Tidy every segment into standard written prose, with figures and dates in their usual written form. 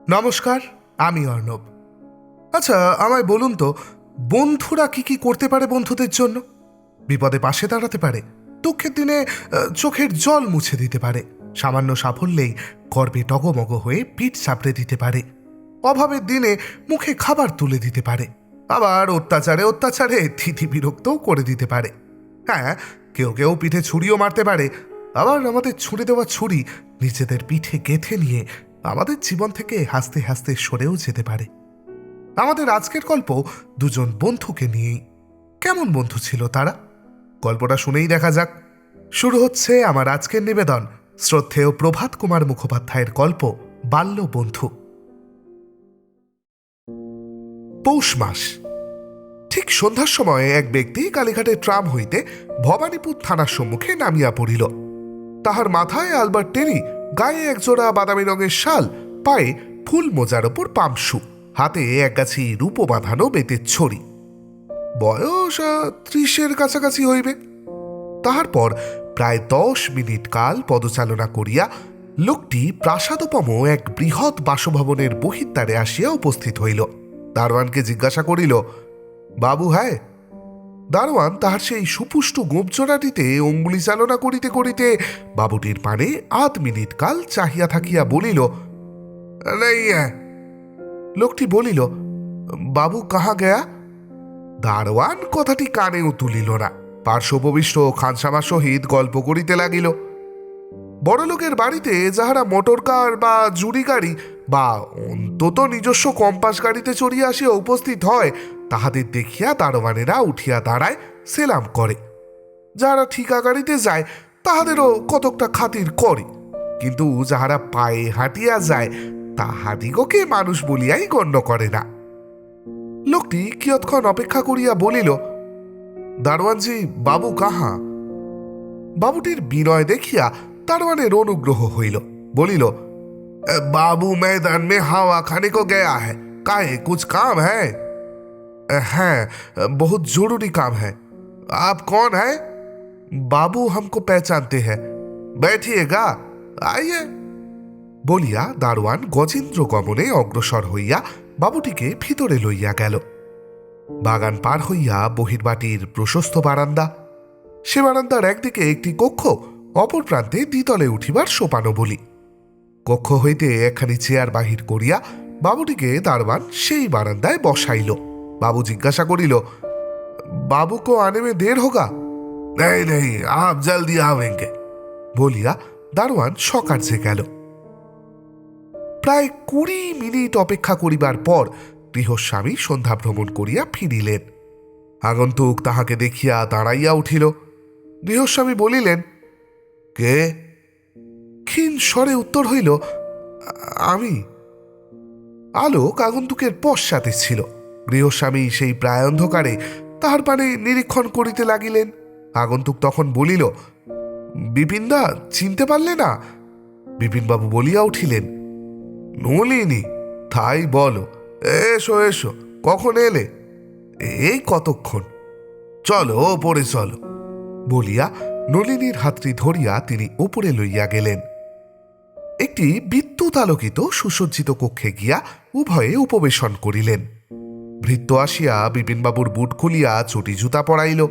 নমস্কার, আমি অর্ণব। আচ্ছা, আমায় বলুন তো, বন্ধুরা কি কি করতে পারে বন্ধুদের জন্য? বিপদে পাশে দাঁড়াতে পারে, দুঃখের দিনে চোখের জল মুছে দিতে পারে, সামান্য সাফল্যেই গর্বে ডগমগ হয়ে পিঠ চাপড়ে দিতে পারে, অভাবের দিনে মুখে খাবার তুলে দিতে পারে, আবার অত্যাচারে অত্যাচারে থিতি বিরক্তও করে দিতে পারে। হ্যাঁ, কেউ কেউ পিঠে ছুরিও মারতে পারে, আবার আমাদের ছুঁড়ে দেওয়া ছুরি নিজেদের পিঠে গেঁথে নিয়ে আমাদের জীবন থেকে হাসতে হাসতে সরেও যেতে পারে। আমাদের আজকের গল্প দুজন বন্ধুকে নিয়েই। কেমন বন্ধু ছিল তারা? গল্পটা শুনেই দেখা যাক। শুরু হচ্ছে আমার আজকের নিবেদন, শ্রদ্ধেয় প্রভাত কুমার মুখোপাধ্যায়ের গল্প বাল্য বন্ধু। পৌষ মাস। ঠিক সন্ধ্যার সময় এক ব্যক্তি কালীঘাটের ট্রাম হইতে ভবানীপুর থানার সম্মুখে নামিয়া পড়িল। তাহার মাথায় আলবার্ট টেরি, গায়ে একজোড়া বাদামি রঙের শাল, পায়ে ফুল মোজার ওপর পামশু, হাতে একগাছি রূপ বাঁধানো বেতের ছড়ি। বয়স 30-এর কাছাকাছি হইবে। তাহার পর প্রায় 10 মিনিট কাল পদচালনা করিয়া লোকটি প্রাসাদোপম এক বৃহৎ বাসভবনের বহির্দ্বারে আসিয়া উপস্থিত হইল। দারোয়ানকে জিজ্ঞাসা করিল, বাবু হ্যাঁ? দারোয়ান তাহার সেই সুপুষ্ট গোপজোড়াটিতে অঙ্গুলি চালনা করিতে করিতে বাবুটির পানে 8 মিনিট কাল চাহিয়া থাকিয়া বলিল, নেই হ্যাঁ। লোকটি বলিল, বাবু কাহা গয়া? দারোয়ান কথাটি কানেও তুলিল না, পার্শ্বপ্রবিষ্ট খানসামার সহিত গল্প করিতে লাগিল। বড়লোকের বাড়িতে যাহারা মোটর কার বা জুড়ি গাড়ি বা অন্তত নিজস্ব কম্পাস গাড়িতে চড়িয়া আসিয়া উপস্থিত হয়, তাহাদের দেখিয়া দারোয়ানেরা উঠিয়া দাঁড়ায়, সেলাম করে। যাহারা ঠিকা গাড়িতে যায় তাহাদেরও কতকটা খাতির করে, কিন্তু যাহারা পায়ে হাঁটিয়া যায় তাহাদিগকে মানুষ বলিয়াই গণ্য করে না। লোকটি কিয়ৎক্ষণ অপেক্ষা করিয়া বলিল, দারোয়ানজি, বাবু কাহা? বাবুটির বিনয় দেখিয়া দারোয়ানের অনুগ্রহ হইল। বলিল, বাবু मैदान में हवा खाने को गया है, काहे कुछ काम है? হ্যাঁ, बहुत जरूरी काम है। आप कौन है? बाबू हमको पहचानते हैं, बैठिएगा, आइए। বলিয়া দারোয়ান গজেন্দ্র গমনে অগ্রসর হইয়া বাবুটিকে ভিতরে লইয়া গেল। বাগান পার হইয়া বহির্বাটির প্রশস্ত বারান্দা। সে বারান্দার একদিকে একটি কক্ষ, অপর প্রান্তে দ্বিতলে উঠিবার সোপানো বলি। কক্ষ হইতে একখানি চেয়ার বাহির করিয়া বাবুটিকে দারোয়ান সেই বারান্দায় বসাইল। বাবু জিজ্ঞাসা করিল, বাবু কো আনে মে দের হোগা? নেই নেই, আপ জলদি আবেঙ্গে, বলিয়া দারোয়ান সকার্যে গেল। প্রায় 20 মিনিট অপেক্ষা করিবার পর গৃহস্বামী সন্ধ্যা ভ্রমণ করিয়া ফিরিলেন। আগন্তুক তাহাকে দেখিয়া দাঁড়াইয়া উঠিল। গৃহস্বামী বলিলেন, কে? ক্ষীণ স্বরে উত্তর হইল, আমি। আলোক আগন্তুকের পশ্চাতে ছিল। গৃহস্বামী সেই প্রায় অন্ধকারে তাহার পানে নিরীক্ষণ করিতে লাগিলেন। আগন্তুক তখন বলিল, বিপিনদা, চিনতে পারলে না? বিপিনবাবু বলিয়া উঠিলেন, নলিনী, তাই বলো। এসো এসো, কখন এলে? এই কতক্ষণ। চলো ওপরে চলো, বলিয়া নলিনীর হাতটি ধরিয়া তিনি ওপরে লইয়া গেলেন। একটি বিদ্যুৎ আলোকিত সুসজ্জিত কক্ষে গিয়া উভয়ে উপবেশন করিলেন। ভৃত্য আসিয়া বিপিনবাবুর বুট খুলিয়া চটি জুতা পরাইল,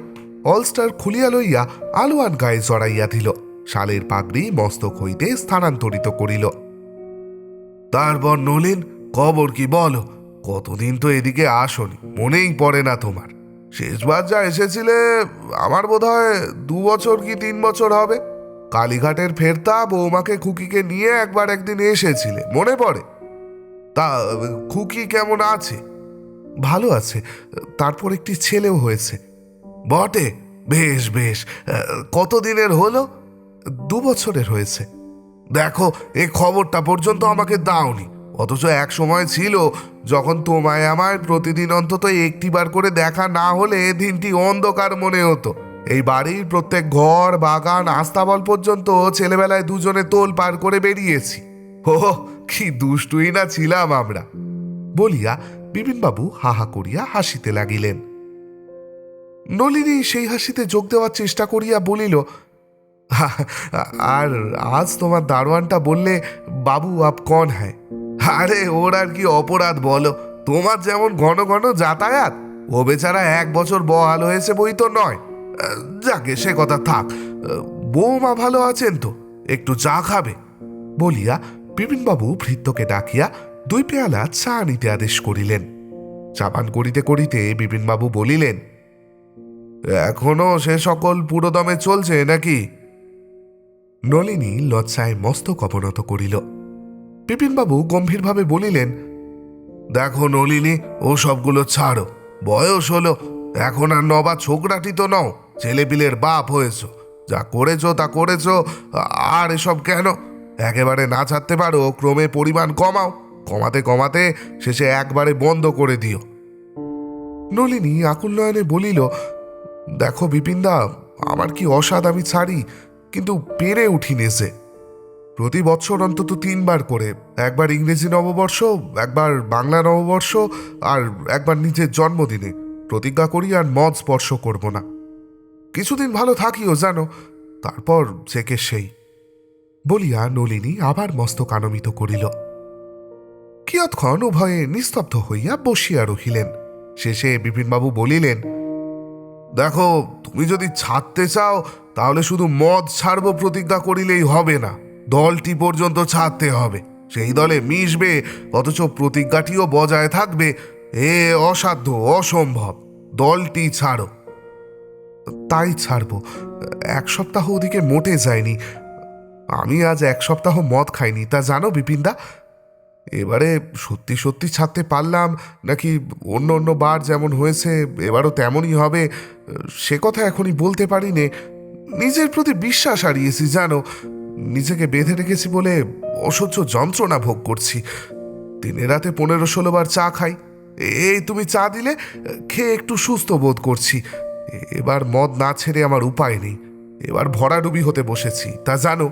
অলস্টার খুলিয়া লইয়া আলোয়ান গায়ে জড়াইয়া দিল, শালের পাগড়ি মস্তক হইতে স্থানান্তরিত করিল। তারপর নলিন, খবর কি বলো? কতদিন তো এদিকে আসনি, মনেই পড়ে না তোমার। শেষবার যা এসেছিলে আমার বোধহয় 2 বছর কি 3 বছর হবে। কালীঘাটের ফেরতা বৌমাকে খুকিকে নিয়ে একবার একদিন এসেছিলে, মনে পড়ে? তা খুকি কেমন আছে? ভালো আছে, তারপর একটি ছেলেও হয়েছে। বটে, বেশ বেশ। কতদিনের হলো? 2 বছরের হয়েছে। দেখো, এ খবরটা পর্যন্ত আমাকে দাওনি, অথচ এক সময় ছিল যখন তোমায় আমায় প্রতিদিন অন্তত একটিবার করে দেখা না হলে দিনটি অন্ধকার মনে হতো। এই বাড়ির প্রত্যেক ঘর, বাগান, আস্তাবল পর্যন্ত ছেলেবেলায় দুজনে তোল পার করে বেরিয়েছি। ও কি দুষ্টুই না ছিলাম আমরা, বলিয়া বিপিনবাবু হাহা করিয়া হাসিতে লাগিলেন। নলিনী সেই হাসিতে যোগ দেওয়ার চেষ্টা করিয়া বলিল, আর আজ তোমার দারোয়ানটা বললে, বাবু আপ কন হ্যায়? আরে ওর আর কি অপরাধ বলো, তোমার যেমন ঘন ঘন যাতায়াত, ও বেচারা 1 বছর বহাল হয়েছে বই তো নয়। যাকে সে কথা থাক, বৌমা ভালো আছেন তো? একটু চা খাবে? বলিয়া বিপিনবাবু ভৃত্যকে ডাকিয়া 2 পেয়ালা চা আনিতে আদেশ করিলেন। চা পান করিতে করিতে বিপিনবাবু বলিলেন, এখনো সে সকল পুরোদমে চলছে নাকি? নলিনী লজ্জায় মস্তক অবনত করিল। বিপিনবাবু গম্ভীরভাবে বলিলেন, দেখো নলিনী, ও সবগুলো ছাড়ো, বয়স হলো, এখন আর নবা ছোকরাটি তো নও, ছেলেপিলের বাপ হয়েছ, যা করেছ তা করেছ, আর এসব কেন? একেবারে না ছাড়তে পারো ক্রমে পরিমাণ কমাও, কমাতে কমাতে শেষে একবারে বন্ধ করে দিও। নলিনী আকুল নয়নে বলিল, দেখো বিপিনদা, আমার কি অসাদ আমি ছাড়ি, কিন্তু পেরে উঠি নেছে। প্রতি বছর অন্তত 3বার করে, একবার ইংরেজি নববর্ষ, একবার বাংলা নববর্ষ, আর একবার নিজের জন্মদিনে প্রতিজ্ঞা করি আর মদ স্পর্শ করব না। কিছুদিন ভালো থাকিও জানো, তারপর চেকে সেই। বলিয়া নলিনী আবার মস্তক আনমিত করিল। কিয়ৎক্ষণ উভয়ে নিস্তব্ধ হইয়া বসিয়া রহিলেন। শেষে বিপিনবাবু বলিলেন, দেখো, তুমি যদি ছাড়তে চাও তাহলে শুধু মদ ছাড়ব প্রতিজ্ঞা করিলেই হবে না, দলটি পর্যন্ত ছাড়তে হবে। সেই দলে মিশবে, অথচ প্রতিজ্ঞাটিও বজায় থাকবে, এ অসাধ্য, অসম্ভব। দলটি ছাড়ো। তাই ছাড়ব। 1 সপ্তাহ ওদিকে মোটে যায়নি। আমি আজ 1 সপ্তাহ মদ খাইনি, তা জানো বিপিনদা? এবারে সত্যি সত্যি ছাড়তে পারলাম নাকি অন্য অন্য বার যেমন হয়েছে এবারও তেমনই হবে, সে কথা এখনই বলতে পারি নে। নিজের প্রতি বিশ্বাস হারিয়েছি জানো, নিজেকে বেঁধে রেখেছি বলে অসহ্য যন্ত্রণা ভোগ করছি। দিনে রাতে 15-16 বার চা খাই, এই তুমি চা দিলে খেয়ে একটু সুস্থ বোধ করছি। এবার মদ না ছেড়ে আমার উপায় নেই, এবার ভরাডুবি হতে বসেছি, তা জানো।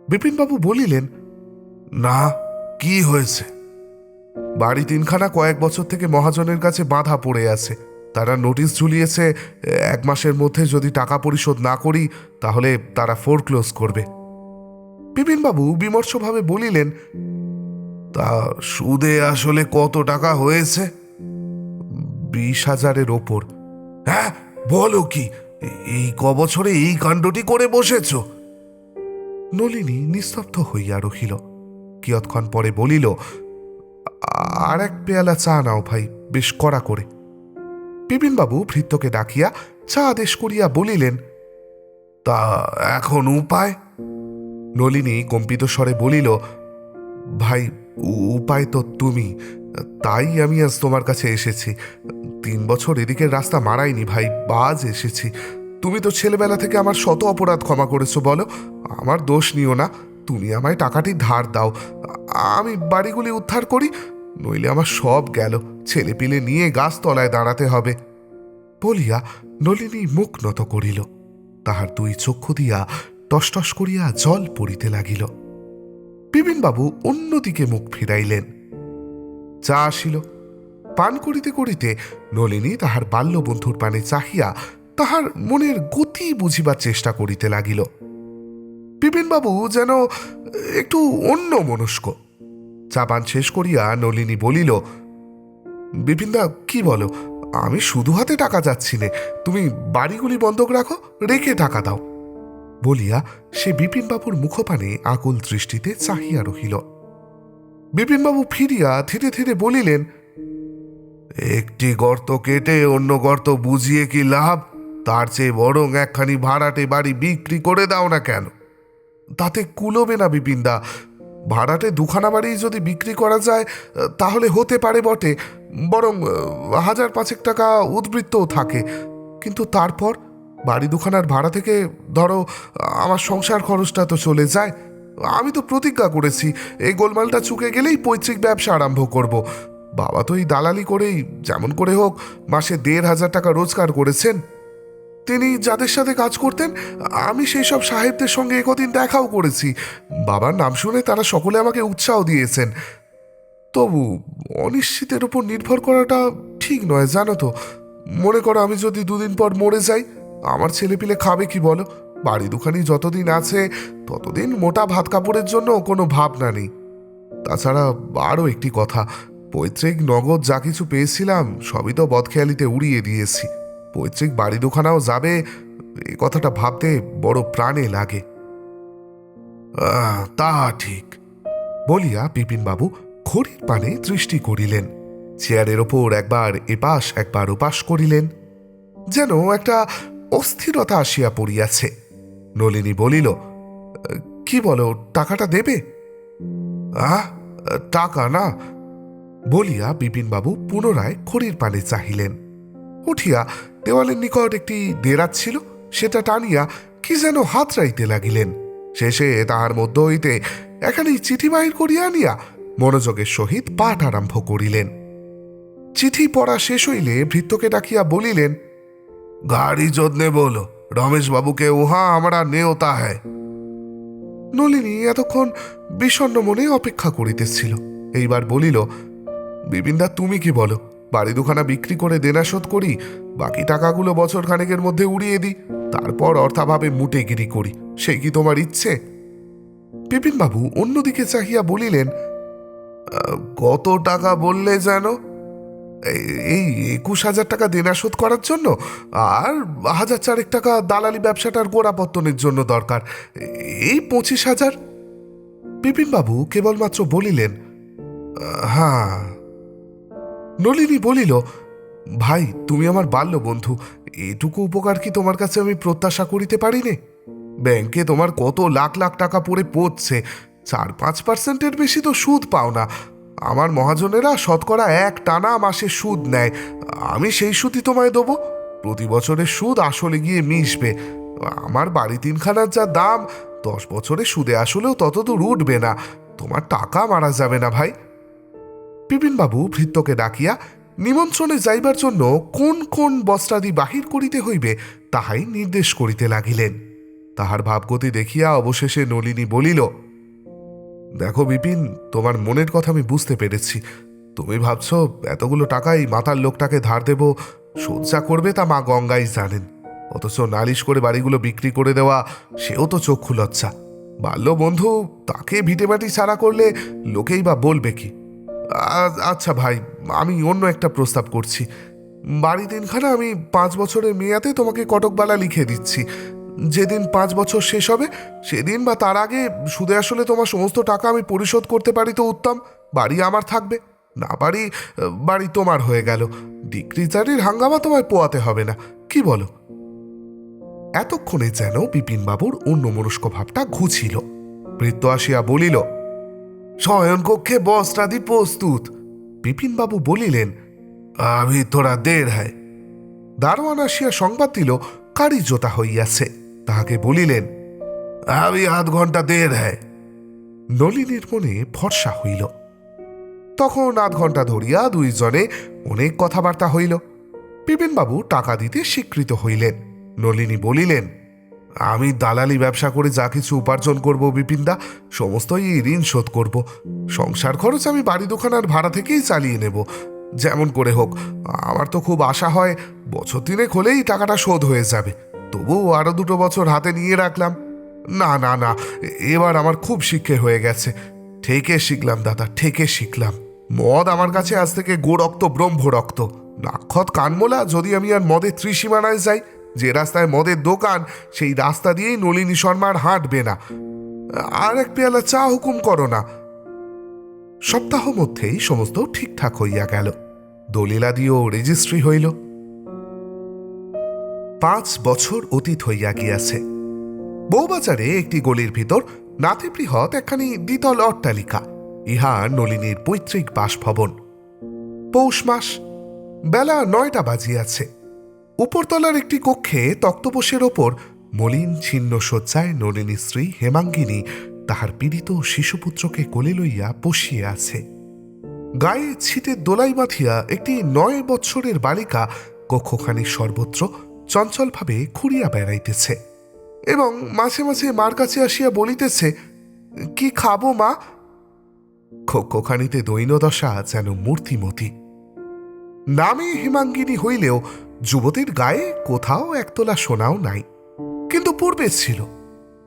বিপিনবাবু বলিলেন, না, কি হয়েছে? বাড়ি 3খানা কয়েক বছর থেকে মহাজনের কাছে বাঁধা পড়ে আছে। তারা নোটিশ ঝুলিয়েছে, 1 মাসের মধ্যে যদি টাকা পরিশোধ না করি তাহলে তারা ফোরক্লোজ করবে। বিপিনবাবু বিমর্ষভাবে বলিলেন, তা সুদে আসলে কত টাকা হয়েছে? 20,000-এর ওপর। হ্যাঁ, বলো কি, এই কবছরে এই কাণ্ডটি করে বসেছ? নলিনী নিস্তব্ধ হইয়া রহিল। কিয়ৎক্ষণ পরে বলিল, আর 1 পেয়ালা চা নাও ভাই, বেশ কড়া করে। বিপিনবাবু ভৃত্যকে ডাকিয়া চা আদেশ করিয়া বলিলেন, তা এখন উপায়? নলিনী কম্পিত স্বরে বলিল, ভাই, উপায় তো তুমি, তাই আমি আজ তোমার কাছে এসেছি। 3 বছর এদিকের রাস্তা মারাইনি ভাই, বাজ এসেছি। তুমি তো ছেলেবেলা থেকে আমার শত অপরাধ ক্ষমা করেছো, বলো, আমার দোষ নিও না। তুমি আমায় টাকাটি ধার দাও, আমি বাড়িগুলি উদ্ধার করি, নইলে আমার সব গেল, ছেলেপিলে নিয়ে গাছতলায় দাঁড়াতে হবে। বলিয়া নলিনী মুখ নত করিল। তাহার 2 চক্ষু দিয়া টসটস করিয়া জল পড়িতে লাগিল। বিপিনবাবু অন্যদিকে মুখ ফিরাইলেন। চা আসিল। পান করিতে করিতে নলিনী তাহার বাল্যবন্ধুর পানে চাহিয়া তাহার মনের গতি বুঝিবার চেষ্টা করিতে লাগিল। বিপিনবাবু যেন একটু অন্য মনস্ক। চা পান শেষ করিয়া নলিনী বলিল, বিপিনদা, কি বলো, আমি শুধু হাতে টাকা যাচ্ছি নে, তুমি বাড়িগুলি বন্ধক রাখো, রেখে টাকা দাও। বলিয়া সে বিপিনবাবুর মুখপানে আকুল দৃষ্টিতে চাহিয়া রহিল। বিপিনবাবু ফিরিয়া ধীরে ধীরে বলিলেন, একটি গর্ত কেটে অন্য গর্ত বুঝিয়ে কি লাভ? তার চেয়ে বরং একখানি ভাড়াটে বাড়ি বিক্রি করে দাও না কেন? তাতে কুলোবে না বিপিনদা। ভাড়াটে 2খানা বাড়ি যদি বিক্রি করা যায় তাহলে হতে পারে বটে, বরং 1,000-5 টাকা উদ্বৃত্তও থাকে, কিন্তু তারপর বাড়ি 2খানার ভাড়া থেকে ধরো আমার সংসার খরচটা তো চলে যায়। আমি তো প্রতিজ্ঞা করেছি এই গোলমালটা চুকে গেলেই পৈতৃক ব্যবসা আরম্ভ করব। বাবা তো এই দালালি করেই যেমন করে হোক মাসে 1,500 টাকা রোজগার করেছেন। তিনি যাদের সাথে কাজ করতেন আমি সেই সব সাহেবদের সঙ্গে একদিন দেখাও করেছি। বাবার নাম শুনে তারা সকলে আমাকে উৎসাহ দিয়েছেন। তবু অনিশ্চিতের উপর নির্ভর করাটা ঠিক নয়, জানো তো। মনে করো আমি যদি 2 দিন পর মরে যাই, আমার ছেলেপিলে খাবে কি বলো? বাড়ি 2খানি যতদিন আছে ততদিন মোটা ভাত কাপড়ের জন্য কোনো ভাবনা নেই। তাছাড়া আরও একটি কথা, পৈতৃক নগদ যা কিছু পেয়েছিলাম সবই তো বদখেয়ালিতে উড়িয়ে দিয়েছি। পৈতৃক বাড়ি দুখানাও যাবে, এ কথাটা ভাবতে বড় প্রাণে লাগে। তা ঠিক, বলিয়া বিপিনবাবু ঘড়ির পানে দৃষ্টি করিলেন। চেয়ারের ওপর একবার এপাশ একবার ওপাশ করিলেন, যেন একটা অস্থিরতা আসিয়া পড়িয়াছে। নলিনী বলিল, কি বলো, টাকাটা দেবে? টাকা না, বলিয়া বিপিনবাবু পুনরায় ঘড়ির পানে চাহিলেন। উঠিয়া দেওয়ালের নিকট একটি দেরাজ ছিল, সেটা টানিয়া কি যেন হাতড়াইতে লাগিলেন। শেষে তাহার মধ্য হইতে এখানে চিঠি বাহির করিয়া আনিয়া মনোযোগের সহিত পাঠ আরম্ভ করিলেন। চিঠি পড়া শেষ হইলে ভৃত্যকে ডাকিয়া বলিলেন, গাড়ি যত্নে বলো, রমেশবাবুকে উহা আমরা নেওতা হ্যায়। নলিনী এতক্ষণ বিষণ্ণ মনে অপেক্ষা করিতেছিল, এইবার বলিল, বিপিনদা তুমি কি বলো, বাড়ি দুখানা বিক্রি করে দেনা শোধ করি, বাকি টাকাগুলো বছর খানেকের মধ্যে উড়িয়ে দিই, তারপর অর্থাভাবে মুটেগিরি করি, সেই কি তোমার ইচ্ছে? বিপিনবাবু অন্যদিকে চাহিয়া বলিলেন, কত টাকা বললে যেন? এই 21,000 টাকা দেনা শোধ করার জন্য, আর 1,000 টাকা দালালি ব্যবসাটার গোড়াপত্তনের জন্য দরকার, এই 25,000। বিপিনবাবু কেবলমাত্র বলিলেন, হ্যাঁ। নলিনী বলিল, ভাই তুমি আমার বাল্য বন্ধু, এটুকু উপকার কি তোমার কাছে আমি প্রত্যাশা করিতে পারি নে? ব্যাংকে তোমার কত লাখ লাখ টাকা পড়ে পড়ছে, 4-5% বেশি তো সুদ পাও না। আমার মহাজনেরা শতকরা 1 টানা মাসে সুদ নেয়, আমি সেই সুদই তোমায় দেবো। প্রতি বছরের সুদ আসলে গিয়ে মিশবে। আমার বাড়ি 3খানার যা দাম, 10 বছরে সুদে আসলেও ততদূর উঠবে না। তোমার টাকা মারা যাবে না ভাই। বিপিনবাবু ভৃত্যকে ডাকিয়া নিমন্ত্রণে যাইবার জন্য কোন কোন বস্ত্রাদি বাহির করিতে হইবে তাহাই নির্দেশ করিতে লাগিলেন। তাহার ভাবগতি দেখিয়া অবশেষে নলিনী বলিল, দেখো বিপিন, তোমার মনের কথা আমি বুঝতে পেরেছি। তুমি ভাবছ এতগুলো টাকাই মাতার লোকটাকে ধার দেব, সজ্জা করবে তা মা গঙ্গাই জানেন। অথচ নালিশ করে বাড়িগুলো বিক্রি করে দেওয়া, সেও তো চক্ষু লজ্জা। বাল্য বন্ধু, তাকে ভিটেমাটি ছাড়া করলে লোকেই বা বলবে কি? আচ্ছা ভাই, আমি অন্য একটা প্রস্তাব করছি। বাড়ি 3খানা আমি 5 বছরের মেয়াদে তোমাকে কটকবালা লিখে দিচ্ছি। যেদিন 5 বছর শেষ হবে সেদিন বা তার আগে সুদে আসলে তোমার সমস্ত টাকা আমি পরিশোধ করতে পারি তো উত্তম, বাড়ি আমার থাকবে। না পারি, বাড়ি তোমার হয়ে গেল। ডিক্রিচারির হাঙ্গামা তোমায় পোয়াতে হবে না, কি বলো? এতক্ষণে যেন বিপিনবাবুর অন্যমনস্ক ভাবটা ঘুছিল। ভৃত্য আসিয়া বলিল, শয়নকক্ষে বস্ত্রাদি প্রস্তুত। বিপিনবাবু বলিলেন, আমি তোরা দের হ্যায়। দারোয়ান আসিয়া সংবাদ দিল কারি জোতা হইয়াছে। তাহাকে বলিলেন, আমি 0.5 ঘন্টা দের হ্যায়। নলিনীর মনে ভরসা হইল। তখন 0.5 ঘন্টা ধরিয়া দুইজনে অনেক কথাবার্তা হইল। বিপিনবাবু টাকা দিতে স্বীকৃত হইলেন। নলিনী বলিলেন, আমি দালালি ব্যবসা করে যা কিছু উপার্জন করব বিপিনদা, সমস্তই ঋণ শোধ করব। সংসার খরচ আমি বাড়ি দোকানার ভাড়া থেকেই চালিয়ে নেব, যেমন করে হোক। আমার তো খুব আশা হয় বছর 3 হলেই টাকাটা শোধ হয়ে যাবে। তবুও আরো 2 বছর হাতে নিয়ে রাখলাম। না না না, এবার আমার খুব শিক্ষে হয়ে গেছে। ঠেকে শিখলাম দাদা, ঠেকে শিখলাম। মদ আমার কাছে আজ থেকে গোরক্ত ব্রহ্ম রক্ত। নাক্ষত কানমোলা যদি আমি আর মদের ত্রিসীমানায় যাই, যে রাস্তায় মদের দোকান সেই রাস্তা দিয়েই নলিনী শর্মার হাঁটবে না। আর 1 পেয়ালা চা হুকুম করো না। সপ্তাহ মধ্যেই সমস্ত ঠিকঠাক হইয়া গেল। দলিলাদিও রেজিস্ট্রি হইল। 5 বছর অতীত হইয়া গিয়াছে। বউবাজারে একটি গলির ভিতর নাতিবৃহৎ একখানি দ্বিতল অট্টালিকা, ইহা নলিনীর পৈতৃক বাসভবন। পৌষ মাস, বেলা 9টা বাজিয়াছে। উপরতলার একটি কক্ষে তক্তপোষের ওপর মলিন ছিন্ন শয্যায় নলিনী স্ত্রী হেমাঙ্গিনী তাহার পীড়িত শিশুপুত্রকে কোলে লইয়া বসিয়া আছে। গায়ে ছিটের দোলাই বাঁধিয়া একটি 9 বৎসরের বালিকা কক্ষখানির সর্বত্র চঞ্চলভাবে ঘুরিয়া বেড়াইতেছে এবং মাঝে মাঝে মার কাছে আসিয়া বলিতেছে, কি খাবো মা? কক্ষখানিতে দৈন্যদশা যেন মূর্তিমতী। নামে হেমাঙ্গিনী হইলেও যুবতীর গায়ে কোথাও 1 তোলা সোনাও নাই, কিন্তু পূর্বে ছিল।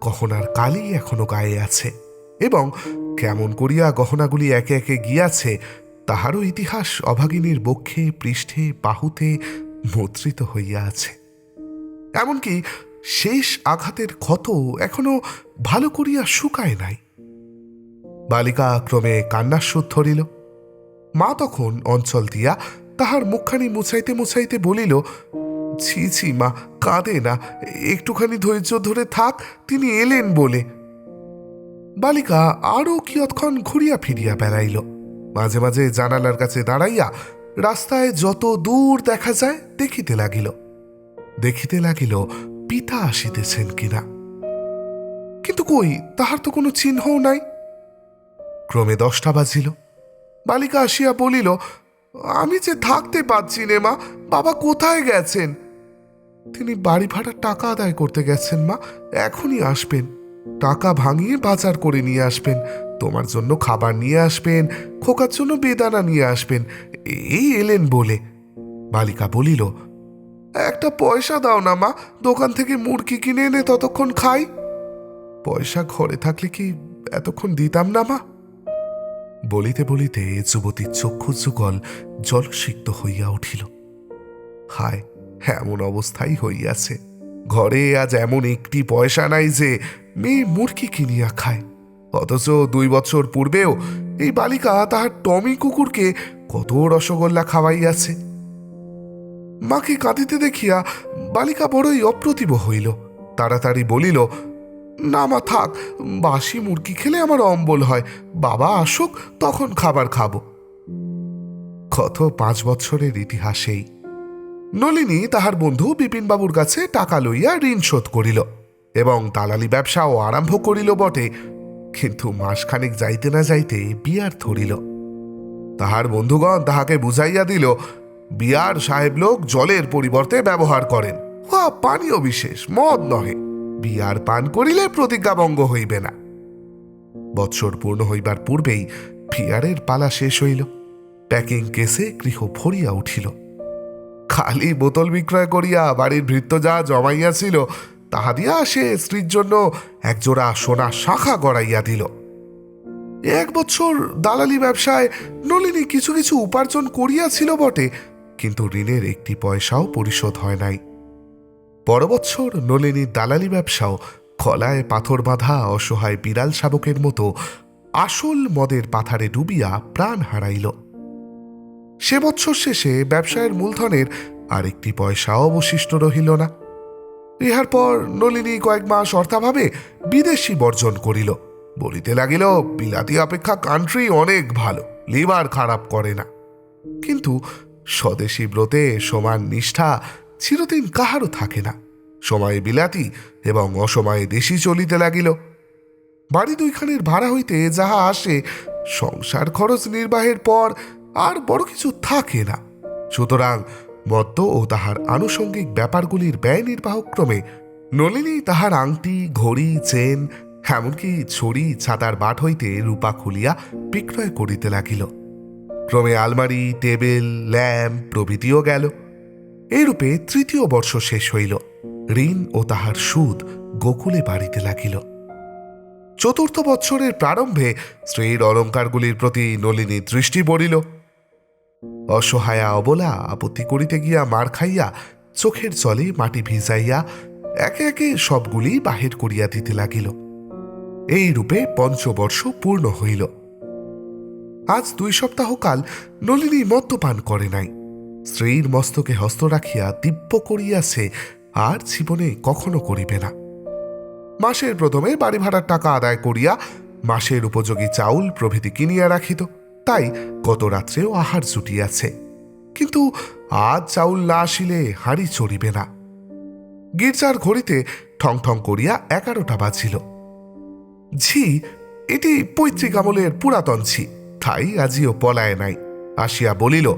গহনার কালি এখনো গায়ে আছে। এবং কেমন করিয়া গহনাগুলি একে একে গিয়াছে তাহারও ইতিহাস অভাগিনীর বক্ষে, পৃষ্ঠে, বাহুতে মুদ্রিত হইয়া আছে। এমনকি শেষ আঘাতের ক্ষত এখনো ভালো করিয়া শুকায় নাই। বালিকা ক্রমে কান্নার সুর ধরিল। মা তখন অঞ্চল দিয়া তাহার মুখখানি মুছাইতে মুছাইতে বলিল, ছি ছি মা, কাঁদে না, একটুখানি ধৈর্য ধরে থাক, তিনি এলেন বলে। বালিকা আরও কিয়ৎক্ষণ ঘুরিয়া ফিরিয়া বেড়াইল। মাঝে মাঝে জানালার কাছে দাঁড়াইয়া রাস্তায় যত দূর দেখা যায় দেখিতে লাগিল পিতা আসিতেছেন কিনা। কিন্তু কই, তাহার তো কোনো চিহ্নও নাই। ক্রমে 10টা বাজিল। বালিকা আসিয়া বলিল, আমি যে থাকতে পারছি নে মা, বাবা কোথায় গেছেন? তিনি বাড়ি ভাড়ার টাকা আদায় করতে গেছেন মা, এখনই আসবেন। টাকা ভাঙিয়ে বাজার করে নিয়ে আসবেন, তোমার জন্য খাবার নিয়ে আসবেন, খোকার জন্য বেদানা নিয়ে আসবেন, এই এলেন বলে। বালিকা বলিল, একটা পয়সা দাও না মা, দোকান থেকে মুরগি কিনে এনে ততক্ষণ খাই। পয়সা ঘরে থাকলে কি এতক্ষণ দিতাম না মা? বলিতে বলিতে যুবতীর চক্ষু যুগল জলসিক্ত হইয়া উঠিল। হায়, এমন অবস্থাই হইয়াছে, ঘরে আজ এমন একটি পয়সা নাই যে মেয়ে মুরগি কিনিয়া খায়। অথচ 2 বছর পূর্বেও এই বালিকা তাহার টমি কুকুরকে কত রসগোল্লা খাওয়াইয়াছে। মাকে কাঁদিতে দেখিয়া বালিকা বড়ই অপ্রতিভ হইল। তাড়াতাড়ি বলিল, না মা থাক, বাসি মুরগি খেলে আমার অম্বল হয়, বাবা আসুক তখন খাবার খাব। গত 5 বছরের ইতিহাসেই নলিনী তাহার বন্ধু বিপিনবাবুর কাছে টাকা লইয়া ঋণ শোধ করিল এবং দালালি ব্যবসাও আরম্ভ করিল বটে, কিন্তু মাসখানেক যাইতে না যাইতে বিয়ার ধরিল। তাহার বন্ধুগণ তাহাকে বুঝাইয়া দিল, বিয়ার সাহেব লোক জলের পরিবর্তে ব্যবহার করেন, পানীয় বিশেষ, মদ নহে। বিয়ার পান করিলে প্রতিজ্ঞাভঙ্গ হইবে না। বৎসর পূর্ণ হইবার পূর্বেই বিয়ারের পালা শেষ হইল। প্যাকিং কেসে গৃহ ভরিয়া উঠিল। খালি বোতল বিক্রয় করিয়া বাড়ির ভৃত্য যা জমাইয়াছিল তাহা দিয়া সে স্ত্রীর জন্য একজোড়া সোনা শাখা গড়াইয়া দিল। 1 বছর দালালি ব্যবসায় নলিনী কিছু কিছু উপার্জন করিয়াছিল বটে, কিন্তু ঋণের একটি পয়সাও পরিশোধ হয় নাই। পর বৎসর নলিনীর দালালি ব্যবসাও খলায় পাথর বাঁধা অসহায় বিড়াল শাবকের মতো আসল মদের পাথারে ডুবিয়া প্রাণ হারাইল। সে বৎসর শেষে ব্যবসায়ের মূলধনের আরেকটি পয়সাও অবশিষ্ট রহিল না। ইহার পর নলিনী কয়েক মাস অর্থাভাবে বিদেশি বর্জন করিল। বলিতে লাগিল, বিলাতি অপেক্ষা কান্ট্রি অনেক ভালো, লিভার খারাপ করে না। কিন্তু স্বদেশী ব্রতে সমান নিষ্ঠা চিরদিন কাহারও থাকে না। সময়ে বিলাতি এবং অসময়ে দেশি চলিতে লাগিল। বাড়ি 2খানের ভাড়া হইতে যাহা আসে, সংসার খরচ নির্বাহের পর আর বড় কিছু থাকে না। সুতরাং মদ্য ও তাহার আনুষঙ্গিক ব্যাপারগুলির ব্যয় নির্বাহক্রমে নলিনী তাহার আংটি, ঘড়ি, চেন, এমনকি ছড়ি, ছাতার বাট হইতে রূপা খুলিয়া বিক্রয় করিতে লাগিল। ক্রমে আলমারি, টেবিল, ল্যাম্প প্রভৃতিও গেল। এইরূপে 3য় বর্ষ শেষ হইল। ঋণ ও তাহার সুদ গোকুলে বাড়িতে লাগিল। 4র্থ বৎসরের প্রারম্ভে স্ত্রীর অলঙ্কারগুলির প্রতি নলিনীর দৃষ্টি পড়িল। অসহায়া অবলা আপত্তি করিতে গিয়া মার খাইয়া চোখের জলে মাটি ভিজাইয়া একে একে সবগুলি বাহির করিয়া দিতে লাগিল। এই রূপে 5 বর্ষ পূর্ণ হইল। আজ 2 সপ্তাহ কাল নলিনী মদ্যপান করে নাই। স্ত্রীর মস্তকে হস্ত রাখিয়া দিব্য করিয়াছে, আর জীবনে কখনো করিবে না। মাসের প্রথমে বাড়ি ভাড়ার টাকা আদায় করিয়া মাসের উপযোগী চাউল প্রভৃতি কিনিয়া রাখিত, তাই গত রাত্রেও আহার জুটিয়াছে। কিন্তু আজ চাউল না আসিলে হাঁড়ি চড়িবে না। গির্জার ঘড়িতে ঠং ঠং করিয়া 11টা বাজিল। ঝি, এটি পৈতৃক আমলের পুরাতন ঝি, তাই আজিও পলায় নাই। আসিয়া বলিল,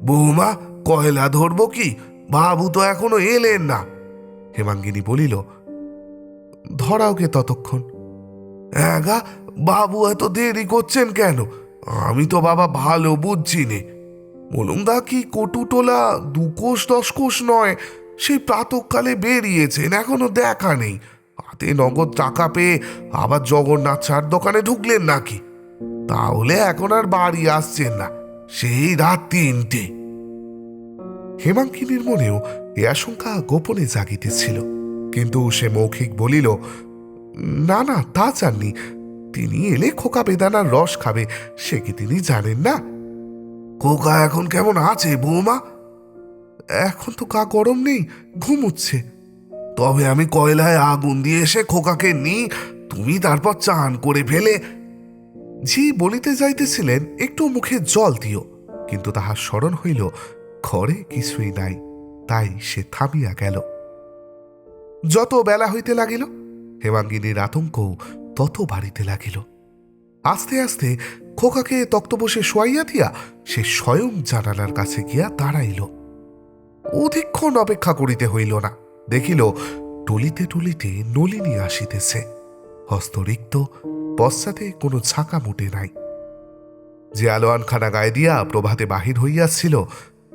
বৌমা, কয়লা ধরব কি? বাবু তো এখনো এলেন না। হেমাঙ্গিনী বলিল, ধরাওকে ততক্ষণ। গা, বাবু এত দেরি করছেন কেন? আমি তো বাবা ভালো বুঝছি নে। মলুমদা কি কটুটোলা 2 কোষ 10 কোষ নয়, সেই প্রাতকালে বেরিয়েছেন, এখনো দেখা নেই। হাতে নগদ টাকা পেয়ে আবার জগন্নাথ চার দোকানে ঢুকলেন নাকি? তাহলে এখন আর বাড়ি আসছেন না, সেই রাত ৩টে। হেমাঙ্কিনীর মনেও এ আশঙ্কা গোপনে জাগিতেছিল, কিন্তু সে মৌখিক বলিল, না না, তা চাননি। তিনি এলে খোকা বেদানার রস খাবে, সে কি তিনি জানেন না? খোকা এখন কেমন আছে বৌমা? এখন তো গা গরম নেই, ঘুমুচ্ছে। তবে আমি কয়লায় আগুন দিয়ে এসে খোকাকে নিই, তুমি তারপর চান করে ফেলে। ঝি বলিতে যাইতেছিলেন, একটু মুখে জল দিও, কিন্তু তাহার স্মরণ হইল ঘরে কিছুই নাই, তাই সে থামিয়া গেল। যত বেলা হইতে লাগিল, হেমাঙ্গিনীর আতঙ্ক তত বাড়িতে লাগিল। আস্তে আস্তে খোকাকে তক্তপোষে শোয়াইয়া দিয়া সে স্বয়ং জানালার কাছে গিয়া দাঁড়াইল। অধিকক্ষণ অপেক্ষা করিতে হইল না, দেখিল টলিতে টলিতে নলিনী আসিতেছে, হস্তরিক্ত, পশ্চাতে কোনো ছাকা মুটে নাই। যে আলোয়ানখানা গায়ে দিয়া প্রভাতে বাহির হইয়াছিল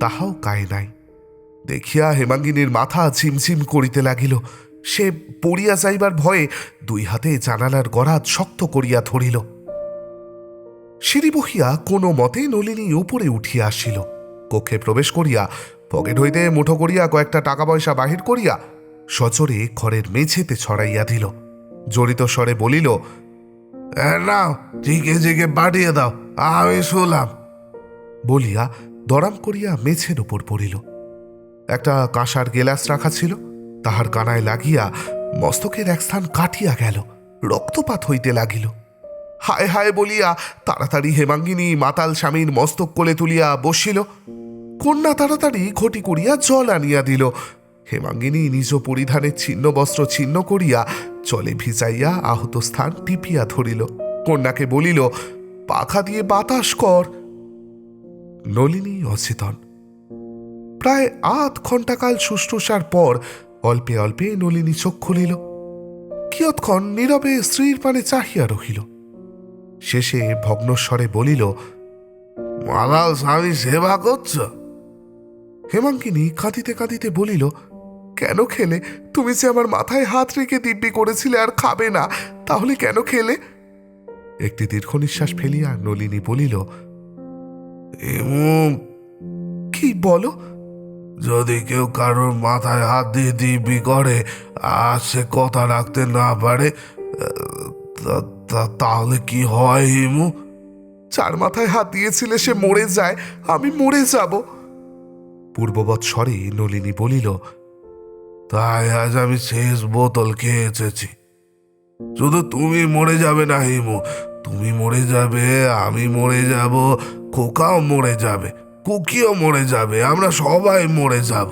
তাহাও গায়ে নাই। দেখিয়া হেমাঙ্গিনীর মাথা ঝিমঝিম করিতে লাগিল। সে পড়িয়া যাইবার ভয়ে দুই হাতে জানালার গরাদ শক্ত করিয়া ধরিল। সিঁড়ি বহিয়া কোনো মতে নলিনী উপরে উঠিয়া আসিল। কক্ষে প্রবেশ করিয়া পকেট হইতে মুঠো করিয়া কয়েকটা টাকা পয়সা বাহির করিয়া সজোরে ঘরের মেঝেতে ছড়াইয়া দিল। জড়িত স্বরে বলিল, নাও, জিগে জিগে পাঠিয়ে দাও, আমি শুলাম। বলিয়া দরাম করিয়া মেঝের উপর পড়িল। একটা কাঁসার গেলাস রাখা ছিল, তাহার কানায় লাগিয়া মস্তকের এক স্থান কাটিয়া গেল, রক্তপাত হইতে লাগিল। হায় হায় বলিয়া তাড়াতাড়ি হেমাঙ্গিনী মাতাল স্বামীর মস্তক কোলে তুলিয়া বসিল। কন্যা তাড়াতাড়ি ঘটি করিয়া জল আনিয়া দিল। হেমাঙ্গিনী নিজ পরিধানের ছিন্ন বস্ত্র ছিন্ন করিয়া জলে ভিজাইয়া আহত স্থান টিপিয়া ধরিল। কন্যাকে বলিল, পাখা দিয়ে বাতাস কর। নলিনী অচেতন। প্রায় ৮ ঘণ্টাকাল শুশ্রূষার পর অল্পে অল্পে নলিনী চোখ খুলিল। কিয়ৎক্ষণ নীরবে স্ত্রীর পানে চাহিয়া রহিল। শেষে ভগ্নস্বরে বলিল, মালাল স্বামী সেবা করছ? হেমাঙ্গিনী কাঁদিতে কাঁদিতে বলিল, কেন খেলে? তুমি যে আমার মাথায় হাত রেখে দিব্যি করেছিলে আর খাবে না, তাহলে কেন খেলে? একটি দীর্ঘ নিঃশ্বাস ফেলিয়া নলিনী বলিল, কি বলো? যদি কেউ কারোর মাথায় হাত দিয়ে দিব্যি করে আর সে কথা রাখতে না পারে, তাহলে কি হয় হিমু? যার মাথায় হাত দিয়েছিলে সে মরে যায়, আমি মরে যাব। পূর্ববৎ স্বরে নলিনী বলিল, তাই আজ আমি শেষ বোতল খেয়ে এসেছি। শুধু তুমি মরে যাবে না হিমু, তুমি মরে যাবে, আমি মরে যাব, খোকাও মরে যাবে, কুকিও মরে যাবে, আমরা সবাই মরে যাব।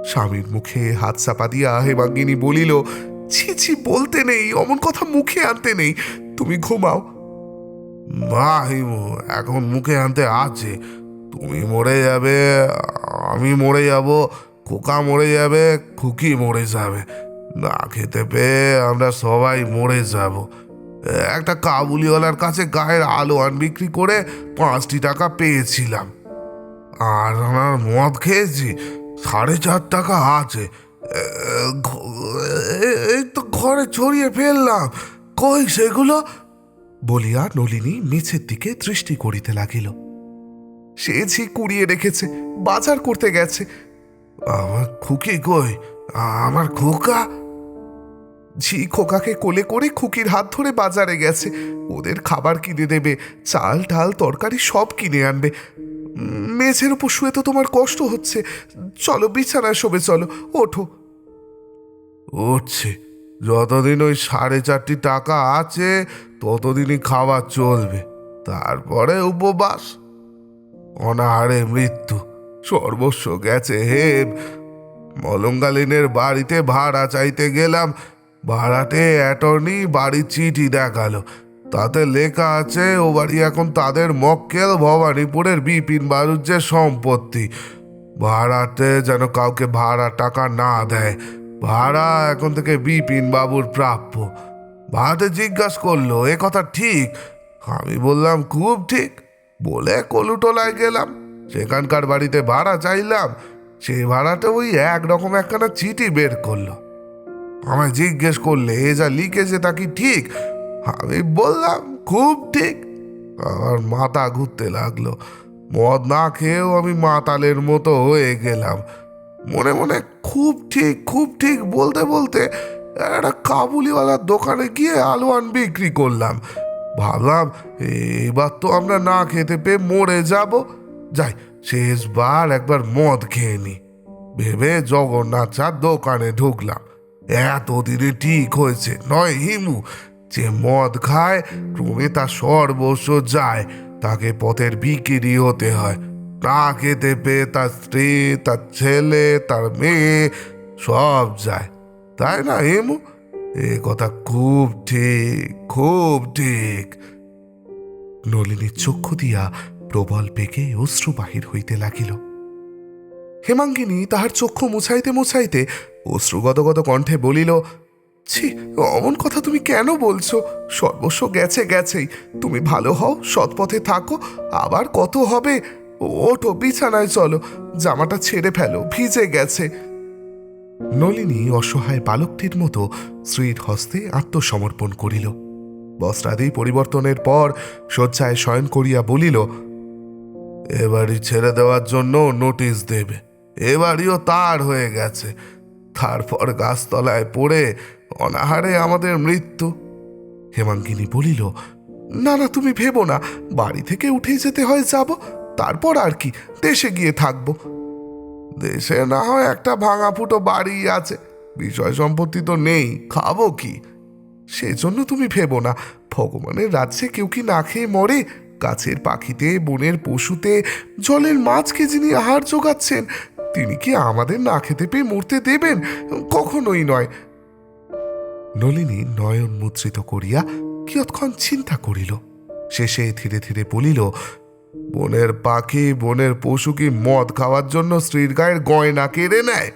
স্বামীর মুখে হাত চাপা দিয়া হেমাঙ্গিনী বলিল, ছি ছি, বলতে নেই, অমন কথা মুখে আনতে নেই, তুমি ঘুমাও। মা হিমু, এখন মুখে আনতে আছে। তুমি মরে যাবে, আমি মরে যাব, খোকা মরে যাবে, খুকি মরে যাবে, না খেতে পেয়ে আমরা সবাই মরে যাব। একটা কাবুলিওয়ালার কাছে গায়ের আলোয়ান বিক্রি করে 5টি টাকা পেয়েছিলাম, আর আমার মদ খেয়েছি 4.5 টাকা আছে। এই তো ঘরে ছড়িয়ে ফেললাম, কই সেগুলো? বলিয়া নলিনী নিচের দিকে দৃষ্টি করিতে লাগিল। সে ঝি কুড়িয়ে রেখেছে, বাজার করতে গেছে। আমার খুকি কই? আমার খোকা? ঝি খোকাকে কোলে করে খুকির হাত ধরে বাজারে গেছে, ওদের খাবার কিনে দেবে, চাল ডাল তরকারি সব কিনে আনবে। মেঝের উপর শুয়ে তো তোমার কষ্ট হচ্ছে, চলো বিছানায় শোবে, চলো, ওঠো। উঠছে, যতদিন ওই 4.5 টাকা আছে ততদিনই খাবার চলবে, তারপরে উপবাস, অনাহারে মৃত্যু, সর্বস্ব গেছে হেম। মলঙ্গালিনের বাড়িতে ভাড়া চাইতে গেলাম, ভাড়াটে অ্যাটর্নি বাড়ির চিঠি দেখালো, তাতে লেখা আছে ও বাড়ি এখন তাদের মক্কেল ভবানীপুরের বিপিন বাবুর যে সম্পত্তি। ভাড়াটে যেন কাউকে ভাড়া টাকা না দেয়, ভাড়া এখন থেকে বিপিন বাবুর প্রাপ্য। ভাড়াটে জিজ্ঞাসা করলো এ কথা ঠিক? আমি বললাম খুব ঠিক, বলে কলুটোলায় গেলাম, সেখানকার বাড়িতে ভাড়া চাইলাম, সেই ভাড়াটা ওই একরকম একখানা চিঠি বের করলো। আমায় জিজ্ঞেস করলে এ যা লিখেছে তা কি ঠিক? আমি বললাম খুব ঠিক। আমার মাথা ঘুরতে লাগলো। মদ না খেয়েও আমি মাতালের মতো হয়ে গেলাম। মনে মনে খুব ঠিক খুব ঠিক বলতে বলতে একটা কাবুলিওয়ালার দোকানে গিয়ে আলোয়ান বিক্রি করলাম। ভাবলাম এবার তো আমরা না খেতে পেয়ে মরে যাব, যাই শেষবার একবার মদ খেয়ে নি ভেবে জগন্নাথ চার দোকানে ঢুকলাম। এতদিনে ঠিক হয়েছে নয় হিমু, যে মদ খায় ক্রমে তার সর্বস্ব যায়, তাকে পথের ভিখিরি হতে হয়। না খেতে পেয়ে তার স্ত্রী, তার ছেলে, তার মেয়ে সব যায়, তাই না হিমু? এ কথা খুব ঠিক, খুব ঠিক। নলিনীর চক্ষু দিয়া প্রবল বেগে অশ্রু বাহির হইতে লাগিল। হেমাঙ্গিনী তাহার চক্ষু মুছাইতে মুছাইতে অশ্রুগদগদ কণ্ঠে বলিল, ছি, অমন কথা তুমি কেন বলছো? সর্বস্ব গেছে গেছেই। তুমি ভালো হও, সৎপথে থাকো, আবার কত হবে। ওঠো, বিছানায় চলো, জামাটা ছেড়ে ফেলো, ভিজে গেছে। নলিনী অসহায় বালকটির মতো স্ত্রীর হস্তে আত্মসমর্পণ করিল। বস্ত্রাদি পরিবর্তনের পর শয্যায় শয়ন করিয়া বলিল, এবারই ছেড়ে দেওয়ার জন্য নোটিশ দেবে। এবারিও তার হয়ে গেছে। তারপর গাছতলায় পড়ে অনাহারে আমাদের মৃত্যু। হেমাঙ্গিনী বলিল, না না, তুমি ভেবো না, বাড়ি থেকে উঠে যেতে হয় যাব, তারপর আর কি, দেশে গিয়ে থাকবো। দেশে না হয় একটা ভাঙা ফুটো বাড়ি আছে, বিষয় সম্পত্তি তো নেই, খাবো কি? সেজন্য তুমি ভেবো না, ভগবানের রাজ্যে কেউ কি না খেয়ে মরে? গাছের পাখিতে, বনের পশুতে, জলের মাছকে যিনি আহার যোগাচ্ছেন, তিনি কি আমাদের না খেতে পেয়ে মরতে দেবেন? কখনোই নয়। নলিনী নয়ন মুদ্রিত করিয়া কিয়ৎক্ষণ চিন্তা করিল, শেষে ধীরে ধীরে বলিল, বনের পাখি, বনের পশু কি মদ খাওয়ার জন্য স্ত্রীর গায়ের গয়না কেড়ে নেয়?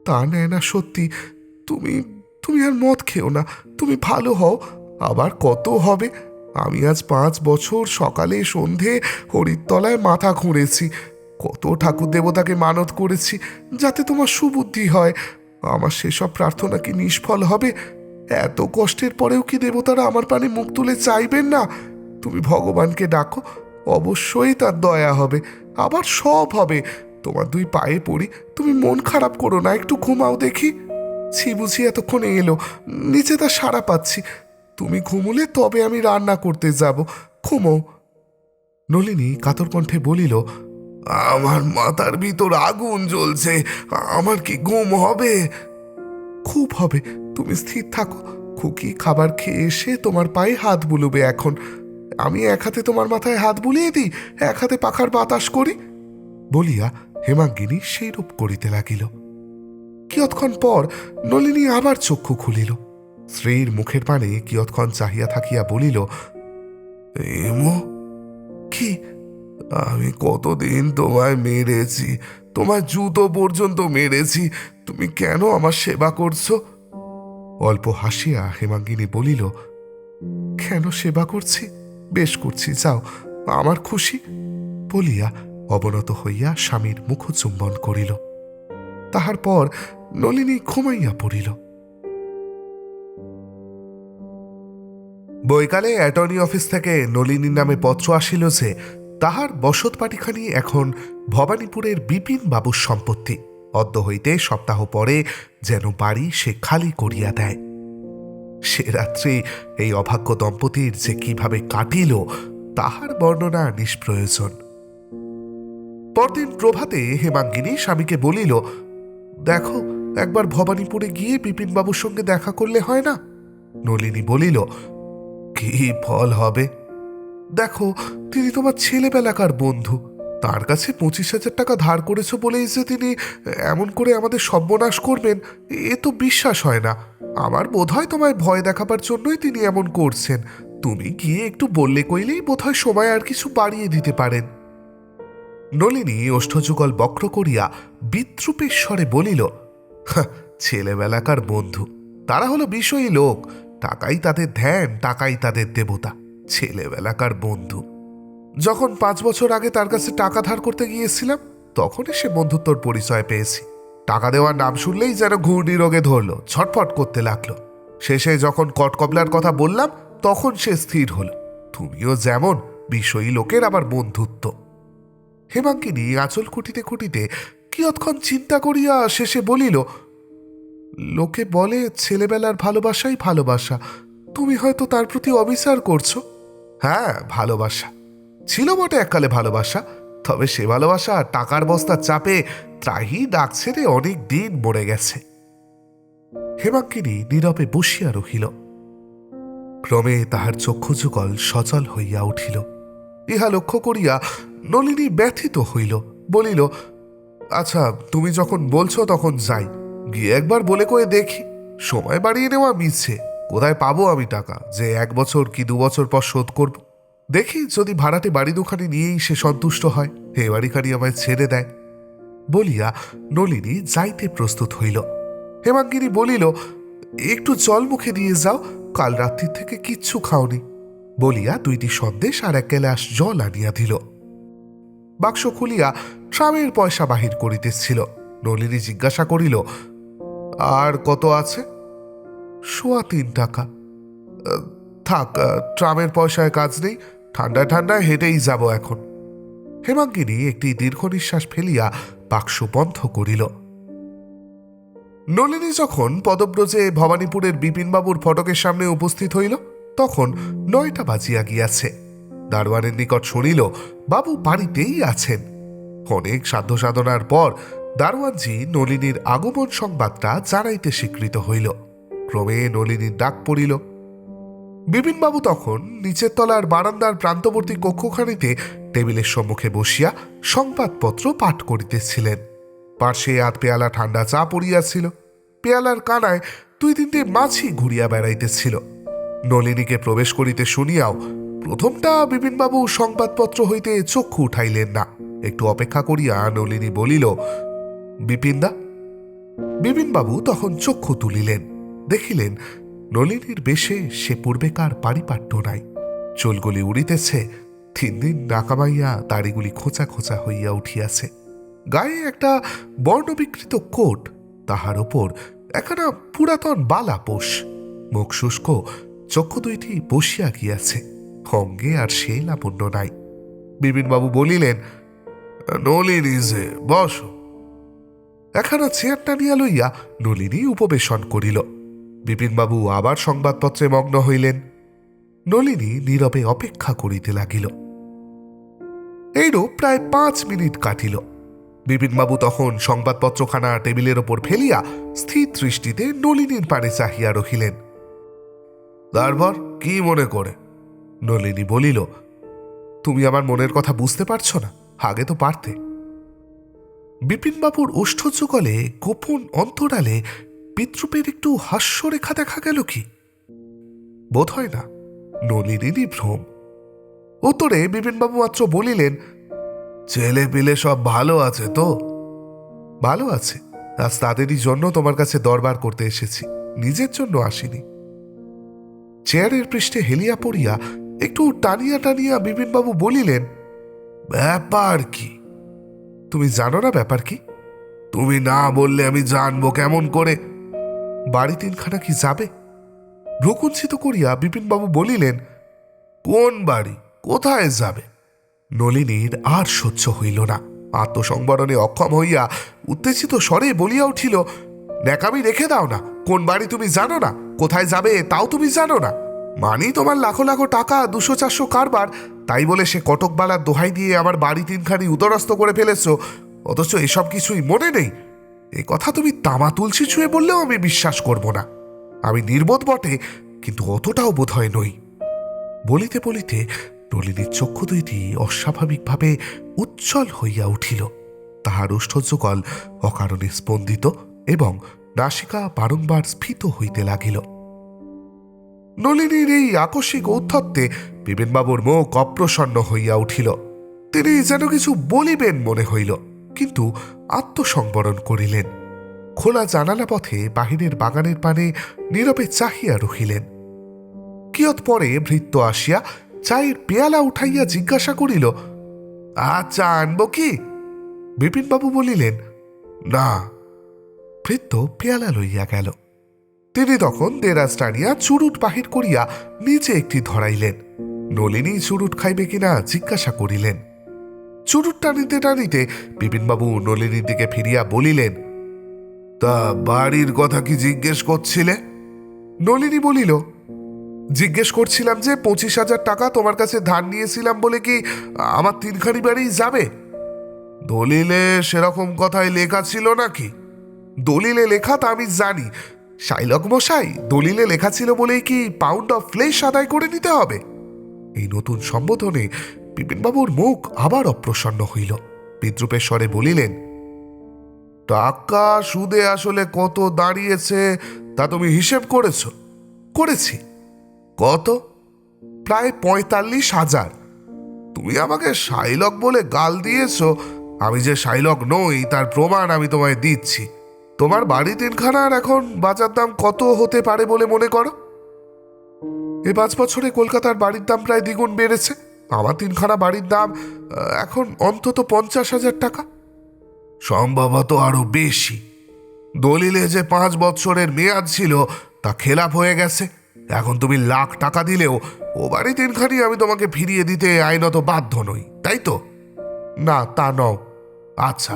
তা নেয় না সত্যি। তুমি তুমি আর মদ খেও না, তুমি ভালো হও, আবার কত হবে। আমি আজ 5 বছর সকালে সন্ধে হরিতলায় মাথা খুঁড়েছি, কত ঠাকুর দেবতাকে মানত করেছি যাতে তোমার সুবুদ্ধি হয়। আমার সেসব প্রার্থনা কি নিষ্ফল হবে? এত কষ্টের পরেও কি দেবতারা আমার পানে মুখ তুলে চাইবেন না? তুমি ভগবানকে ডাকো, অবশ্যই তার দয়া হবে, আবার সব হবে। তোমার 2 পায়ে পড়ি, তুমি মন খারাপ করো না, একটু ঘুমাও দেখি। ছি, বুঝি এতক্ষণে এলো, নিচে তার সাড়া পাচ্ছি। তুমি ঘুমুলে তবে আমি রান্না করতে যাব, ঘুমো। নলিনী কাতর কণ্ঠে বলিল, আমার মাথার ভিতর আগুন জ্বলছে, আমার কি ঘুম হবে? খুব হবে, তুমি স্থির থাকো। খুকি খাবার খেয়ে এসে তোমার পায়ে হাত বুলবে। এখন আমি এক হাতে তোমার মাথায় হাত বুলিয়ে দিই, এক হাতে পাখার বাতাস করি। বলিয়া হেমাঙ্গিনী সেইরূপ করিতে লাগিল। কিয়ৎক্ষণ পর নলিনী আবার চক্ষু খুলিল, স্ত্রীর মুখের পানে কিয়ৎক্ষণ চাহিয়া থাকিয়া বলিল, এমো কি? আমি কতদিন তোমায় মেরেছি, তোমার জুতো পর্যন্ত মেরেছি, তুমি কেন আমার সেবা করছো? অল্প হাসিয়া হেমাঙ্গিনী বলিল, কেন সেবা করছি? বেশ করছি, যাও, আমার খুশি। বলিয়া অবনত হইয়া স্বামীর মুখ চুম্বন করিল। তাহার পর নলিনী ঘুমাইয়া পড়িল। বৈকালে অ্যাটর্নি অফিস থেকে নলিনীর নামে পত্র আসিল যে তাহার বসত বাটিখানি এখন ভবানীপুরের বিপিন বাবুর সম্পত্তি। অদ্য হইতে সপ্তাহ পরে যেন বাড়ি সে খালি করিয়া দেয়। সে রাত্রি এই অভাগ্য দম্পতির যে কিভাবে কাটিল তাহার বর্ণনা নিষ্প্রয়োজন। পরদিন প্রভাতে হেমাঙ্গিনী স্বামীকে বলিল, দেখো, একবার ভবানীপুরে গিয়ে বিপিনবাবুর সঙ্গে দেখা করলে হয় না? নলিনী বলিল, কি ফল হবে? দেখো, তিনি তোমার ছেলেবেলাকার বন্ধু, তার কাছে 25,000 টাকা ধার করেছ বলেই যে তিনি এমন করে আমাদের সর্বনাশ করবেন, এ তো বিশ্বাস হয় না। আমার বোধ হয় তোমায় ভয় দেখাবার জন্যই তিনি এমন করছেন। তুমি গিয়ে একটু বললে কইলেই বোধ হয় সময় আর কিছু বাড়িয়ে দিতে পারেন। নলিনী ওষ্ঠযুগল বক্র করিয়া বিদ্রূপের স্বরে বলিল, ছেলেবেলাকার বন্ধু, তারা হলো বিষয়ী লোক, টাকাই তাদের ধ্যান, টাকাই তাদের দেবতা। ছেলেবেলাকার বন্ধু, যখন 5 বছর আগে তার কাছে টাকা ধার করতে গিয়েছিলাম তখনই সে বন্ধুত্বর পরিচয় পেয়েছি। টাকা দেওয়ার নাম শুনলেই যেন ঘূর্ণি রোগে ধরলো, ছটফট করতে লাগলো। শেষে যখন কটকবলার কথা বললাম তখন সে স্থির হলো। তুমিও যেমন, বিষয়ী লোকের আবার বন্ধুত্ব। হেমাঙ্গিনী আঁচল খুঁটিতে খুঁটিতে কিয়ৎক্ষণ চিন্তা করিয়া শেষে বলিল, লোকে বলে ছেলেবেলার ভালোবাসাই ভালোবাসা, তুমি হয়তো তার প্রতি অবিচার করছো। হ্যাঁ, ভালোবাসা ছিল বটে এককালে ভালোবাসা, তবে সে ভালোবাসা টাকার বস্তার চাপে ত্রাহি ডাক ছেড়ে অনেক দিন মরে গেছে। হেমাঙ্গিনী নীরবে বসিয়া রহিল। ক্রমে তাহার চক্ষুযুগল সচল হইয়া উঠিল। ইহা লক্ষ্য করিয়া নলিনী ব্যথিত হইল, বলিল, আচ্ছা তুমি যখন বলছো তখন যাই, গিয়ে একবার বলে কয়ে দেখি। সময় বাড়িয়ে নেওয়া মিছে, কোথায় পাবো আমি টাকা যে 1 বছর কি 2 বছর পর শোধ করব? দেখি যদি ভাড়াটে বাড়ি দুখানি নিয়েই সে সন্তুষ্ট হয়, হে বাড়িখানি আমায় ছেড়ে দেয়। বলিয়া নলিনী যাইতে প্রস্তুত হইল। হেমাঙ্গিনী বলিল, একটু জল মুখে দিয়ে যাও, কাল রাত্রি থেকে কিচ্ছু খাওনি। বলিয়া 2টি সন্দেশ আর 1 গ্লাস জল আনিয়া দিল। বাক্স খুলিয়া ট্রামের পয়সা বাহির করিতেছিল। নলিনী জিজ্ঞাসা করিল, আর কত আছে? 3.25 টাকা। থাক, ট্রামের পয়সায় কাজ নেই, ঠান্ডায় ঠান্ডায় হেঁটেই যাব এখন। হেমাঙ্গিনী একটি দীর্ঘ নিঃশ্বাস ফেলিয়া বাক্স বন্ধ করিল। নলিনী যখন পদব্রজে ভবানীপুরের বিপিনবাবুর ফটকের সামনে উপস্থিত হইল তখন 9টা বাজিয়া গিয়াছে। দারোয়ানের নিকট শুনিল বাবু বাড়িতেই আছেন। অনেক সাধ্য সাধনার পর দারোয়ানজি নলিনীর আগমন সংবাদটা জানাইতে স্বীকৃত হইল। ক্রমে নলিনীর ডাক পড়িল। বিপিনবাবু তখন নিচের তলার বারান্দার প্রান্তবর্তী কক্ষখানিতে টেবিলের সম্মুখে বসিয়া সংবাদপত্র পাঠ করিতেছিলেন। পার্শ্বে 8 পেয়ালা ঠান্ডা চা পড়িয়াছিল। পেয়ালার কানায় 2-3টে মাছি ঘুরিয়া বেড়াইতেছিল। নলিনীকে প্রবেশ করিতে শুনিয়াও প্রথমটা বিপিনবাবু সংবাদপত্র হইতে চক্ষু উঠাইলেন না। একটু অপেক্ষা করিয়া নলিনী বলিল, বিপিনদা। বিপিনবাবু তখন চক্ষু তুলিলেন, দেখিলেন নলিনীর বেশে সে পূর্বেকার পারিপাট্য নাই। চুলগুলি উড়িতেছে, 3 দিন নাকামাইয়া দাড়িগুলি খোঁচা খোঁচা হইয়া উঠিয়াছে। গায়ে একটা বর্ণবিকৃত কোট, তাহার ওপর একখানা পুরাতন বালাপোষ। মুখ শুষ্ক, চক্ষু 2টি বসিয়া গিয়াছে, অঙ্গে আর সে লাবণ্য নাই। বিপিনবাবু বলিলেন, নলিনী যে, বস। একখানা চেয়ার টানিয়া লইয়া নলিনী উপবেশন করিল। বিপিনবাবু আবার সংবাদপত্রে মগ্ন হইলেন। নলিনী নীরবে অপেক্ষা করিতে লাগিল। এইরূপ প্রায় 5 মিনিট কাটিল। বিপিনবাবু তখন সংবাদপত্রখানা টেবিলের ওপর ফেলিয়া স্থির দৃষ্টিতে নলিনীর পানে চাহিয়া রহিলেন। তারপর কি মনে করে? নলিনী বলিল, তুমি আমার মনের কথা বুঝতে পারছো না? আগে তো পারতে। বিপিনবাবুর ওষ্ঠযুগলে গোপন অন্তরালে বিদ্রুপের একটু হাস্যরেখা দেখা গেল কি? বোধ হয় না, নলিনীরই ভ্রম। উত্তরে বিপিনবাবু মাত্র বলিলেন, ছেলে পিলে সব ভালো আছে তো? ভালো আছে, আজ তাদেরই জন্য তোমার কাছে দরবার করতে এসেছি, নিজের জন্য আসিনি। চেয়ারের পৃষ্ঠে হেলিয়া পড়িয়া একটু টানিয়া টানিয়া বিপিনবাবু বলিলেন, ব্যাপার কি? তুমি জানো না ব্যাপার কি? তুমি না বললে আমি জানবো কেমন করে? বাড়ি 3খানা কি যাবে? ভ্রুকুঞ্চিত করিয়া বিপিনবাবু বলিলেন, কোন বাড়ি, কোথায় যাবে? নলিনীর আর সহ্য হইল না। আত্মসংবরণে অক্ষম হইয়া উত্তেজিত স্বরে বলিয়া উঠিল, ন্যাকামি রেখে দাও না। কোন বাড়ি তুমি জানো না? কোথায় যাবে তাও তুমি জানো না? মানি তোমার লাখো লাখো টাকা, 200-400 কারবার, তাই বলে সে কটকবালার দোহাই দিয়ে আমার বাড়ি 3খানি উদরস্থ করে ফেলেছ, অথচ এসব কিছুই মনে নেই। এ কথা তুমি তামা তুলসী ছুঁয়ে বললেও আমি বিশ্বাস করব না। আমি নির্বোধ বটে, কিন্তু অতটাও বোধ হয় নই। বলিতে বলিতে নলিনীর চক্ষু 2টি অস্বাভাবিকভাবে উজ্জ্বল হইয়া উঠিল। তাহার ওষ্ঠযুগল অকারণে স্পন্দিত এবং নাসিকা বারংবার স্ফীত হইতে লাগিল। নলিনীর এই আকস্মিক ঔদ্ধত্যে বিপিনবাবুর মুখ অপ্রসন্ন হইয়া উঠিল। তিনি যেন কিছু বলিবেন মনে হইল, কিন্তু আত্মসংবরণ করিলেন। খোলা জানালা পথে বাহিরের বাগানের পানে নীরবে চাহিয়া রহিলেন। কিয়ৎ পরে ভৃত্য আসিয়া চায়ের পেয়ালা উঠাইয়া জিজ্ঞাসা করিল, আচ্ছা আনব কি? বিপিনবাবু বলিলেন, না, ভৃত্য পেয়ালা লইয়া গেল। তিনি তখন দেরাজ টানিয়া চুরুট বাহির করিয়া নিচে একটি ধরাইলেন। নলিনী চুরুট খাইবে কিনা জিজ্ঞাসা করিলেন। চুরুট টানিতে টানিতে বিপিনবাবু নলিনীর দিকে ফিরিয়া বলিলেন, তা বাড়ির কথা কি জিজ্ঞেস করছিলে? নলিনী বলিল, জিজ্ঞেস করছিলাম যে 25,000 টাকা তোমার কাছে ধার নিয়েছিলাম বলে কি আমার 3খানি বাড়ি যাবে? দলিলে সেরকম কথাই লেখা ছিল নাকি? দলিলে লেখা তা আমি জানি, শাইলক মশাই, দলিলে লেখা ছিল বলেই কি পাউন্ড অফ ফ্লেশ আদায় করে নিতে হবে? এই নতুন সম্বোধনে বিপিনবাবুর মুখ আবার অপ্রসন্ন হইল। বিদ্রুপের স্বরে বলিলেন, টাকা সুদে আসলে কত দাঁড়িয়েছে তা তুমি হিসেব করেছ? করেছি। কত? প্রায় 45,000। তুমি আমাকে শাইলক বলে গাল দিয়েছ। আমি যে শাইলক নই তার প্রমাণ আমি তোমায় দিচ্ছি। তোমার বাড়ি 3খানার এখন বাজার দাম কত হতে পারে বলে মনে করো? এ 5 বছরে কলকাতার বাড়ির দাম প্রায় দ্বিগুণ বেড়েছে। আমার 3খানা বাড়ির দাম এখন অন্তত 50,000 টাকা, সম্ভবত আরো বেশি। দলিলে যে 5 বছরের মেয়াদ ছিল তা খেলাপ হয়ে গেছে। এখন তুমি লাখ টাকা দিলেও ও বাড়ি 3খানি আমি তোমাকে ফিরিয়ে দিতে আইনত বাধ্য নই, তাই তো? না, তা নও। আচ্ছা,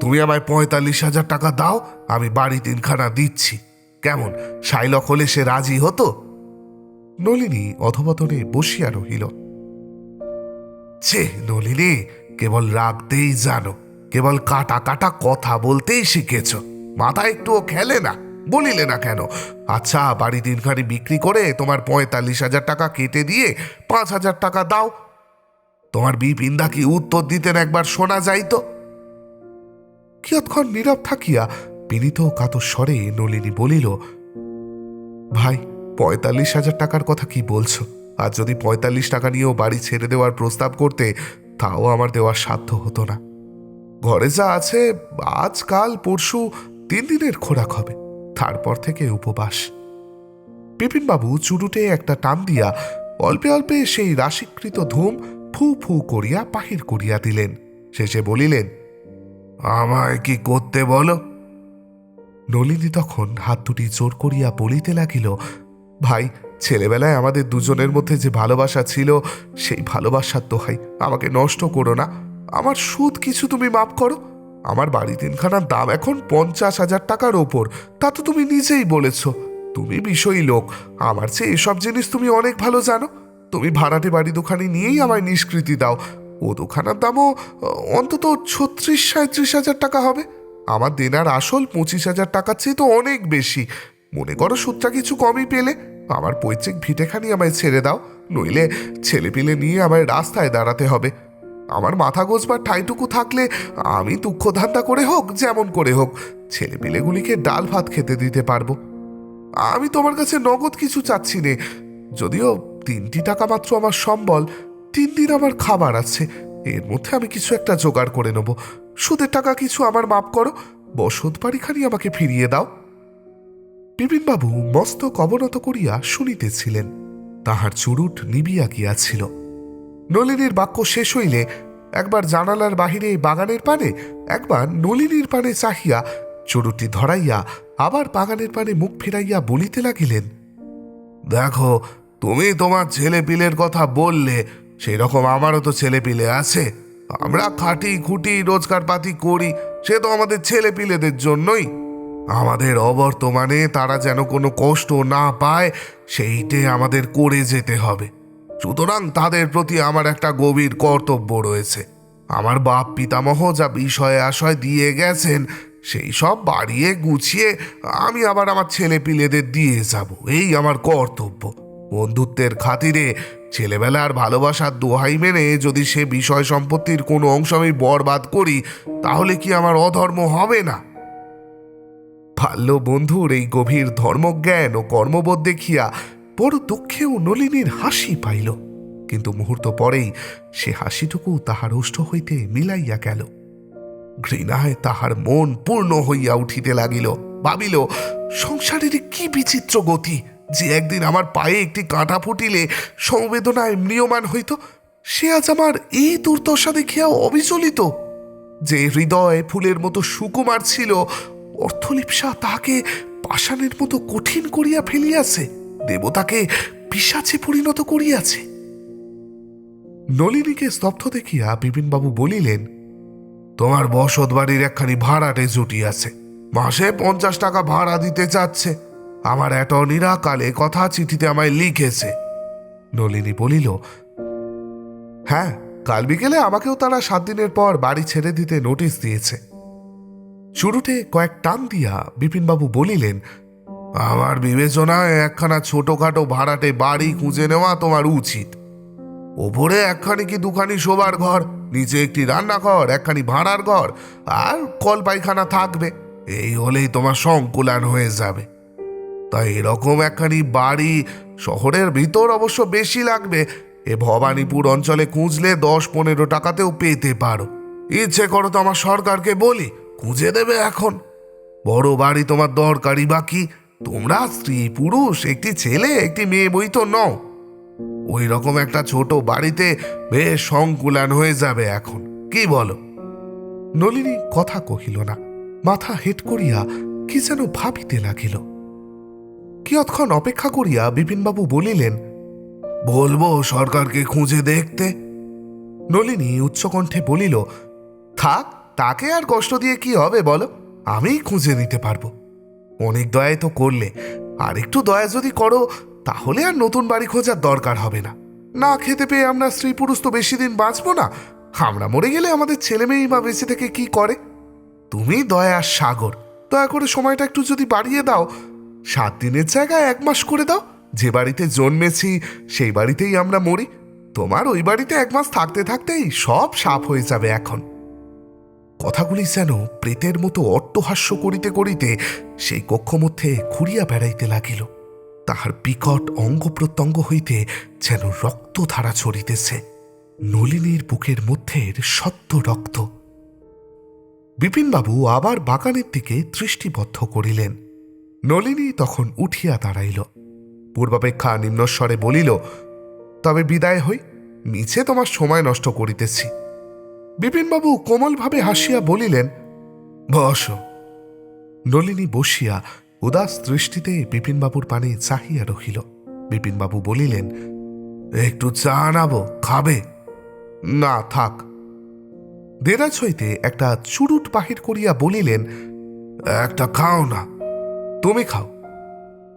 তুমি আমায় 45,000 টাকা দাও, আমি বাড়ি 3খানা দিচ্ছি। কেমন, শাইলক হলে সে রাজি হতো? নলিনী অধপতনে বসিয়া রহিল। ছে নলিনী, কেবল রাগতেই জানো, কেবল কাটা কাটা কথা বলতেই শিখেছ, মাথা একটুও খেলে না। বলিলে না কেন? আচ্ছা, বাড়ি 3খানি বিক্রি করে তোমার 45,000 টাকা কেটে দিয়ে 5,000 টাকা দাও। তোমার বিপিনদা কি উত্তর দিতেন একবার শোনা যাইত? কিয়ৎক্ষণ নীরব থাকিয়া বিনীত কাতর স্বরে নলিনী বলিল, ভাই, 45,000 টাকার কথা কি বলছো? আর যদি 45 টাকা নিয়েও বাড়ি ছেড়ে দেওয়ার প্রস্তাব করতে, তাও আমার দেওয়ার সাধ্য হতো না। ঘরে যা আছে আজ কাল পরশু 3 দিনের খোরাক হবে, তারপর থেকে উপবাস। বিপিনবাবু চুরুটে একটা টান দিয়া অল্পে অল্পে সেই রাশিকৃত ধূম ফু ফু করিয়া বাহির করিয়া দিলেন। শেষে বলিলেন, আমায় কি করতে বলো? নলিনী তখন হাত দুটি জোর করিয়া বলিতে লাগিল, ভাই, ছেলেবেলায় আমাদের দুজনের মধ্যে যে ভালোবাসা ছিল, সেই ভালোবাসার দোহাই, আমাকে নষ্ট করো না। আমার সুদ কিছু তুমি মাফ করো। আমার বাড়ি 3খানার দাম এখন 50,000 টাকার ওপর, তা তো তুমি নিজেই বলেছ। তুমি বিষয়ী লোক, আমার চেয়ে এসব জিনিস তুমি অনেক ভালো জানো। তুমি ভাড়াটে বাড়ি 2খানি নিয়েই আমায় নিষ্কৃতি দাও। ও 2খানার দামও অন্তত 36-37,000 টাকা হবে। আমার দেনার আসল 25,000 টাকার চেয়ে তো অনেক বেশি। মনে করো সুদটা কিছু কমই পেলে। আমার পৈতৃক ভিটেখানি আমায় ছেড়ে দাও, নইলে ছেলেপিলে নিয়ে আমায় রাস্তায় দাঁড়াতে হবে। আমার মাথা গোছবার ঠাইটুকু থাকলে আমি দুঃখ ধান্দা করে হোক, যেমন করে হোক, ছেলেপিলেগুলিকে ডাল ভাত খেতে দিতে পারবো। আমি তোমার কাছে নগদ কিছু চাচ্ছি নে, যদিও 3টি টাকা মাত্র আমার সম্বল। 3 দিন আমার খাবার আছে, এর মধ্যে আমি কিছু একটা জোগাড় করে নেব। সুদের টাকা কিছু আমার মাপ করো, বসত বাড়িখানি আমাকে ফিরিয়ে দাও। বিপিনবাবু মস্তক অবনত করিয়া শুনিতেছিলেন। তাহার চুরুট নিবিয়া গিয়াছিল। নলিনীর বাক্য শেষ হইলে একবার জানালার বাহিরে বাগানের পানে, একবার নলিনীর পানে চাহিয়া চুরুটটি ধরাইয়া আবার বাগানের পানে মুখ ফিরাইয়া বলিতে লাগিলেন, দেখো, তুমি তোমার ছেলেপিলের কথা বললে, সেই রকম আমারও তো ছেলেপিলে আছে। আমরা খাটি খুঁটি রোজগার পাতি করি, সে তো আমাদের ছেলেপিলেদের জন্যই। আমাদের অবর্তমানে তারা যেন কোনো কষ্ট না পায়, সেইটে আমাদের করে যেতে হবে। সুতরাং তাদের প্রতি আমার একটা গভীর কর্তব্য রয়েছে। আমার বাপ পিতামহ যা বিষয়ে আশয় দিয়ে গেছেন, সেই সব বাড়িয়ে গুছিয়ে আমি আবার আমার ছেলেপিলেদের দিয়ে যাব, এই আমার কর্তব্য। বন্ধুত্বের খাতিরে ছেলেবেলার ভালোবাসার দোহাই মেনে যদি সে বিষয় সম্পত্তির কোনো অংশ আমি বরবাদ করি, তাহলে কি আমার অধর্ম হবে না? বাল্য বন্ধুর এই গভীর ধর্মজ্ঞান ও কর্মবোধ দেখিয়া বড় দুঃখেও নলিনীর হাসি পাইল, কিন্তু মুহূর্ত পরেই সে হাসিটুকু তাহার ওষ্ঠ হইতে মিলাইয়া গেল। ঘৃণায় তাহার মন পূর্ণ হইয়া উঠিতে লাগিল। ভাবিল, সংসারের কি বিচিত্র গতি, যে একদিন আমার পায়ে একটি কাঁটা ফুটিলে সমবেদনায় ম্রিয়মান হইত, সে আজ আমার এই দুর্দশা দেখিয়া অবিচলিত। যে হৃদয় ফুলের মতো সুকুমার ছিল, অর্থলিপ্সা তাহাকে পাষাণের মতো কঠিন করিয়া ফেলিয়াছে, দেবতাকে পিশাচে পরিণত করিয়াছে। নলিনীকে স্তব্ধ দেখিয়া বিপিনবাবু বলিলেন, তোমার বসত বাড়ির একখানি ভাড়াটে জুটিয়াছে, মাসে 50 টাকা ভাড়া দিতে চাচ্ছে। আমার অ্যাটর্নিরা কালে কথা চিঠিতে আমায় লিখেছে। নলিনী বলিল, হ্যাঁ, কাল বিকেলে আমাকেও তারা 7 দিনের পর বাড়ি ছেড়ে দিতে নোটিশ দিয়েছে। চুরুটে কয়েক টান দিয়া বিপিনবাবু বলিলেন, আমার বিবেচনায় একখানা ছোটখাটো ভাড়াটে বাড়ি খুঁজে নেওয়া তোমার উচিত। ওপরে একখানি কি দুখানি শোবার ঘর, নিচে একটি রান্নাঘর, একখানি ভাড়ার ঘর, আর কল পায়খানা থাকবে। এই হলেই তোমার সংকুলান হয়ে যাবে। তাই এরকম একখানি বাড়ি শহরের ভিতর অবশ্য বেশি লাগবে। এ ভবানীপুর অঞ্চলে খুঁজলে 10-15 টাকাতেও পেতে পারো। ইচ্ছে করো তো আমার সরকারকে বলি, খুঁজে দেবে এখন। বড় বাড়ি তোমার দরকারই বাকি। তোমরা স্ত্রী পুরুষ, একটি ছেলে একটি মেয়ে বই তো নও। ওই রকম একটা ছোট বাড়িতে বেশ সংকুলান হয়ে যাবে এখন, কি বলো? নলিনী কথা কহিল না, মাথা হেট করিয়া কি যেন ভাবিতে লাগিল। কিয়ৎক্ষণ অপেক্ষা করিয়া বিপিনবাবু বলিলেন, বলবো সরকারকে খুঁজে দেখতে। নলিনী উচ্চকণ্ঠে বলিল, থাক, তাকে আর কষ্ট দিয়ে কি হবে বলো, আমিই খুঁজে নিতে পারবো। অনেক দয়াই তো করলে, আর একটু দয়া যদি করো তাহলে আর নতুন বাড়ি খোঁজার দরকার হবে না। না খেতে পেয়ে আমরা স্ত্রী পুরুষ তো বেশি দিন বাঁচবো না। আমরা মরে গেলে আমাদের ছেলে মেয়েই বা বেঁচে থেকে কি করে? তুমি দয়ার সাগর, দয়া করে সময়টা একটু যদি বাড়িয়ে দাও, 7 দিনের জায়গায় 1 মাস করে দাও। যে বাড়িতে জন্মেছি সেই বাড়িতেই আমরা মরি। তোমার ওই বাড়িতে 1 মাস থাকতে থাকতেই সব সাফ হয়ে যাবে এখন। কথাগুলি যেন প্রেতের মতো অট্টহাস্য করিতে করিতে সেই কক্ষ মধ্যে ঘুরিয়া বেড়াইতে লাগিল। তাহার বিকট অঙ্গ প্রত্যঙ্গ হইতে যেন রক্তধারা ছড়িতেছে, নলিনীর বুকের মধ্যে সদ্য রক্ত। বিপিনবাবু আবার বাগানের দিকে দৃষ্টিবদ্ধ করিলেন। নলিনী তখন উঠিয়া দাঁড়াইল, পূর্বাপেক্ষা নিম্নস্বরে বলিল, তবে বিদায় হই, মিছে তোমার সময় নষ্ট করিতেছি। বিপিনবাবু কোমলভাবে হাসিয়া বলিলেন, বস। নলিনী বসিয়া উদাস দৃষ্টিতে বিপিনবাবুর পানে চাহিয়া রহিল। বিপিনবাবু বলিলেন, একটু চা আনাবো, খাবে? না, থাক। দেরাজ হইতে একটা চুরুট বাহির করিয়া বলিলেন, একটা খাও না। তুমি খাও।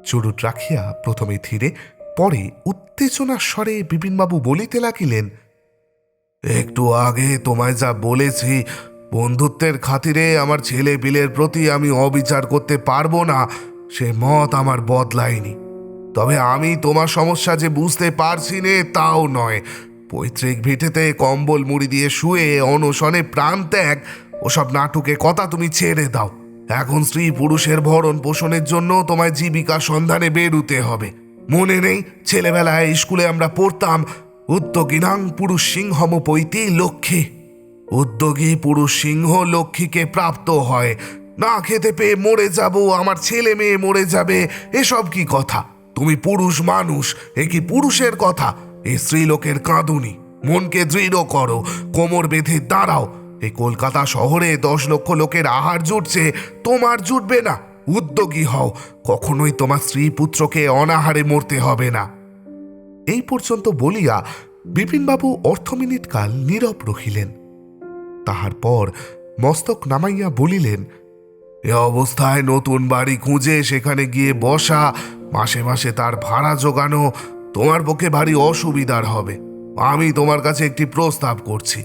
চুরুট রাখিয়া প্রথমে ধীরে, পরে উত্তেজনার স্বরে বিপিনবাবু বলিতে লাগিলেন, একটু আগে তোমায় যা বলেছি, বন্ধুত্বের খাতিরে আমার ছেলে পিলের প্রতি আমি অবিচার করতে পারবো না, সে মত আমার বদলায়নি। তবে আমি তোমার সমস্যা যে বুঝতে পারছি নে তাও নয়। পৈতৃক ভিটেতে কম্বল মুড়ি দিয়ে শুয়ে অনশনে প্রাণ ত্যাগ, ওসব নাটুকে কথা তুমি ছেড়ে দাও। এখন স্ত্রী পুরুষের ভরণ পোষণের জন্য তোমায় জীবিকা সন্ধানে বেরুতে হবে। মনে নেই ছেলেবেলায় স্কুলে আমরা পড়তাম, উদ্যোগিনাং পুরুষ সিংহম পৈতি লক্ষ্মী। উদ্যোগী পুরুষ সিংহ লক্ষ্মীকে প্রাপ্ত হয়। না খেতে পেয়ে মরে যাব, আমার ছেলে মেয়ে মরে যাবে, এসব কি কথা? তুমি পুরুষ মানুষ, এ কি পুরুষের কথা? এই স্ত্রীলোকের কাঁদুনি। মনকে দৃঢ় করো, কোমর বেঁধে দাঁড়াও। এই কলকাতা শহরে 10 লক্ষ লোকের আহার জুটছে, তোমার জুটবে না। উদ্যোগী হও, কখনোই তোমার স্ত্রী পুত্রকে অনাহারে মরতে হবে না। এই পর্যন্ত বলিয়া বিপিনবাবু অর্ধমিনিট কাল নীরব রহিলেন। তাহার পর মস্তক নামাইয়া বলিলেন, এ অবস্থায় নতুন বাড়ি খুঁজে সেখানে গিয়ে বসা, মাসে মাসে তার ভাড়া জোগানো তোমার পক্ষে ভারী অসুবিধার হবে। আমি তোমার কাছে একটি প্রস্তাব করছি।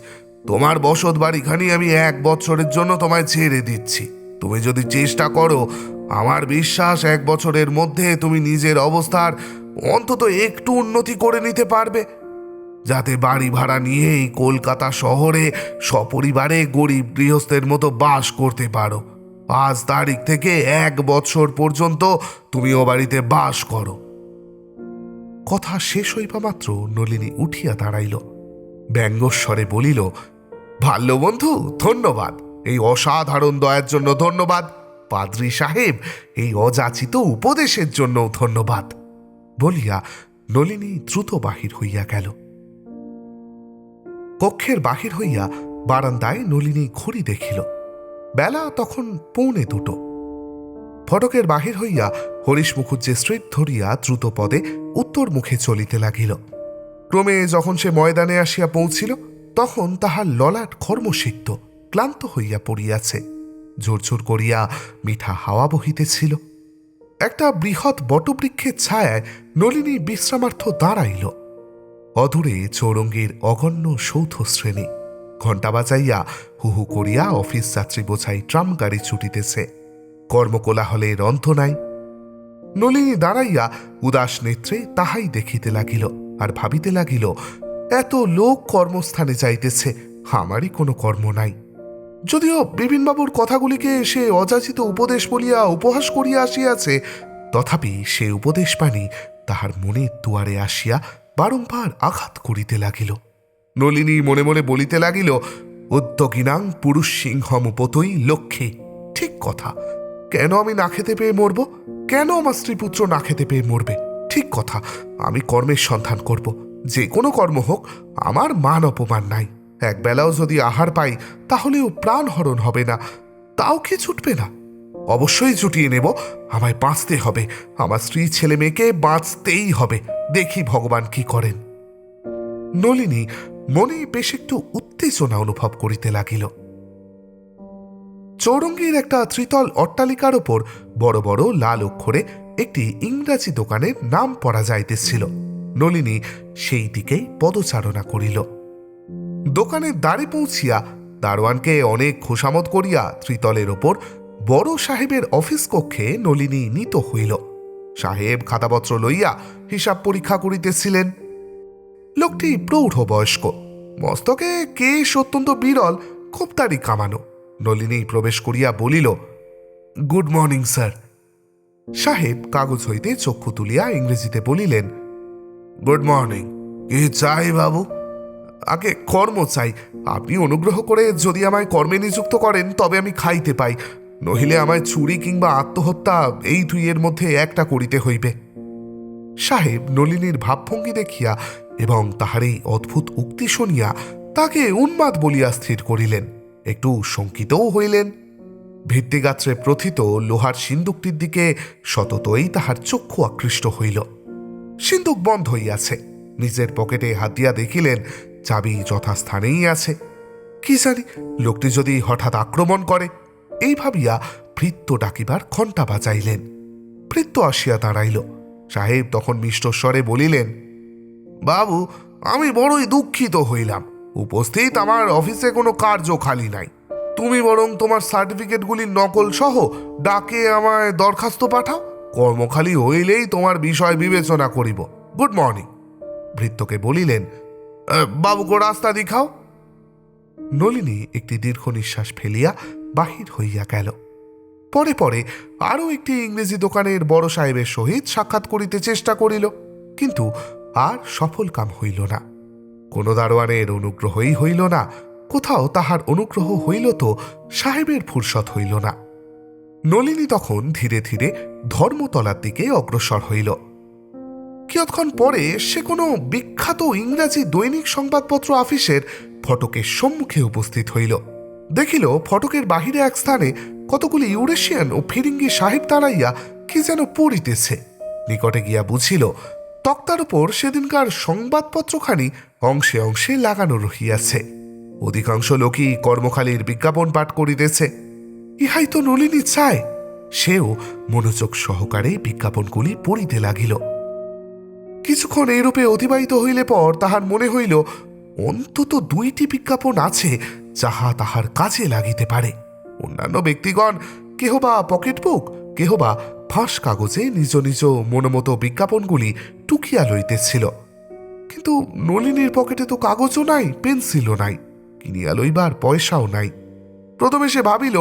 তোমার বসত বাড়িখানি আমি 1 বছরের জন্য তোমায় ছেড়ে দিচ্ছি। তুমি যদি চেষ্টা করো, আমার বিশ্বাস 1 বছরের মধ্যে তুমি নিজের অবস্থার অন্তত একটু উন্নতি করে নিতে পারবে, যাতে বাড়ি ভাড়া নিয়েই কলকাতা শহরে সপরিবারে গরিব গৃহস্থের মতো বাস করতে পারো। 5 তারিখ থেকে 1 বছর পর্যন্ত তুমি ও বাড়িতে বাস করো। কথা শেষ হইবা মাত্র নলিনী উঠিয়া দাঁড়াইল, ব্যঙ্গস্বরে বলিল, ভাল্য বন্ধু, ধন্যবাদ। এই অসাধারণ দয়ার জন্য ধন্যবাদ। পাদ্রী সাহেব, এই অযাচিত উপদেশের জন্যও ধন্যবাদ। বলিয়া নলিনী দ্রুত বাহির হইয়া গেল। কক্ষের বাহির হইয়া বারান্দায় নলিনী ঘড়ি দেখিল। বেলা তখন 1:45। ফটকের বাহির হইয়া হরিশ মুখুজ্জে স্ট্রিট ধরিয়া দ্রুত পদে উত্তর মুখে চলিতে লাগিল। ক্রমে যখন সে ময়দানে আসিয়া পৌঁছিল, তখন তাহার ললাট কর্মসিক্ত ক্লান্ত হইয়া পড়িয়াছে। ঝুরঝুর করিয়া মিঠা হাওয়া বহিতেছিল। একটা বৃহৎ বটবৃক্ষের ছায়ায় নলিনী বিশ্রামার্থ দাঁড়াইল। অদূরে চৌরঙ্গীর অগণ্য সৌধ শ্রেণী ঘণ্টা বাজাইয়া হুহু করিয়া অফিস যাত্রী বোঝাই ট্রাম গাড়ি ছুটিতেছে। কর্মকোলাহলের অন্ত নাই। নলিনী দাঁড়াইয়া উদাস নেত্রে তাহাই দেখিতে লাগিল, আর ভাবিতে লাগিল, এত লোক কর্মস্থানে যাইতেছে, আমারই কোনো কর্ম নাই। যদিও বিপিনবাবুর কথাগুলিকে সে অযাচিত উপদেশ বলিয়া উপহাস করিয়া আসিয়াছে, তথাপি সে উপদেশ বাণী তাহার মনের দুয়ারে আসিয়া বারংবার আঘাত করিতে লাগিল। নলিনী মনে মনে বলিতে লাগিল, উদ্যোগিনাং পুরুষ সিংহমুপতই লক্ষ্মী। ঠিক কথা, কেন আমি না খেতে পেয়ে মরব? কেন আমার স্ত্রীপুত্র না খেতে পেয়ে মরবে? ঠিক কথা, আমি কর্মের সন্ধান করব, যে কোনো কর্ম হোক, আমার মান অপমান নাই। একবেলাও যদি আহার পাই তাহলেও প্রাণহরণ হবে না, তাও কি ছুটবে না? অবশ্যই জুটিয়ে নেব, আমায় বাঁচতে হবে, আমার স্ত্রী ছেলে মেয়েকে বাঁচতেই হবে। দেখি ভগবান কি করেন। নলিনী মনে বেশ একটু উত্তেজনা অনুভব করিতে লাগিল। চৌরঙ্গীর একটা ত্রিতল অট্টালিকার ওপর বড় বড় লাল অক্ষরে একটি ইংরাজি দোকানের নাম পড়া যাইতেছিল। নলিনী সেই দিকেই পদচারণা করিল। দোকানের দ্বারে পৌঁছিয়া দারোয়ানকে অনেক খোসামত করিয়া ত্রিতলের ওপর বড় সাহেবের অফিস কক্ষে নলিনী নীত হইল। সাহেব খাতাপত্র লইয়া হিসাব পরীক্ষা করিতেছিলেন। লোকটি প্রৌঢ় বয়স্ক, মস্তকে কেশ অত্যন্ত বিরল, খুব তাড়ি কামানো। নলিনী প্রবেশ করিয়া বলিল, গুড মর্নিং স্যার। সাহেব কাগজ হইতে চক্ষু তুলিয়া ইংরেজিতে বলিলেন, গুড মর্নিং। কি চাই বাবু? আগে কর্ম চাই। আপনি অনুগ্রহ করে যদি আমায় কর্মে নিযুক্ত করেন তবে আমি খাইতে পাই, নহিলে আমায় চুরি কিংবা আত্মহত্যা এই দুইয়ের মধ্যে একটা করিতে হইবে। সাহেব নলিনীর ভাবভঙ্গি দেখিয়া এবং তাহার এই অদ্ভুত উক্তি শুনিয়া তাকে উন্মাদ বলিয়া স্থির করিলেন। একটু শঙ্কিতও হইলেন। ভিত্তিগাত্রে প্রথিত লোহার সিন্দুকটির দিকে সততই তাহার চক্ষু আকৃষ্ট হইল। সিন্দুক বন্ধ হইয়াছে। নিজের পকেটে হাত দিয়া দেখিলেন চাবি যথাস্থানেই আছে। কি জানি, লোকটি যদি হঠাৎ আক্রমণ করে, এই ভাবিয়া ভৃত্য ডাকিবার ঘণ্টা বাজাইলেন। ভৃত্য আসিয়া দাঁড়াইল। সাহেব তখন মিষ্টস্বরে বলিলেন, বাবু, আমি বড়ই দুঃখিত হইলাম। উপস্থিত আমার অফিসে কোনো কার্য খালি নাই। তুমি বরং তোমার সার্টিফিকেটগুলির নকল সহ ডাকে আমায় দরখাস্ত পাঠাও। কর্মখালি হইলেই তোমার বিষয় বিবেচনা করিব। Good morning. ভৃত্যকে বলিলেন, বাবুকে রাস্তা দেখাও। নলিনী একটি দীর্ঘ নিঃশ্বাস ফেলিয়া বাহির হইয়া গেল। পরে পরে আরও একটি ইংরেজি দোকানের বড় সাহেবের সহিত সাক্ষাৎ করিতে চেষ্টা করিল, কিন্তু আর সফল কাম হইল না। কোন দারোয়ানের অনুগ্রহই হইল না। কোথাও তাহার অনুগ্রহ হইল তো সাহেবের ফুরসত হইল না। নলিনী তখন ধীরে ধীরে ধর্মতলার দিকে অগ্রসর হইল। কিয়ৎক্ষণ পরে সে কোনো বিখ্যাত ইংরাজি দৈনিক সংবাদপত্র অফিসের ফটকের সম্মুখে উপস্থিত হইল। দেখিল ফটকের বাহিরে এক স্থানে কতগুলি ইউরেশিয়ান ও ফিরিঙ্গি সাহেব দাঁড়াইয়া কি যেন পড়িতেছে। নিকটে গিয়া বুঝিল তক্তার উপর সেদিনকার সংবাদপত্রখানি অংশে অংশে লাগানো রহিয়াছে। অধিকাংশ লোকই কর্মখালির বিজ্ঞাপন পাঠ করিতেছে। ইহাই তো নলিনী চায়। সেও মনোযোগ সহকারে বিজ্ঞাপনগুলি পড়িতে লাগিল। কিছুক্ষণ এইরূপে অতিবাহিত হইলে পর তাহার মনে হইল অন্তত 2টি বিজ্ঞাপন আছে যাহা তাহার কাজে লাগিতে পারে। অন্যান্য ব্যক্তিগণ কেহ বা পকেটবুক, কেহ বা ফাঁস কাগজে নিজ নিজ মনোমতো বিজ্ঞাপনগুলি টুকিয়া লইতেছিল। কিন্তু নলিনীর পকেটে তো কাগজও নাই, পেন্সিলও নাই, কিনিয়া লইবার পয়সাও নাই। প্রথমে সে ভাবিল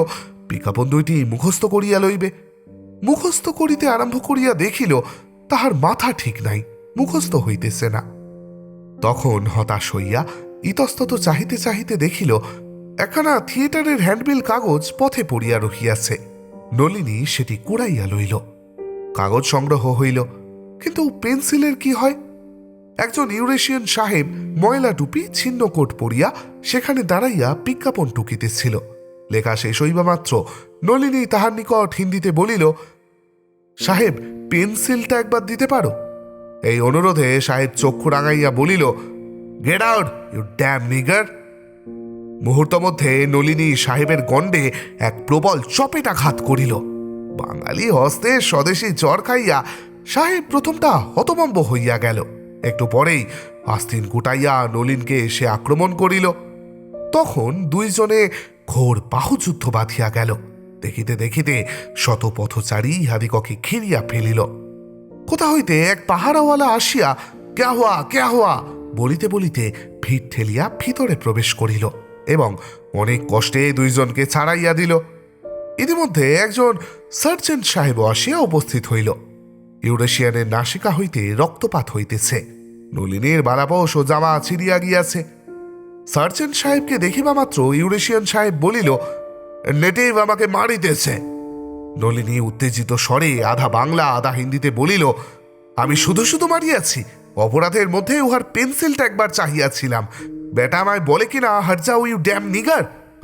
বিজ্ঞাপন 2টি মুখস্থ করিয়া লইবে। মুখস্থ করিতে আরম্ভ করিয়া দেখিল তাহার মাথা ঠিক নাই, মুখস্থ হইতেছে না। তখন হতাশ হইয়া ইতস্তত চাহিতে চাহিতে দেখিল একখানা থিয়েটারের হ্যান্ডবিল কাগজ পথে পড়িয়া রহিয়াছে। নলিনী সেটি কুড়াইয়া লইল। কাগজ সংগ্রহ হইল, কিন্তু পেন্সিলের কি হয়? একজন ইউরেশিয়ান সাহেব ময়লা টুপি ছিন্ন কোট পরিয়া সেখানে দাঁড়াইয়া বিজ্ঞাপন টুকিতেছিল। লেখা শেষ হইবা মাত্র নলিনী তাহার নিকট হিন্দিতে বলিল, সাহেব, পেন্সিলটা একবার দিতে পারো? এই অনুরোধে সাহেব চক্ষু রাঙাইয়া বলিল, get out you damn nigger. মুহূর্ত মধ্যে নলিনী সাহেবের গণ্ডে এক প্রবল চপেটাঘাত করিল। বাঙালি হস্তে স্বদেশী জ্বর খাইয়া সাহেব প্রথমটা হতভম্ব হইয়া গেল। একটু পরেই আস্তিন গুটাইয়া নলিনকে সে আক্রমণ করিল। তখন দুইজনে ঘোর বাহুযুদ্ধ বাঁধিয়া গেল। দেখিতে দেখিতে শতপথচারী ইহাদিগকে ঘিরিয়া ফেলিল। কোথা হইতে এক পাহারাওয়ালা আসিয়া ক্যা হুয়া ক্যা হুয়া বলিতে বলিতে ভিড় ঠেলিয়া ভিতরে প্রবেশ করিল এবং অনেক কষ্টে দুইজনকে ছাড়াইয়া দিল। ইতিমধ্যে একজন সার্জেন্ট সাহেব আসিয়া উপস্থিত হইল। ইউরেশিয়ানের নাসিকা হইতে রক্তপাত হইতেছে। নলিনীর বারাবস ও জামা ছিড়িয়া গিয়াছে। সার্জেন্ট সাহেবকে দেখিবা মাত্র ইউরেশিয়ান সাহেব বলিল, নেটিভ আমাকে মারিতেছে। নলিনী উত্তেজিত স্বরে আধা বাংলা আধা হিন্দিতে বলিল, আমি শুধু শুধু মারিয়াছি। অপরাধের মধ্যে উহার পেন্সিলটা একবার চাহিয়াছিলাম। বেটা আমায় বলে কিনা, হারজাও ইউ ড্যাম নিগার।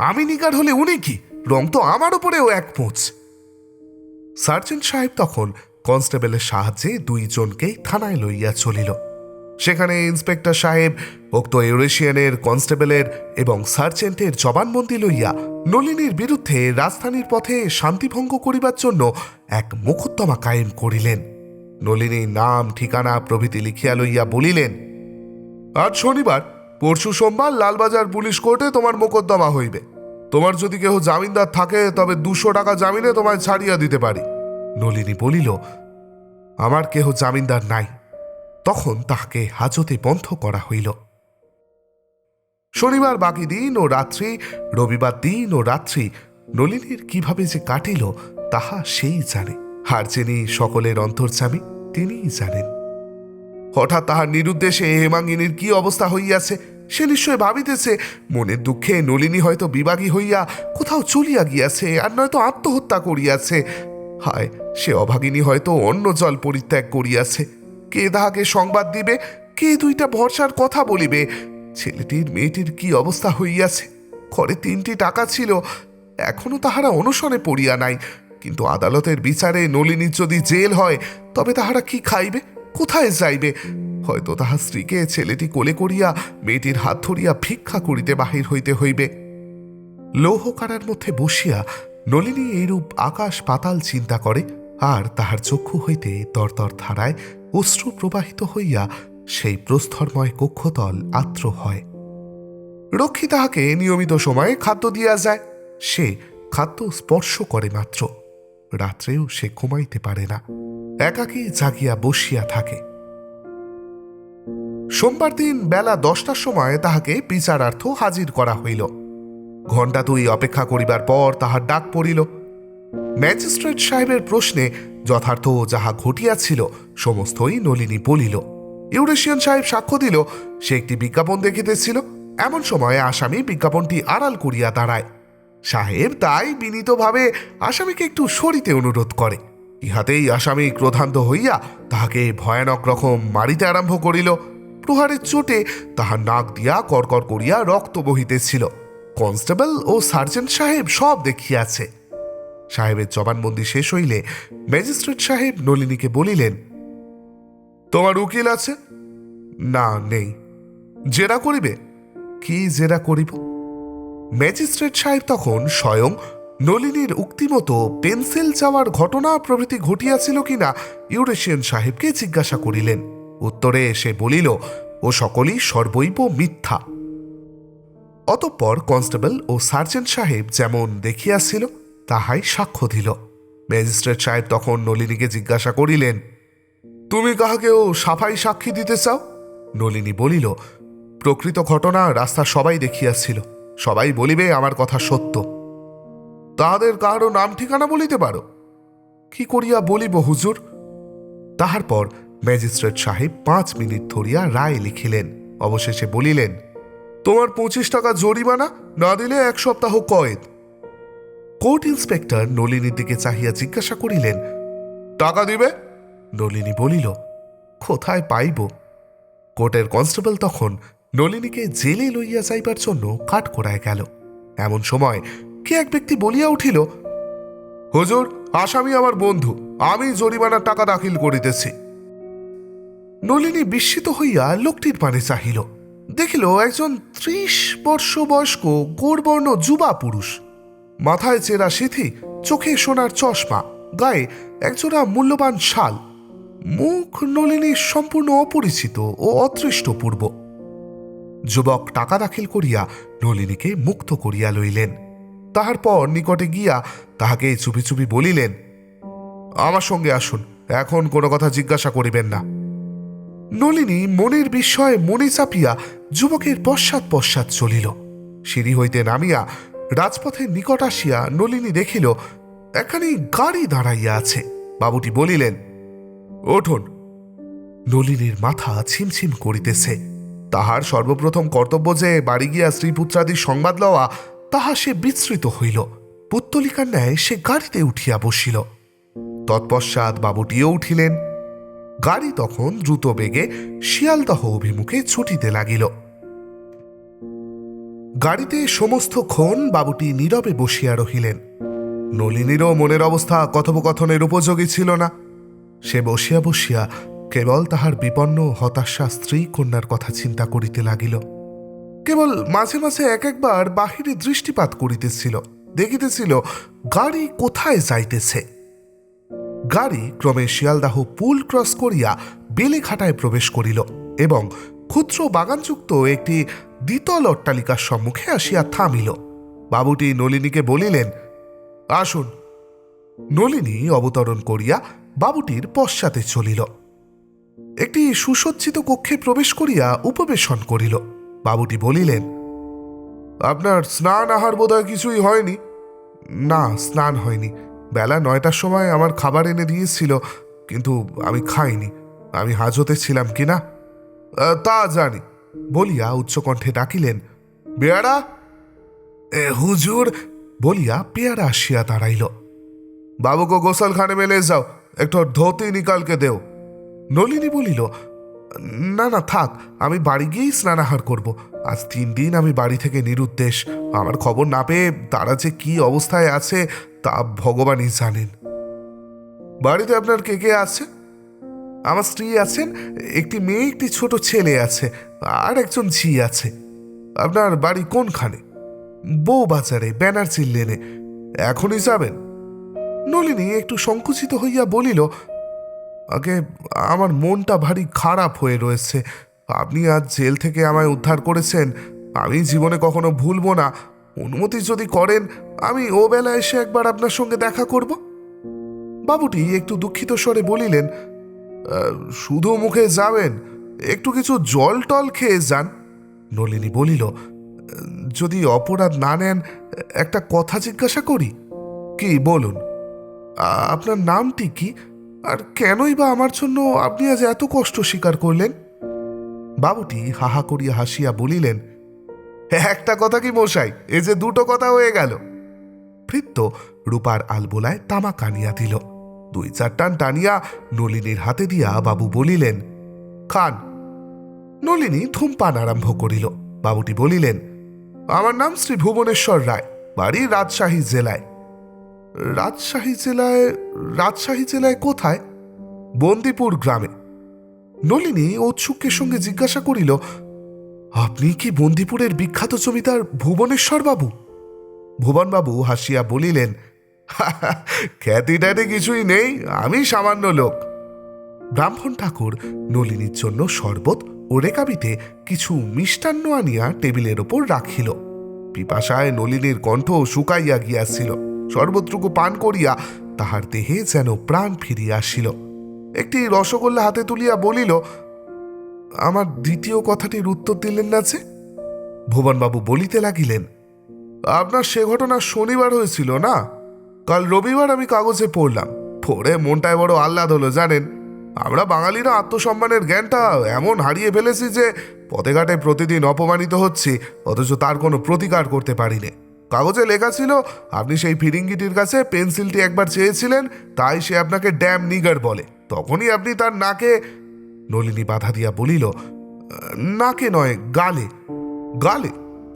আমি নিগার হলে উনি কি? রং তো আমার উপরেও এক পোঁচ। সার্জেন্ট সাহেব তখন কনস্টেবলের সাহায্যে দুইজনকেই থানায় লইয়া চলিল। সেখানে ইন্সপেক্টর সাহেব উক্ত ইউরেশিয়ানের কনস্টেবলের এবং সার্জেন্টের জবানবন্দি লইয়া নলিনীর বিরুদ্ধে রাজধানীর পথে শান্তিভঙ্গ করিবার জন্য এক মোকদ্দমা কায়েম করিলেন। নলিনীর নাম ঠিকানা প্রভৃতি লিখিয়া লইয়া বলিলেন, আজ শনিবার, পরশু সোমবার লালবাজার পুলিশ কোর্টে তোমার মোকদ্দমা হইবে। তোমার যদি কেহ জামিনদার থাকে তবে 200 টাকা জামিনে তোমায় ছাড়িয়া দিতে পারি। নলিনী বলিল, আমার কেহ জামিনদার নাই। তখন তাহাকে হাজতে বন্ধ করা হইল। শনিবার বাকি দিন ও রাত্রি, রবিবার দিন ও রাত্রি নলিনীর কিভাবে যে কাটিল তাহা সেই জানে। আর যিনি সকলের অন্তর্যামী তিনিই জানেন। হঠাৎ তাহার নিরুদ্দেশে হেমাঙ্গিনীর কি অবস্থা হইয়াছে সে নিশ্চয় ভাবিতেছে। মনের দুঃখে নলিনী হয়তো বিবাগী হইয়া কোথাও চলিয়া গিয়াছে, আর নয়তো আত্মহত্যা করিয়াছে। হায়, সে অভাগিনী হয়তো অন্য জল পরিত্যাগ করিয়াছে। কে তাহাকে সংবাদ দিবে? কে দুইটা ভরসার কথা বলিবে? ছেলেটির মেয়েটির কি অবস্থা হইয়াছে? ঘরে 3টি টাকা ছিল, এখনো তাহারা অনশনে পড়িয়া নাই। কিন্তু আদালতের বিচারে নলিনীর যদি জেল হয় তবে তাহারা কি খাইবে, কোথায় যাইবে? হয়তো তাহার স্ত্রীকে ছেলেটি কোলে করিয়া মেয়েটির হাত ধরিয়া ভিক্ষা করিতে বাহির হইতে হইবে। লৌহকারার মধ্যে বসিয়া নলিনী এইরূপ আকাশ পাতাল চিন্তা করে, আর তাহার চক্ষু হইতে তরতর ধারায় অশ্রু প্রবাহিত হইয়া সেই প্রস্তরময় কক্ষতল আর্দ্র হয়। রক্ষী তাহাকে নিয়মিত সময়ে খাদ্য দিয়া যায়। সে খাদ্য স্পর্শ করে মাত্র। রাত্রেও সে ঘুমাইতে পারে না, একাকী জাগিয়া বসিয়া থাকে। সোমবার দিন বেলা 10টার সময় তাহাকে বিচারার্থ হাজির করা হইল। ঘণ্টা 2 অপেক্ষা করিবার পর তাহার ডাক পড়িল। ম্যাজিস্ট্রেট সাহেবের প্রশ্নে যথার্থ যাহা ঘটিয়াছিল সমস্তই নলিনী বলিল। ইউরেশিয়ান সাহেব সাক্ষ্য দিল সে একটি বিজ্ঞাপন দেখিতেছিল। এমন সময় আসামি বিজ্ঞাপনটি আড়াল করিয়া দাঁড়ায়। সাহেব তাই বিনীতভাবে আসামিকে একটু সরিতে অনুরোধ করে। ইহাতেই আসামি ক্রোধান্ত হইয়া তাহাকে ভয়ানক রকম মারিতে আরম্ভ করিল। প্রহারের চোটে তাহার নাক দিয়া কড়কড় করিয়া রক্ত বহিতেছিল। কনস্টেবল ও সার্জেন্ট সাহেব সব দেখিয়াছে। সাহেবের জবানবন্দি শেষ হইলে ম্যাজিস্ট্রেট সাহেব নলিনীকে বলিলেন, তোমার উকিল আছে? না, নেই। জেরা করিবে? কি জেরা করিব? ম্যাজিস্ট্রেট সাহেব তখন স্বয়ং নলিনীর উক্তিমতো পেন্সিল চাওয়ার ঘটনা প্রভৃতি ঘটিয়াছিল কিনা ইউরেশিয়ান সাহেবকে জিজ্ঞাসা করিলেন। উত্তরে সে বলিল, ও সকলই সর্বৈব মিথ্যা। অতঃপর কনস্টেবল ও সার্জেন্ট সাহেব যেমন দেখিয়াছিল তাহাই সাক্ষ্য দিল। ম্যাজিস্ট্রেট সাহেব তখন নলিনীকে জিজ্ঞাসা করিলেন, তুমি কাহাকেও সাফাই সাক্ষী দিতে চাও? নলিনী বলিল, প্রকৃত ঘটনা রাস্তা সবাই দেখিয়াছিল, সবাই বলিবে আমার কথা সত্য। তাহাদের কাহারও নাম ঠিকানা বলিতে পারো? কি করিয়া বলিব হুজুর? তাহার পর ম্যাজিস্ট্রেট সাহেব 5 মিনিট ধরিয়া রায় লিখিলেন। অবশেষে বলিলেন, তোমার 25 টাকা জরিমানা, না দিলে 1 সপ্তাহ কয়েদ। কোর্ট ইন্সপেক্টর নলিনীর দিকে চাহিয়া জিজ্ঞাসা করিলেন, টাকা দিবে? নলিনী বলিল, কোথায় পাইব? কোর্টের কনস্টেবল তখন নলিনীকে জেলে লইয়া যাইবার জন্য কাঠগড়ায় গেল। এমন সময় কে এক ব্যক্তি বলিয়া উঠিল, হুজুর, আসামি আমার বন্ধু, আমি জরিমানার টাকা দাখিল করিতেছি। নলিনী বিস্মিত হইয়া লোকটির পানে চাহিল। দেখিল একজন 30 বর্ষ বয়স্ক গোরবর্ণ যুবা পুরুষ, মাথায় চেরা সিথি, চোখে সোনার চশমা, গায়ে একজোড়া মূল্যবান শাল। মুখ নলিনীর সম্পূর্ণ অপরিচিত ও অদৃষ্টপূর্ব। যুবক টাকা দাখিল করিয়া নলিনীকে মুক্ত করিয়া লইলেন। তাহার পর নিকটে গিয়া তাহাকে চুপি চুপি বলিলেন, আমার সঙ্গে আসুন, এখন কোনো কথা জিজ্ঞাসা করিবেন না। নলিনী মনের বিস্ময়ে মনে চাপিয়া যুবকের পশ্চাৎ পশ্চাৎ চলিল। সিঁড়ি হইতে নামিয়া রাজপথের নিকট আসিয়া নলিনী দেখিল একখানি গাড়ি দাঁড়াইয়া আছে। বাবুটি বলিলেন, ওঠুন। নলিনীর মাথা ছিমছিম করিতেছে। তাহার সর্বপ্রথম কর্তব্য যে বাড়ি গিয়া স্ত্রীপুত্রাদির সংবাদ লওয়া, তাহা সে বিস্মৃত হইল। পুত্তলিকার ন্যায় সে গাড়িতে উঠিয়া বসিল। তৎপশ্চাৎ বাবুটিও উঠিলেন। গাড়ি তখন দ্রুত বেগে শিয়ালদহ অভিমুখে ছুটিতে লাগিল। গাড়িতে সমস্তক্ষণ বাবুটি নীরবে বসিয়া রহিলেন। নলিনীরও মনের অবস্থা কথোপকথনের উপযোগী ছিল না। সে বসিয়া বসিয়া কেবল তাহার বিপন্ন হতাশা স্ত্রী কন্যার কথা চিন্তা করিতে লাগিল। কেবল মাঝে মাঝে এক একবার বাহিরে দৃষ্টিপাত করিতেছিল, দেখিতেছিল গাড়ি কোথায় যাইতেছে। গাড়ি ক্রমে শিয়ালদাহ পুল ক্রস করিয়া বেলেঘাটায় প্রবেশ করিল এবং ক্ষুদ্র বাগানযুক্ত একটি দ্বিতল অট্টালিকার সম্মুখে আসিয়া থামিল। বাবুটি নলিনীকে বলিলেন, আসুন। নলিনী অবতরণ করিয়া বাবুটির পশ্চাতে চলিল। একটি সুসজ্জিত কক্ষে প্রবেশ করিয়া উপবেশন করিল। বাবুটি বলিলেন, আপনার স্নান আহার বোধহয় কিছুই হয়নি? না, স্নান হয়নি। বেলা 9টার সময় আমার খাবার এনে দিয়েছিল, কিন্তু আমি খাইনি। আমি হাজতে ছিলাম কিনা তা জানি বলিয়া উচ্চকণ্ঠে ডাকিলেন, বেয়ারা। হুজুর বলিয়া পেয়ারা আসিয়া দাঁড়াইল। বাবুকে গোসলখানে মেলে যাও, একটু ধোতি নিকালকে দেও। নলিনী বলিল, না না থাক, আমি বাড়ি গিয়েই স্নানাহার করব। আজ 3 দিন আমি বাড়ি থেকে নিরুদ্দেশ। আমার খবর না পেয়ে তারা যে কি অবস্থায় আছে তা ভগবানই জানেন। বাড়িতে আপনার কে কে আছে? আমার স্ত্রী আছেন, একটি মেয়ে, একটি ছোট ছেলে আছে, আর একজন ঝি আছে। আপনার বাড়ি কোনখানে? বউবাজারে, ব্যানার্জি লেনে। এখনই যাবেন? নলিনী একটু সংকুচিত হইয়া বলিল, আগে আমার মনটা ভারী খারাপ হয়ে রয়েছে। আপনি আজ জেল থেকে আমায় উদ্ধার করেছেন, আমি জীবনে কখনো ভুলব না। অনুমতি যদি করেন, আমি ও বেলা এসে একবার আপনার সঙ্গে দেখা করব। বাবুটি একটু দুঃখিত স্বরে বলিলেন, শুধু মুখে যাবেন? একটু কিছু জল টল খেয়ে যান। নলিনী বলিল, যদি অপরাধ না নেন, একটা কথা জিজ্ঞাসা করি। কি বলুন? আপনার নামটি কি, আর কেনই বা আমার জন্য আপনি আজ এত কষ্ট স্বীকার করলেন? বাবুটি হাহা করিয়া হাসিয়া বলিলেন, একটা কথা কি মশাই, এ যে 2টো কথা হয়ে গেল। ভৃত্য রূপার আলবোলায় তামাক আনিয়া দিল। 2-4 টান টানিয়া নলিনীর হাতে দিয়া বাবু বলিলেন, খান। নলিনী ধূমপান আরম্ভ করিল। বাবুটি বলিলেন, আমার নাম শ্রী ভুবনেশ্বর রায়, বাড়ি রাজশাহী জেলায়। রাজশাহী জেলায় কোথায়? বন্দিপুর গ্রামে। নলিনী ঔৎসুক্যের সঙ্গে জিজ্ঞাসা করিল, আপনি কি বন্দিপুরের বিখ্যাত জমিদার ভুবনেশ্বর বাবু? ভুবনবাবু হাসিয়া বলিলেন, খ্যাতি ট্যাতি কিছুই নেই, আমি সামান্য লোক। ব্রাহ্মণ ঠাকুর নলিনীর জন্য শরবত ও রেকাবিতে কিছু মিষ্টান্ন আনিয়া টেবিলের ওপর রাখিল। পিপাসায় নলিনীর কণ্ঠ শুকাইয়া গিয়াছিল। শরবতটুকু পান করিয়া তাহার দেহে যেন প্রাণ ফিরিয়া আসিল। একটি রসগোল্লা হাতে তুলিয়া বলিল, আমার দ্বিতীয় কথাটির উত্তর দিলেন না যে? ভুবনবাবু বলিতে লাগিলেন, আপনার সে ঘটনা শনিবার হয়েছিল না? কাল রবিবার আমি কাগজে পড়লাম, পড়ে মনটায় বড় আহ্লাদ হলো জানেন। আমরা বাঙালিরা আত্মসম্মানের জ্ঞানটা এমন হারিয়ে ফেলেছি যে পথে ঘাটে প্রতিদিন অপমানিত হচ্ছি, অথচ তার কোনো প্রতিকার করতে পারিনি। কাগজে লেখা ছিল আপনি সেই ফিরিঙ্গিটির কাছে পেন্সিলটি একবার চেয়েছিলেন, তাই সে আপনাকে ড্যাম নিগার বলে। তখনই আপনি তার নাকে। নলিনী বাধা দিয়া বলিল, নাকে নয়, গালে। গালে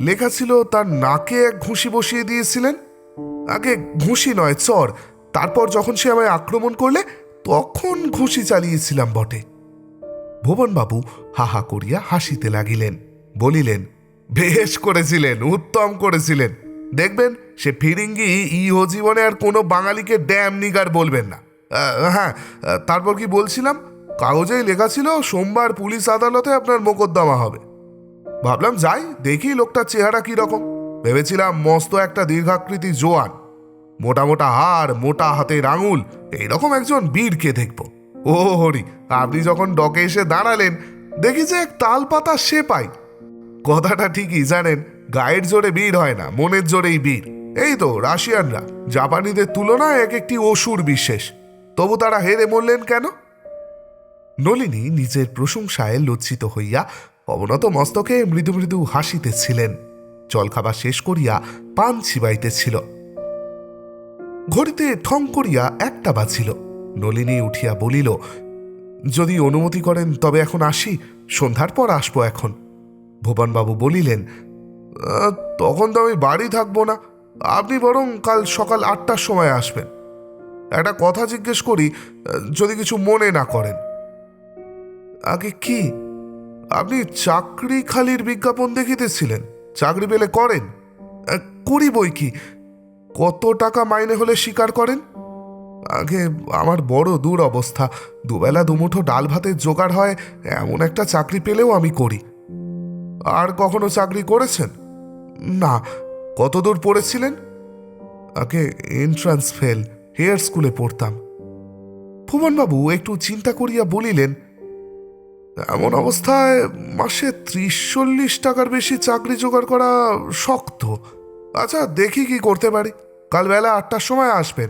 লেখা ছিল তার নাকে এক ঘুষি বসিয়ে দিয়েছিলেন। আগে ঘুষি নয়, চর। তারপর যখন সে আমায় আক্রমণ করলে তখন ঘুষি চালিয়েছিলাম বটে। ভুবনবাবু হা হা করিয়া হাসিতে লাগিলেন, বলিলেন, বেশ করেছিলেন, উত্তম করেছিলেন। দেখবেন সে ফিরিঙ্গি ইহো জীবনে আর কোনো বাঙালিকে ড্যাম নিগার বলবেন না। হ্যাঁ, তারপর কি বলছিলাম, কাগজেই লেখা ছিল সোমবার পুলিশ আদালতে আপনার মোকদ্দমা হবে। ভাবলাম যাই দেখি লোকটার চেহারা কি রকম। ভেবেছিলাম মস্ত একটা দীর্ঘাকৃতি জোয়ান, মোটা মোটা হাড়, মোটা হাতের আঙুল, এইরকম একজন বীরকে দেখব। ও হরি, আপনি যখন ডকে এসে দাঁড়ালেন দেখি যে এক তাল পাতা সে পাই। কথাটা ঠিকই জানেন, গায়ের জোরে বীর হয় না, মনের জোরেই বীর। এই তো রাশিয়ানরা জাপানিদের তুলনায় এক একটি অসুর বিশেষ, তবু তারা হেরে মরলেন কেন? নলিনী নিজের প্রশংসায় লজ্জিত হইয়া অবনত মস্তকে মৃদু মৃদু হাসিতেছিলেন। জলখাবার শেষ করিয়া পান চিবাইতেছিল। ঘড়িতে ঠং করিয়া 1টা বাজিল। নলিনী উঠিয়া বলিল, যদি অনুমতি করেন তবে এখন আসি, সন্ধ্যার পর আসবো এখন। ভুবনবাবু বলিলেন, তখন তো আমি বাড়ি থাকবো না, আপনি বরং কাল সকাল 8টার সময় আসবেন। একটা কথা জিজ্ঞেস করি, যদি কিছু মনে না করেন। আগে কি? আপনি চাকরি খালির বিজ্ঞাপন দেখিতেছিলেন, চাকরি পেলে করেন? করি বই কি। কত টাকা মাইনে হলে স্বীকার করেন? আগে আমার বড় দূর অবস্থা, দুবেলা দুমুঠো ডাল ভাতের জোগাড় হয় এমন একটা চাকরি পেলেও আমি করি। আর কখনো চাকরি করেছেন? না। কত দূর পড়েছিলেন? আগে এন্ট্রান্স ফেল, হেয়ার স্কুলে পড়তাম। ভুবনবাবু একটু চিন্তা করিয়া বলিলেন, এমন অবস্থায় মাসে 30-40 টাকার বেশি চাকরি জোগাড় করা শক্ত। আচ্ছা দেখি কি করতে পারি, কাল বেলা 8টার সময় আসবেন।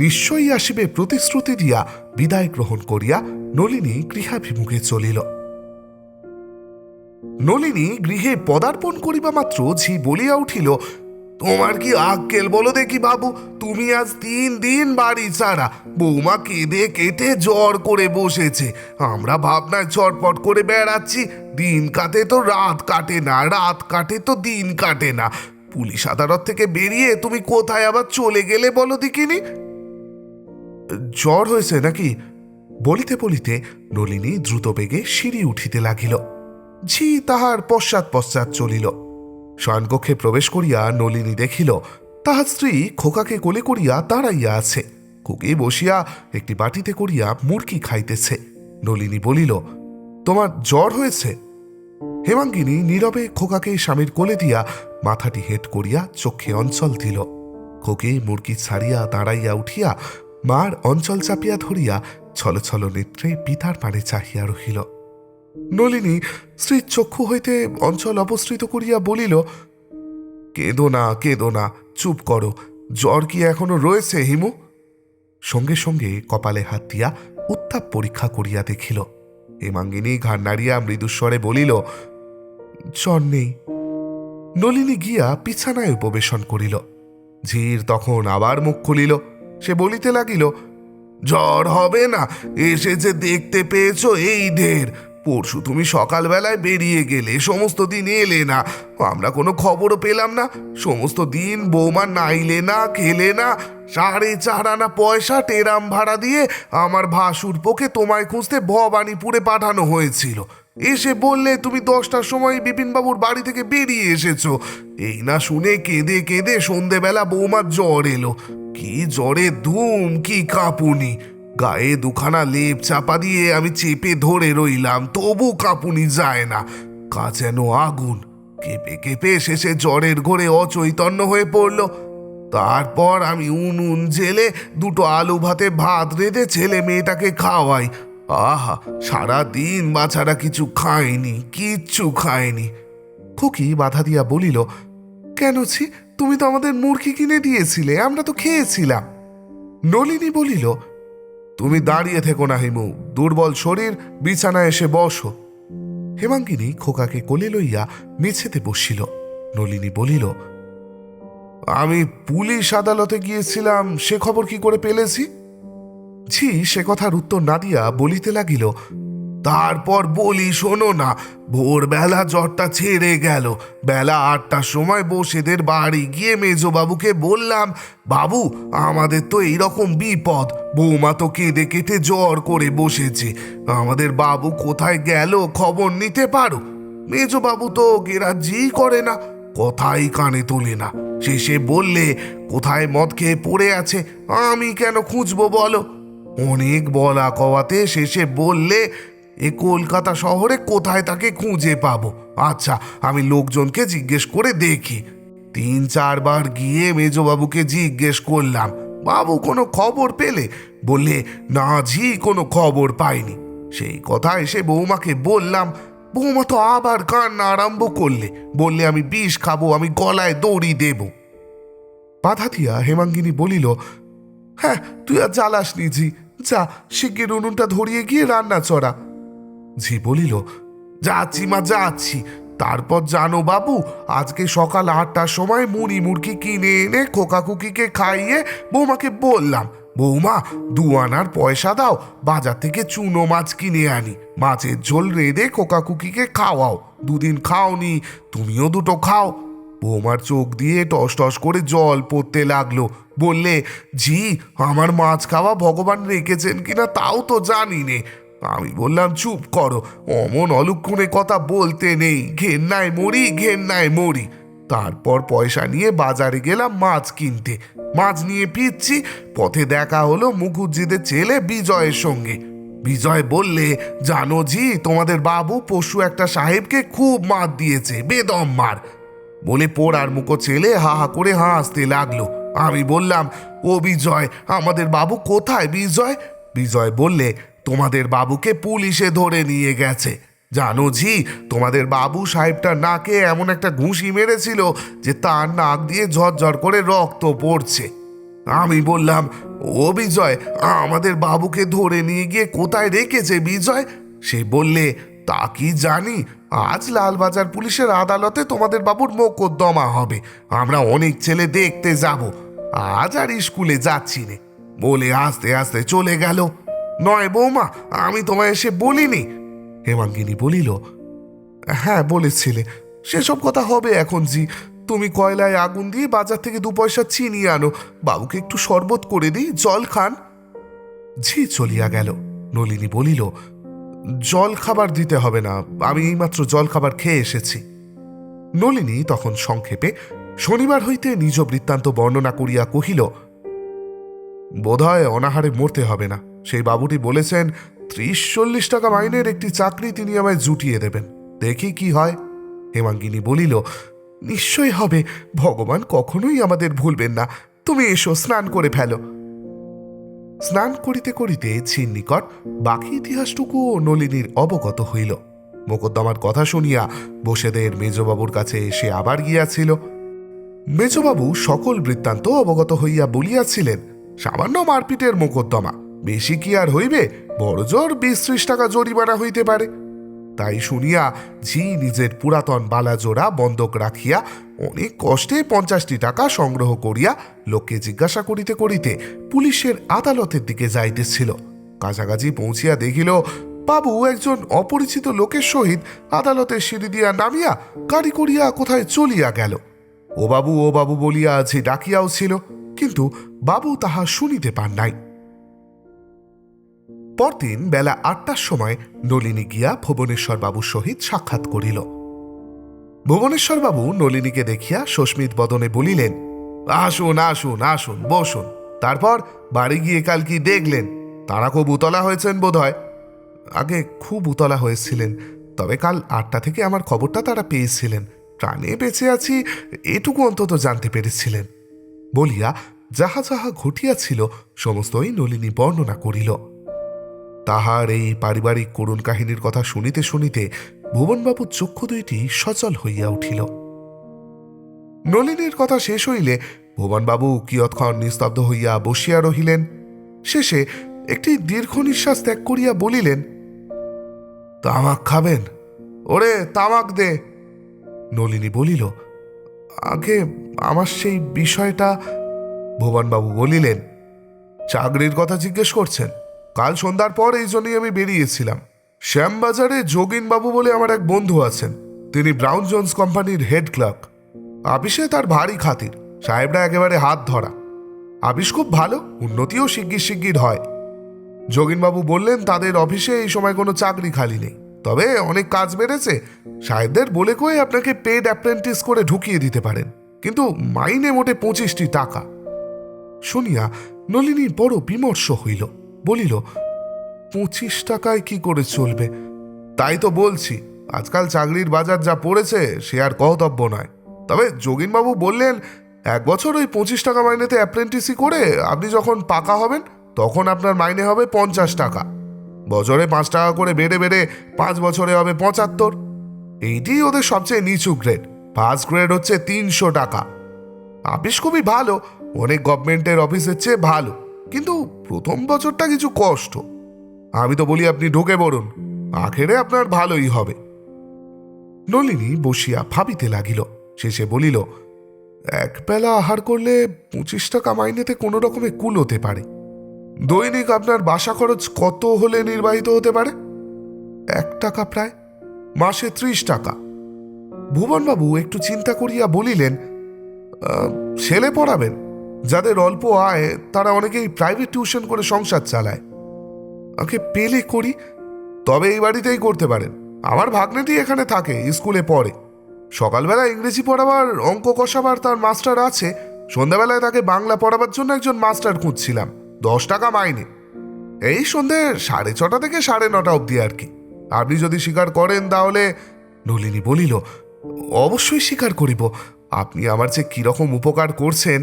নিশ্চয়ই আসিবে প্রতিশ্রুতি দিয়া বিদায় গ্রহণ করিয়া নলিনী গৃহাভিমুখে চলিল। নলিনী গৃহে পদার্পণ করিবা মাত্র ঝি বলিয়া উঠিল, তোমার কি আক্কেল বলো দেখি বাবু, তুমি আজ 3 দিন বাড়ি ছাড়া। বৌমা কেঁদে কেটে জ্বর করে বসেছে, আমরা ভাবনায় চটপট করে বেড়াচ্ছি। দিন কাটে তো রাত কাটে না, রাত কাটে তো দিন কাটে না। পুলিশ আদালত থেকে বেরিয়ে তুমি কোথায় আবার চলে গেলে বলো দেখিনি? জ্বর হয়েছে নাকি? বলিতে বলিতে নলিনী দ্রুত বেগে সিঁড়ি উঠিতে লাগিল। ঝি তাহার পশ্চাৎ পশ্চাৎ চলিল। শয়নকক্ষে প্রবেশ করিয়া নলিনী দেখিল তাহার স্ত্রী খোকাকে কোলে করিয়া দাঁড়াইয়া আছে। কুকি বসিয়া একটি বাটিতে করিয়া মুরকি খাইতেছে। নলিনী বলিল, তোমার জ্বর হয়েছে? হেমাঙ্গিনী নীরবে খোকাকে স্বামীর কোলে দিয়া মাথাটি হেঁট করিয়া চক্ষে অঞ্চল দিল। খোকে মুরকি ছাড়িয়া দাঁড়াইয়া উঠিয়া মার অঞ্চল চাপিয়া ধরিয়া ছলছল নেত্রে পিতার পানে চাহিয়া রহিল। নলিনী স্ত্রীর চক্ষু হইতে অঞ্চল অপসৃত করিয়া বলিল, কেঁদো না, কেঁদো না, চুপ করো। জ্বর কি এখনো রয়েছে হিমু? সঙ্গে সঙ্গে কপালে হাত দিয়া উত্তাপ পরীক্ষা করিয়া দেখিল। হেমাঙ্গিনী ঘাড় নাড়িয়া মৃদুস্বরে বলিল, জ্বর নেই। নলিনী গিয়া বিছানায় উপবেশন করিল। ঝির তখন আবার মুখ খুলিল। সে বলিতে লাগিল, জ্বর হবে না, এসে যে দেখতে পেয়েছ এই ঢের। পরশু তুমি সকালবেলায় বেরিয়ে গেলে, সমস্ত দিন এলে না, আমরা কোনো খবরও পেলাম না। সমস্ত দিন বৌমা নাইলে না, খেলে না। 4.5 আনা পয়সা টেরাম ভাড়া দিয়ে আমার ভাসুর পোকে তোমায় খুঁজতে ভবানীপুরে পাঠানো হয়েছিল। এসে বললে তুমি 10টার সময় বিপিনবাবুর বাড়ি থেকে বেরিয়ে এসেছো। এই না শুনে কেঁদে কেঁদে সন্ধেবেলা বৌমার জ্বর এলো। কি জ্বরে ধুম, কি কাঁপুনি! গায়ে 2খানা লেপ চাপা দিয়ে আমি চেপে ধরে রইলাম, তবু কাঁপুনি যায় না। কা যেন আগুন। কেঁপে কেঁপে শেষে জ্বরের ঘোরে অচৈতন্য হয়ে পড়ল। তারপর আমি উনুন জেলে 2টো আলু ভাতে ভাত রেঁধে ছেলে মেয়েটাকে খাওয়াই। আহা, সারাদিন বাছারা কিছু খায়নি, কিচ্ছু খায়নি। খুকি বাধা দিয়া বলিল, কেন ছি, তুমি তো আমাদের মুরগি কিনে দিয়েছিলে, আমরা তো খেয়েছিলাম। নলিনী বলিল, তুমি দাঁড়িয়ে থেকো না হিমু, দুর্বল শরীর, বিছানায় এসে বসো। হেমাঙ্গিনী খোকাকে কোলে লইয়া মেঝেতে বসিল। নলিনী বলিল, আমি পুলিশ আদালতে গিয়েছিলাম, সে খবর কি করে পেলেছি? ঝি সে কথার উত্তর না দিয়া বলিতে লাগিল, তারপর বলি শোনো না, ভোরবেলা জ্বরটা ছেড়ে গেল। বেলা 8টার সময় বসেদের বাড়ি গিয়ে মেজবাবুকে বললাম, বাবু আমাদের তো এইরকম বিপদ, বৌমা তো কেঁদে কেটে জ্বর করে বসেছে, আমাদের বাবু কোথায় গেল খবর নিতে পারো? মেজবাবু তো গেরাজ্জি করে না, কথাই কানে তোলে না। শেষে বললে কোথায় মদ খেয়ে পড়ে আছে, আমি কেন খুঁজবো বলো? অনেক বলা কওয়াতে শেষে বললে এ কলকাতা শহরে কোথায় তাকে খুঁজে পাবো। আচ্ছা আমি লোকজনকে জিজ্ঞেস করে দেখি। 3-4 বার গিয়ে মেজবাবুকে জিজ্ঞেস করলাম, বাবু কোনো খবর পেলে? বললে না ঝি, কোনো খবর পাইনি। সেই কথা এসে বৌমাকে বললাম, বৌমা তো আবার কান্না আরম্ভ করলে, বললে আমি বিষ খাবো, আমি গলায় দড়ি দেব। বাধা দিয়া হেমাঙ্গিনী বলিল, হ্যাঁ তুই আর জ্বালাস নি ঝি, যা শিগগির উনুনটা ধরিয়ে গিয়ে রান্না চড়া। ঝি বলিল, যাচ্ছি মা যাচ্ছি। তারপর জানো বাবু, আজকে সকাল 8টার সময় মুড়ি মুড়কি কিনে এনে খোকাকুকিকে খাইয়ে বৌমাকে বললাম, বৌমা 2 আনার পয়সা দাও, বাজার থেকে চুনো মাছ কিনে আনি, মাছের ঝোল রেঁধে খোকাকুকিকে খাওয়াও। 2 দিন খাওনি, তুমিও 2টো খাও। বৌমার চোখ দিয়ে টস টস করে জল পড়তে লাগলো। বললে, ঝি আমার মাছ খাওয়া ভগবান রেখেছেন কিনা তাও তো জানি নে। আমি বললাম, চুপ করো, অমন অলক্ষণে কথা বলতে নেই, ঘেন্নায় মরি ঘেন্নায় মরি। তারপর পয়সা নিয়ে বাজারে গেলাম মাছ কিনতে। মাছ নিয়ে ফিরছি, পথে দেখা হলো মুখুজ্জিদের ছেলে বিজয়ের সঙ্গে। বিজয় বললে, জানো ঝি তোমাদের বাবু পশু একটা সাহেবকে খুব মার দিয়েছে, বেদম মার। বলে পোড়ার মুখো ছেলে হা হা করে হাসতে লাগলো। আমি বললাম, ও বিজয়, আমাদের বাবু কোথায় বিজয়? বিজয় বললে, তোমাদের বাবুকে পুলিশে ধরে নিয়ে গেছে। জানো ঝি তোমাদের বাবু সাহেবটার নাকে এমন একটা ঘুষি মেরেছিল যে তার নাক দিয়ে ঝরঝর করে রক্ত পড়ছে। আমি বললাম, ও বিজয়, আমাদের বাবুকে ধরে নিয়ে গিয়ে কোথায় রেখেছে বিজয়? সে বললে, তা কি জানি, আজ লালবাজার পুলিশের আদালতে তোমাদের বাবুর মোকদ্দমা হবে, আমরা অনেক ছেলে দেখতে যাব, আজ আর স্কুলে যাচ্ছি নে। বলে আস্তে আস্তে চলে গেল। নয় বৌমা, আমি তোমায় এসে বলিনি? হেমাঙ্গিনী বলিল, হ্যাঁ বলেছিলে, সেসব কথা হবে এখন জি। তুমি কয়লায় আগুন দিয়ে বাজার থেকে 2 পয়সা চিনি আনো, বাবুকে একটু শরবত করে দিই, জল খান। ঝি চলিয়া গেল। নলিনী বলিল, জল খাবার দিতে হবে না, আমি এইমাত্র জল খাবার খেয়ে এসেছি। নলিনী তখন সংক্ষেপে শনিবার হইতে নিজ বৃত্তান্ত বর্ণনা করিয়া কহিল, বোধহয় অনাহারে মরতে হবে না, সেই বাবুটি বলেছেন 30-40 টাকা মাইনের একটি চাকরি তিনি আমায় জুটিয়ে দেবেন, দেখি কি হয়। হেমাঙ্গিনী বলিল, নিশ্চয় হবে, ভগবান কখনোই আমাদের ভুলবেন না, তুমি এসো স্নান করে ফেলো। স্নান করিতে করিতে ঝির নিকট বাকি ইতিহাসটুকু নলিনীর অবগত হইল। মোকদ্দমার কথা শুনিয়া বসেদের মেজবাবুর কাছে এসে আবার গিয়াছিল। মেজবাবু সকল বৃত্তান্ত অবগত হইয়া বলিয়াছিলেন, সামান্য মারপিটের মোকদ্দমা, বেশি কি আর হইবে, বড়জোর 20-30 টাকা জরিমানা হইতে পারে। তাই শুনিয়া ঝি নিজের পুরাতন বালাজোড়া বন্ধক রাখিয়া অনেক কষ্টে 50টি টাকা সংগ্রহ করিয়া লোককে জিজ্ঞাসা করিতে করিতে পুলিশের আদালতের দিকে যাইতেছিল। কাছাকাছি পৌঁছিয়া দেখিল বাবু একজন অপরিচিত লোকের সহিত আদালতের সিঁড়ি দিয়া নামিয়া গাড়ি করিয়া কোথায় চলিয়া গেল। ও বাবু বলিয়া ঝি ডাকিয়াও ছিল, কিন্তু বাবু তাহা শুনিতে পান নাই। পরদিন বেলা 8টার সময় নলিনী গিয়া ভুবনেশ্বর বাবুর সহিত সাক্ষাৎ করিল। ভুবনেশ্বর বাবু নলিনীকে দেখিয়া সস্মিত বদনে বলিলেন, আসুন আসুন আসুন, বসুন। তারপর বাড়ি গিয়ে কাল কি দেখলেন? তারা খুব উতলা হয়েছেন বোধ হয়। আগে খুব উতলা হয়েছিলেন, তবে কাল 8টা থেকে আমার খবরটা তারা পেয়েছিলেন, প্রাণে বেঁচে আছি এটুকু অন্তত জানতে পেরেছিলেন বলিয়া যাহা যাহা ঘটিয়াছিল সমস্তই নলিনী বর্ণনা করিল। তাহার এই পারিবারিক করুণ কাহিনীর কথা শুনিতে শুনিতে ভুবনবাবুর চক্ষু দুইটি সচল হইয়া উঠিল। নলিনীর কথা শেষ হইলে ভুবনবাবু কিয়ৎক্ষণ নিস্তব্ধ হইয়া বসিয়া রহিলেন। শেষে একটি দীর্ঘ নিঃশ্বাস ত্যাগ করিয়া বলিলেন, তামাক খাবেন? ওরে তামাক দে। নলিনী বলিল, আগে আমার সেই বিষয়টা। ভুবনবাবু বলিলেন, চাকরির কথা জিজ্ঞেস করছেন? কাল সন্ধ্যার পর এই জন্যই আমি বেরিয়েছিলাম। শ্যামবাজারে যোগিনবাবু বলে আমার এক বন্ধু আছেন। তিনি ব্রাউন জোন্স কোম্পানির হেড ক্লার্ক। আপিসে তার ভারী খাতির, সাহেবরা একেবারে হাত ধরা। আপিস খুব ভালো, উন্নতিও শিগগির শিগগির হয়। যোগিনবাবু বললেন তাদের অফিসে এই সময় কোনো চাকরি খালি নেই, তবে অনেক কাজ বেড়েছে। সাহেবদের বলে কয়ে আপনাকে পেড অ্যাপ্রেন্টিস করে ঢুকিয়ে দিতে পারেন, কিন্তু মাইনে মোটে 25টি টাকা। শুনিয়া নলিনী বড় বিমর্ষ হইল, বলিল, 25 টাকায় কি করে চলবে? তাই তো বলছি, আজকাল চাকরির বাজার যা পড়েছে সে আর কহতব্য নয়। তবে যোগিনবাবু বললেন 1 বছর ওই 25 টাকা মাইনেতে অ্যাপ্রেন্টিসি করে আপনি যখন পাকা হবেন তখন আপনার মাইনে হবে 50 টাকা। বছরে 5 টাকা করে বেড়ে বেড়ে 5 বছরে হবে 75। এইটি ওদের সবচেয়ে নিচু গ্রেড। ফার্স্ট গ্রেড হচ্ছে 300 টাকা। অফিস খুবই ভালো, অনেক গভর্নমেন্টের অফিসের চেয়ে ভালো, কিন্তু প্রথম বছরটা কিছু কষ্ট। আমি তো বলি আপনি ঢুকে পড়ুন, আখেরে আপনার ভালোই হবে। নলিনী বসিয়া ভাবিতে লাগিল, শেষে বলিল, একবেলা আহার করলে 25 টাকা মাইনেতে কোনো রকমে কুল হতে পারে। দৈনিক আপনার বাসা খরচ কত হলে নির্বাহিত হতে পারে? 1 টাকা প্রায়, মাসে 30 টাকা। ভুবনবাবু একটু চিন্তা করিয়া বলিলেন, ছেলে পড়াবেন? যাদের অল্প আয় তারা অনেকেই প্রাইভেট টিউশন করে সংসার চালায়। ওকে পেলে করি, তবে এই বাড়িতেই করতে পারেন। আমার ভাগ্নেটি এখানে থাকে, স্কুলে পড়ে। সকালবেলা ইংরেজি পড়াবার, অঙ্ক কষাবার তার মাস্টার আছে। সন্ধ্যাবেলায় তাকে বাংলা পড়াবার জন্য একজন মাস্টার খুঁজছিলাম। 10 টাকা মাইনে। এই সন্ধে 6:30 থেকে 9:30 অবধি আর কি। আপনি যদি স্বীকার করেন তাহলে। নলিনী বলিল, অবশ্যই স্বীকার করিব। আপনি আমার যে কিরকম উপকার করছেন।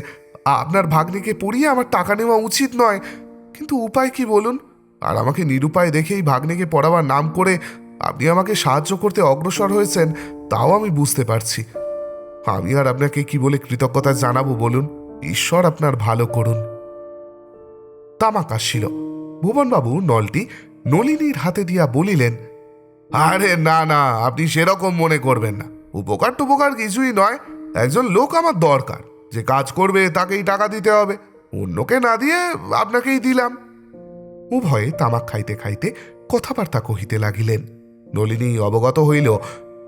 আপনার ভাগ্নিকে পড়িয়ে আমার টাকা নেওয়া উচিত নয়, কিন্তু উপায় কি বলুন? আর আমাকে নিরুপায় দেখেই ভাগ্নিকে পড়াবার নাম করে আপনি আমাকে সাহায্য করতে অগ্রসর হয়েছেন, তাও আমি বুঝতে পারছি। আমি আর আপনাকে কি বলে কৃতজ্ঞতা জানাবো বলুন? ঈশ্বর আপনার ভালো করুন। তামাক আসছিল। ভুবনবাবু নলটি নলিনীর হাতে দিয়া বলিলেন, আরে না না, আপনি সেরকম মনে করবেন না। উপকার টুপকার কিছুই নয়। একজন লোক আমার দরকার, যে কাজ করবে তাকেই টাকা দিতে হবে। অন্যকে না দিয়ে আপনাকেই দিলাম। উভয়ে তামাক খাইতে খাইতে কথাবার্তা কহিতে লাগিলেন। নলিনী অবগত হইল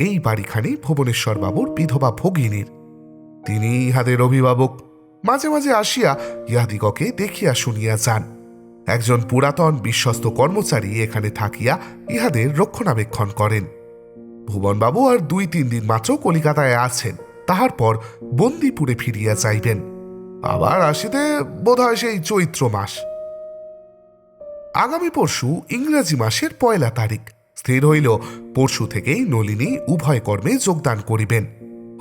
এই বাড়িখানি ভুবনেশ্বর বাবুর বিধবা ভগিনীর। তিনি ইহাদের অভিভাবক। মাঝে মাঝে আসিয়া ইহাদিগকে দেখিয়া শুনিয়া যান। একজন পুরাতন বিশ্বস্ত কর্মচারী এখানে থাকিয়া ইহাদের রক্ষণাবেক্ষণ করেন। ভুবনবাবু আর 2-3 দিন মাত্র কলিকাতায় আছেন, তাহার পর বন্দিপুরে ফিরিয়া যাইবেন। আবার আসিতে বোধ হয় সেই চৈত্র মাস। আগামী পরশু ইংরাজি মাসের 1 তারিখ। স্থির হইল পরশু থেকেই নলিনী উভয় কর্মে যোগদান করিবেন।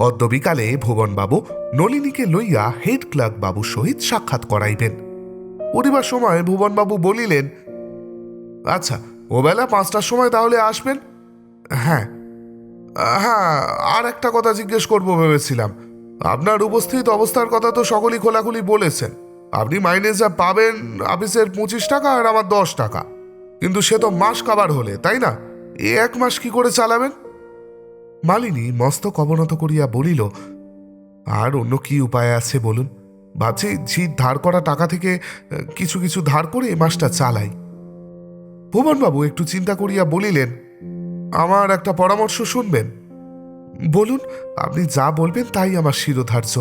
অদ্য বিকালে ভুবনবাবু নলিনীকে লইয়া হেড ক্লার্ক বাবুর সহিত সাক্ষাৎ করাইবেন। পরিবার সময় ভুবনবাবু বলিলেন, আচ্ছা, ওবেলা 5টার সময় তাহলে আসবেন। হ্যাঁ হ্যাঁ, আর একটা কথা জিজ্ঞেস করবো ভেবেছিলাম। আপনার উপস্থিত অবস্থার কথা তো সকলেই খোলাখুলি বলেছেন। আপনি মাইনে যা পাবেন অফিসের 25 টাকা আর আমার 10 টাকা, কিন্তু সে তো মাস কাবার হলে, তাই না? 1 মাস কি করে চালাবেন? মালিনী মস্তক অবনত করিয়া বলিল, আর অন্য কি উপায় আছে বলুন? ভাবছি জিত ধার করা টাকা থেকে কিছু কিছু ধার করে এ মাসটা চালাই। ভুবনবাবু একটু চিন্তা করিয়া বলিলেন, আমার একটা পরামর্শ শুনবেন? বলুন, আপনি যা বলবেন তাই আমার শিরোধার্য।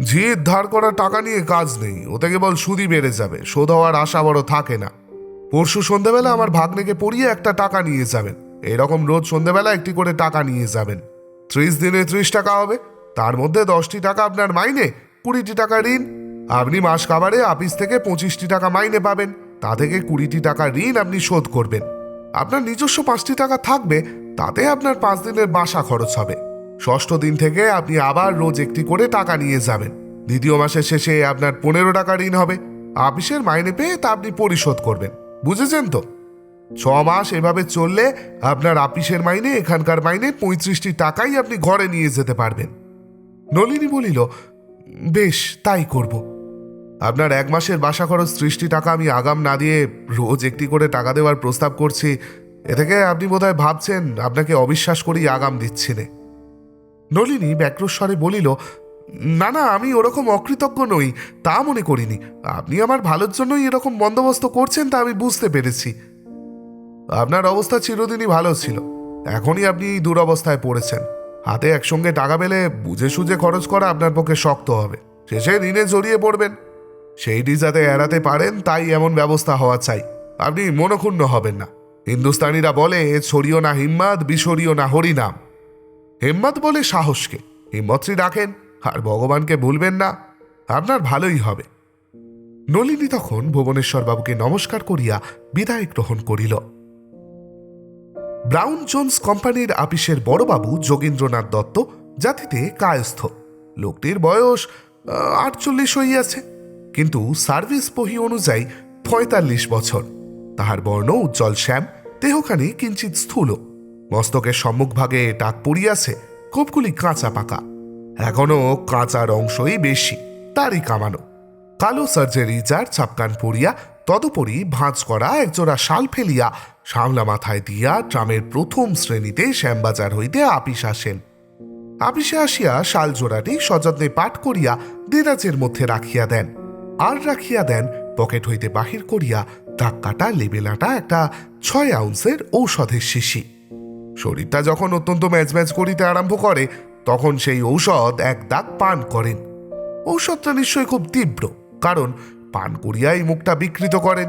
জিত ধার করা টাকা নিয়ে কাজ নেই, ওতে কেবল সুদই বেড়ে যাবে, শোধ হওয়ার আশা বড় থাকে না। পরশু সন্ধ্যাবেলা আমার ভাগ্নেকে পড়িয়ে একটা টাকা নিয়ে যাবেন। এরকম রোজ সন্ধ্যাবেলা একটি করে টাকা নিয়ে যাবেন। 30 দিনে 30 টাকা হবে। তার মধ্যে 10টি টাকা আপনার মাইনে, 20টি টাকা ঋণ। আপনি মাস কাবারে অফিস থেকে 25টি টাকা মাইনে পাবেন। তা থেকে 20টি টাকা ঋণ আপনি শোধ করবেন। আপনার নিজস্ব 5টি টাকা থাকবে, তাতে আপনার 5 দিনের বাসা খরচ হবে। 6ষ্ঠ দিন থেকে আপনি আবার রোজ একটি করে টাকা নিয়ে যাবেন। দ্বিতীয় মাসের শেষে আপনার 15 টাকা ঋণ হবে। অফিসের মাইনে পেয়ে তা আপনি পরিশোধ করবেন। বুঝেছেন তো? 6 মাস এভাবে চললে আপনার অফিসের মাইনে, এখানকার মাইনে 35টি টাকাই আপনি ঘরে নিয়ে যেতে পারবেন। নলিনী বলিল, বেশ, তাই করব। আপনার 1 মাসের বাসা খরচ 30টি টাকা আমি আগাম না দিয়ে রোজ একটি করে টাকা দেওয়ার প্রস্তাব করছি। এ থেকে আপনি বোধহয় ভাবছেন আপনাকে অবিশ্বাস করেই আগাম দিচ্ছি নে। নলিনী ব্যগ্রস্বরে বলিল, না না, আমি ওরকম অকৃতজ্ঞ নই, তা মনে করিনি। আপনি আমার ভালোর জন্যই এরকম বন্দোবস্ত করছেন, তা আমি বুঝতে পেরেছি। আপনার অবস্থা চিরদিনই ভালো ছিল, এখনই আপনি এই দুরবস্থায় পড়েছেন। হাতে একসঙ্গে টাকা পেলে বুঝে সুঝে খরচ করা আপনার পক্ষে শক্ত হবে, শেষে ঋণে জড়িয়ে পড়বেন। সেইটি যাতে এড়াতে পারেন তাই এমন ব্যবস্থা হওয়া চাই। আপনি মনক্ষুণ্ণ হবেন না। হিন্দুস্তানিরা বলে, ছড়িও না হিম্মত, বিসরিও না হরিনাম। হিম্মত বলে সাহসকে, হিম্মতটি রাখেন আর ভগবানকে ভুলবেন না, আপনার ভালোই হবে। নলিনী তখন ভুবনেশ্বর বাবুকে নমস্কার করিয়া বিদায় গ্রহণ করিল। ব্রাউন জোন্স কোম্পানির আপিসের বড়বাবু যোগীন্দ্রনাথ দত্ত জাতিতে কায়স্থ। লোকটির বয়স 48 হইয়াছে, কিন্তু সার্ভিস বহি অনুযায়ী 45 বছর। তাহার বর্ণ উজ্জ্বল শ্যাম, দেহখানি কিঞ্চিত স্থূল, মস্তকের সম্মুখভাগে টাক পড়িয়াছে, কোপগুলি কাঁচা পাকা, এখনো কাঁচার অংশই বেশি, তারই কামানো। কালো সার্জারি যার ছাপকান পড়িয়া, তদুপরি ভাঁজ করা একজোড়া শাল ফেলিয়া সামলা মাথায় দিয়া ট্রামের প্রথম শ্রেণীতে শ্যামবাজার হইতে আপিস আসেন। আপিসে আসিয়া শাল জোড়াটি সযত্নে পাঠ করিয়া দেরাজের মধ্যে রাখিয়া দেন, আর রাখিয়া দেন পকেট হইতে বাহির করিয়া দাগ কাটা লেবেলাটা একটা 6 আউন্সের ঔষধের শিশি। শরীরটা যখন অত্যন্ত ম্যাজম্যাজ করিতে আরম্ভ করে, তখন সেই ঔষধ এক দাগ পান করেন। ঔষধটা নিশ্চয় খুব তীব্র, কারণ পান করিয়াই মুখটা বিকৃত করেন।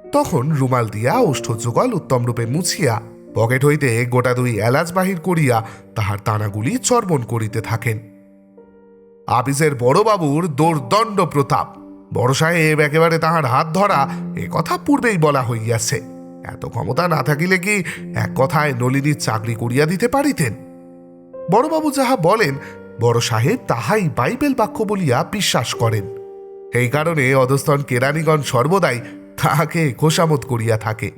তখন রুমাল দিয়া ওষ্ঠযুগল উত্তমরূপে মুছিয়া পকেট হইতে গোটা 2 এলাচ বাহির করিয়া তাহার দানাগুলি চর্বণ করিতে থাকেন। আপিসের বড়বাবুর দোর্দণ্ড প্রতাপ, বড় সাহেব একেবারে তাহার হাত ধরা, এ কথা পূর্বেই বলা হইয়াছে। এত ক্ষমতা না থাকিলে কি এক কথায় নলিনীর চাকরি করিয়া দিতে পারিতেন? বড়বাবু যাহা বলেন, বড় সাহেব তাহাই বাইবেল বাক্য বলিয়া বিশ্বাস করেন। এই কারণে অধস্তন কেরানীগণ সর্বদাই তাহাকে খোসামত করিয়া থাকে।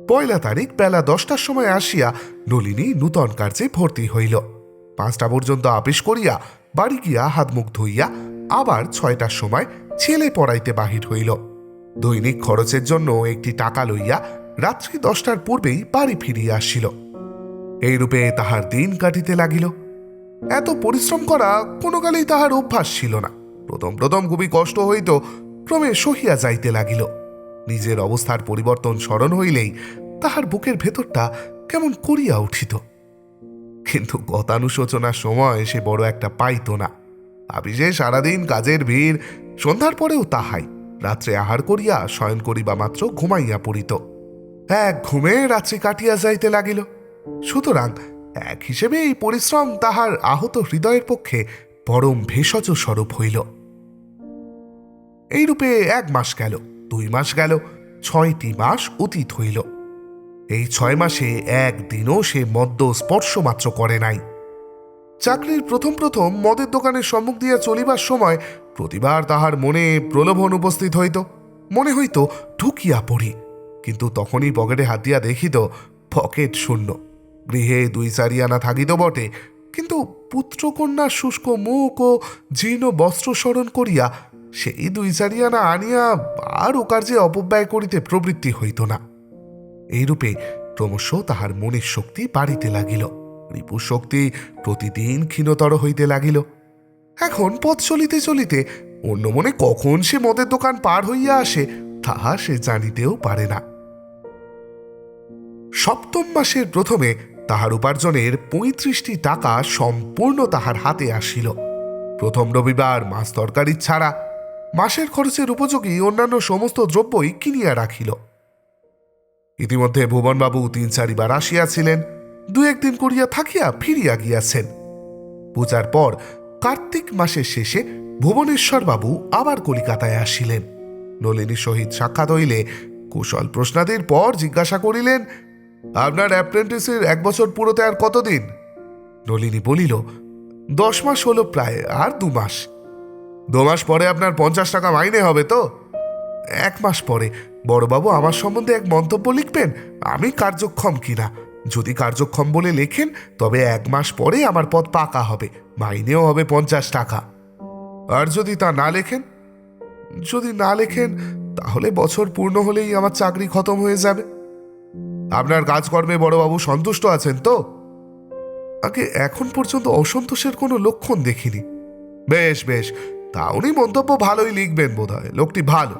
1 তারিখ বেলা 10টার সময় আসিয়া নলিনী নূতন কার্যে ভর্তি হইল। 5টা পর্যন্ত আপিস করিয়া বাড়ি গিয়া হাত মুখ ধুইয়া আবার 6টার সময় ছেলে পড়াইতে বাহির হইল। দৈনিক খরচের জন্য একটি টাকা লইয়া রাত্রি 10টার পূর্বেই বাড়ি ফিরিয়া আসিল। এইরূপে তাহার দিন কাটিতে লাগিল। এত পরিশ্রম করা কোনো কালেই তাহার অভ্যাস ছিল না। প্রথম প্রথম খুবই কষ্ট হইত, ক্রমে সহিয়া যাইতে লাগিল। নিজের অবস্থার পরিবর্তন স্মরণ হইলেই তাহার বুকের ভেতরটা কেমন করিয়া উঠিত। কিন্তু গতানুশোচনার সময় সে বড় একটা পাইত না। আপিসে সারাদিন কাজের ভিড়, সন্ধ্যার পরেও তাহাই। রাত্রে আহার করিয়া শয়ন করিবা মাত্র ঘুমাইয়া পড়িত। এক ঘুমে রাত্রি কাটিয়া যাইতে লাগিল। সুতরাং এক হিসেবে এই পরিশ্রম তাহার আহত হৃদয়ের পক্ষে পরম ভেষজ স্বরূপ হইল। এইরূপে 1 মাস গেল, 2 মাস গেল, 6টি মাস অতীত হইল। এই 6 মাসে একদিনও সে মদ্য স্পর্শ মাত্র করে নাই। চাকরির প্রথম প্রথম মদের দোকানের সম্মুখ দিয়া চলিবার সময় প্রতিবার তাহার মনে প্রলোভন উপস্থিত হইত। মনে হইত ঢুকিয়া পড়ি, কিন্তু তখনই পকেটে হাত দিয়া দেখিত পকেট শূন্য। গৃহে 2-4 আনা থাকিত বটে, কিন্তু পুত্রকন্যার শুষ্ক মুখ ও জীর্ণ বস্ত্র স্মরণ করিয়া সেই 2-4 আনা আনিয়া আর ও কার্যে অপব্যয় করিতে প্রবৃত্তি হইত না। এইরূপে ক্রমশ তাহার মনের শক্তি বাড়িতে লাগিল, রিপুর শক্তি প্রতিদিন ক্ষীণতর হইতে লাগিল। এখন পথ চলিতে চলিতে অন্য মনে কখন সে মদের দোকান পার হইয়া আসে তাহা সে জানিতেও পারে না। 7ম মাসের প্রথমে তাহার উপার্জনের 35টি টাকা সম্পূর্ণ তাহার হাতে আসিল। প্রথম রবিবার মাছ তরকারি ছাড়া মাসের খরচের উপযোগী অন্যান্য সমস্ত দ্রব্যই কিনিয়া রাখিল। ইতিমধ্যে ভুবনবাবু 3-4 বার আসিয়াছিলেন, 2-1 দিন করিয়া থাকিয়া ফিরিয়া গিয়াছেন। পূজার পর কার্তিক মাসের শেষে ভুবনেশ্বর বাবু আবার কলিকাতায় আসিলেন। নলিনীর সহিত সাক্ষাৎ হইলে কুশল প্রশ্নাদির পর জিজ্ঞাসা করিলেন, আপনার অ্যাপ্রেন্টিসের 1 বছর পুরোতে আর কতদিন? নলিনী বলিল, 10 মাস হলো প্রায়, আর 2 মাস। 2 মাস পরে আপনার 50 টাকা মাইনে হবে তো? 1 মাস পরে বড়বাবু আমার সম্বন্ধে এক মন্তব্য লিখবেন, আমি কার্যক্ষম কিনা। যদি কার্যক্ষম বলে লেখেন তবে 1 মাস পরে আমার পদ পাকা হবে, মাইনেও হবে 50 টাকা। আর যদি তা না লেখেন? যদি না লেখেন তাহলে বছর পূর্ণ হলেই আমার চাকরি খতম হয়ে যাবে। আপনার কাজকর্মে বড়বাবু সন্তুষ্ট আছেন তো? আগে এখন পর্যন্ত অসন্তোষের কোনো লক্ষণ দেখিনি। বেশ বেশ, তা উনি মন্তব্য ভালোই লিখবেন বোধহয়, লোকটি ভালো।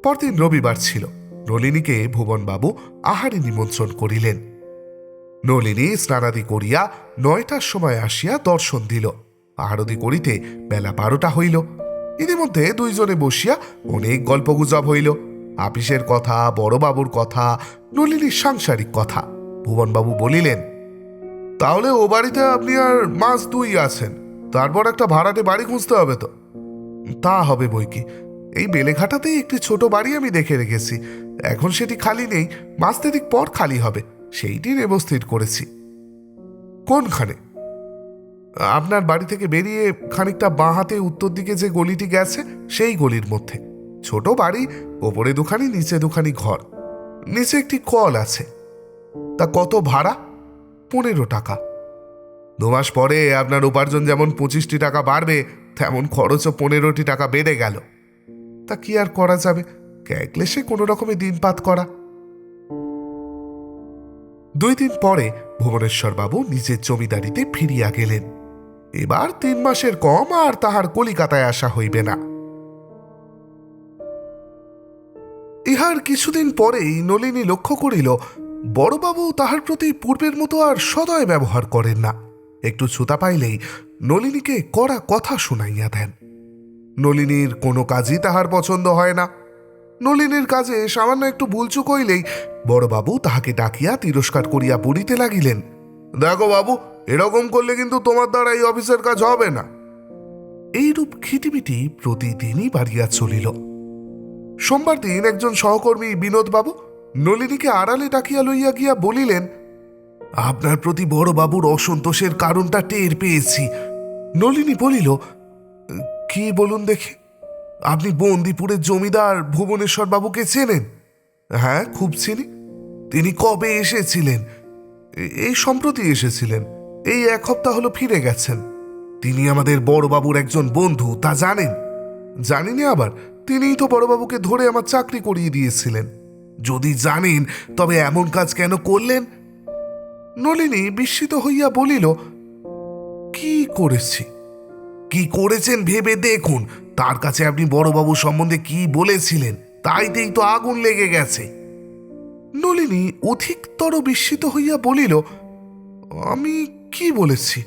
পরদিন রবিবার ছিল। নলিনীকে ভুবনবাবু আহারে নিমন্ত্রণ করিলেন। নলিনী স্নানাদি করিয়া 9টার সময় আসিয়া দর্শন দিল। আহারতি করিতে বেলা 12টা হইল। ইতিমধ্যে দুইজনে বসিয়া অনেক গল্পগুজব হইল। আপিসের কথা, বড়বাবুর কথা, নলিনীর সাংসারিক কথা। ভুবনবাবু বলিলেন, তাহলে ও বাড়িতে আপনি আর মাস 2 আছেন, তারপর একটা ভাড়াটে বাড়ি খুঁজতে হবে তো। তা হবে বই কি, এই বেলেঘাটাতেই একটি ছোট বাড়ি আমি দেখে রেখেছি। এখন সেটি খালি নেই, মাস 3 পর খালি হবে, সেইটি নেব স্থির করেছি। কোনখানে? আপনার বাড়ি থেকে বেরিয়ে খানিকটা বাঁ হাতে উত্তর দিকে যে গলিটি গেছে সেই গলির মধ্যে ছোট বাড়ি, ওপরে 2খানি নিচে 2খানি ঘর, নিচে একটি কল আছে। তা কত ভাড়া? 15 টাকা। 2 মাস পরে আপনার উপার্জন যেমন 25টি টাকা বাড়বে, তেমন খরচও 15টি টাকা বেড়ে গেল। তা কি আর করা যাবে, ক্যাকলেসে কোনো রকমে দিনপাত করা। 2 দিন পরে ভুবনেশ্বরবাবু নিজের জমিদারিতে ফিরিয়া গেলেন। এবার 3 মাসের কম আর তাহার কলিকাতায় আসা হইবে না। ইহার কিছুদিন পরেই নলিনী লক্ষ্য করিল বড়বাবু তাহার প্রতি পূর্বের মতো আর সদয় ব্যবহার করেন না। একটু ছুতা পাইলেই নলিনীকে কড়া কথা শুনাইয়া দেন। নলিনীর কোনো কাজই তাহার পছন্দ হয় না। নলিনীর কাজে সামান্য একটু ভুলচুক হইলেই বড়বাবু তাহাকে ডাকিয়া তিরস্কার করিয়া বলিতে লাগিলেন, দেখো বাবু, এরকম করলে কিন্তু তোমার দ্বারা এই অফিসের কাজ হবে না। এইরূপ খিটিমিটি প্রতিদিনই বাড়িয়া চলিল। সোমবার দিন একজন সহকর্মী বিনোদবাবু নলিনীকে আড়ালে ডাকিয়া লইয়া গিয়া বলিলেন, আপনার প্রতি বড়বাবুর অসন্তোষের কারণটা টের পেয়েছি। নলিনী বলিল, কি বলুন দেখি। আপনি বন্দিপুরের জমিদার ভুবনেশ্বর বাবুকে চেনেন? হ্যাঁ, খুব চিনি। তিনি কবে এসেছিলেন? এই সম্প্রতি এসেছিলেন, এই 1 সপ্তাহ হলো ফিরে গেছেন। তিনি আমাদের বড়বাবুর একজন বন্ধু, তা জানেন? জানিনি আবার, তিনিই তো বড়বাবুকে ধরে আমার চাকরি করিয়ে দিয়েছিলেন। যদি জানেন তবে এমন কাজ কেন করলেন? নলিনী বিস্মিত হইয়া বলিল, কি করেছি? কি করেছেন ভেবে দেখুন। তার কাছে আপনি বড়বাবু সম্বন্ধে কি বলেছিলেন, তাইতেই তো আগুন লেগে গেছে। নলিনী অধিকতর বিস্মিত হইয়া বলিল, আমি কি বলেছি?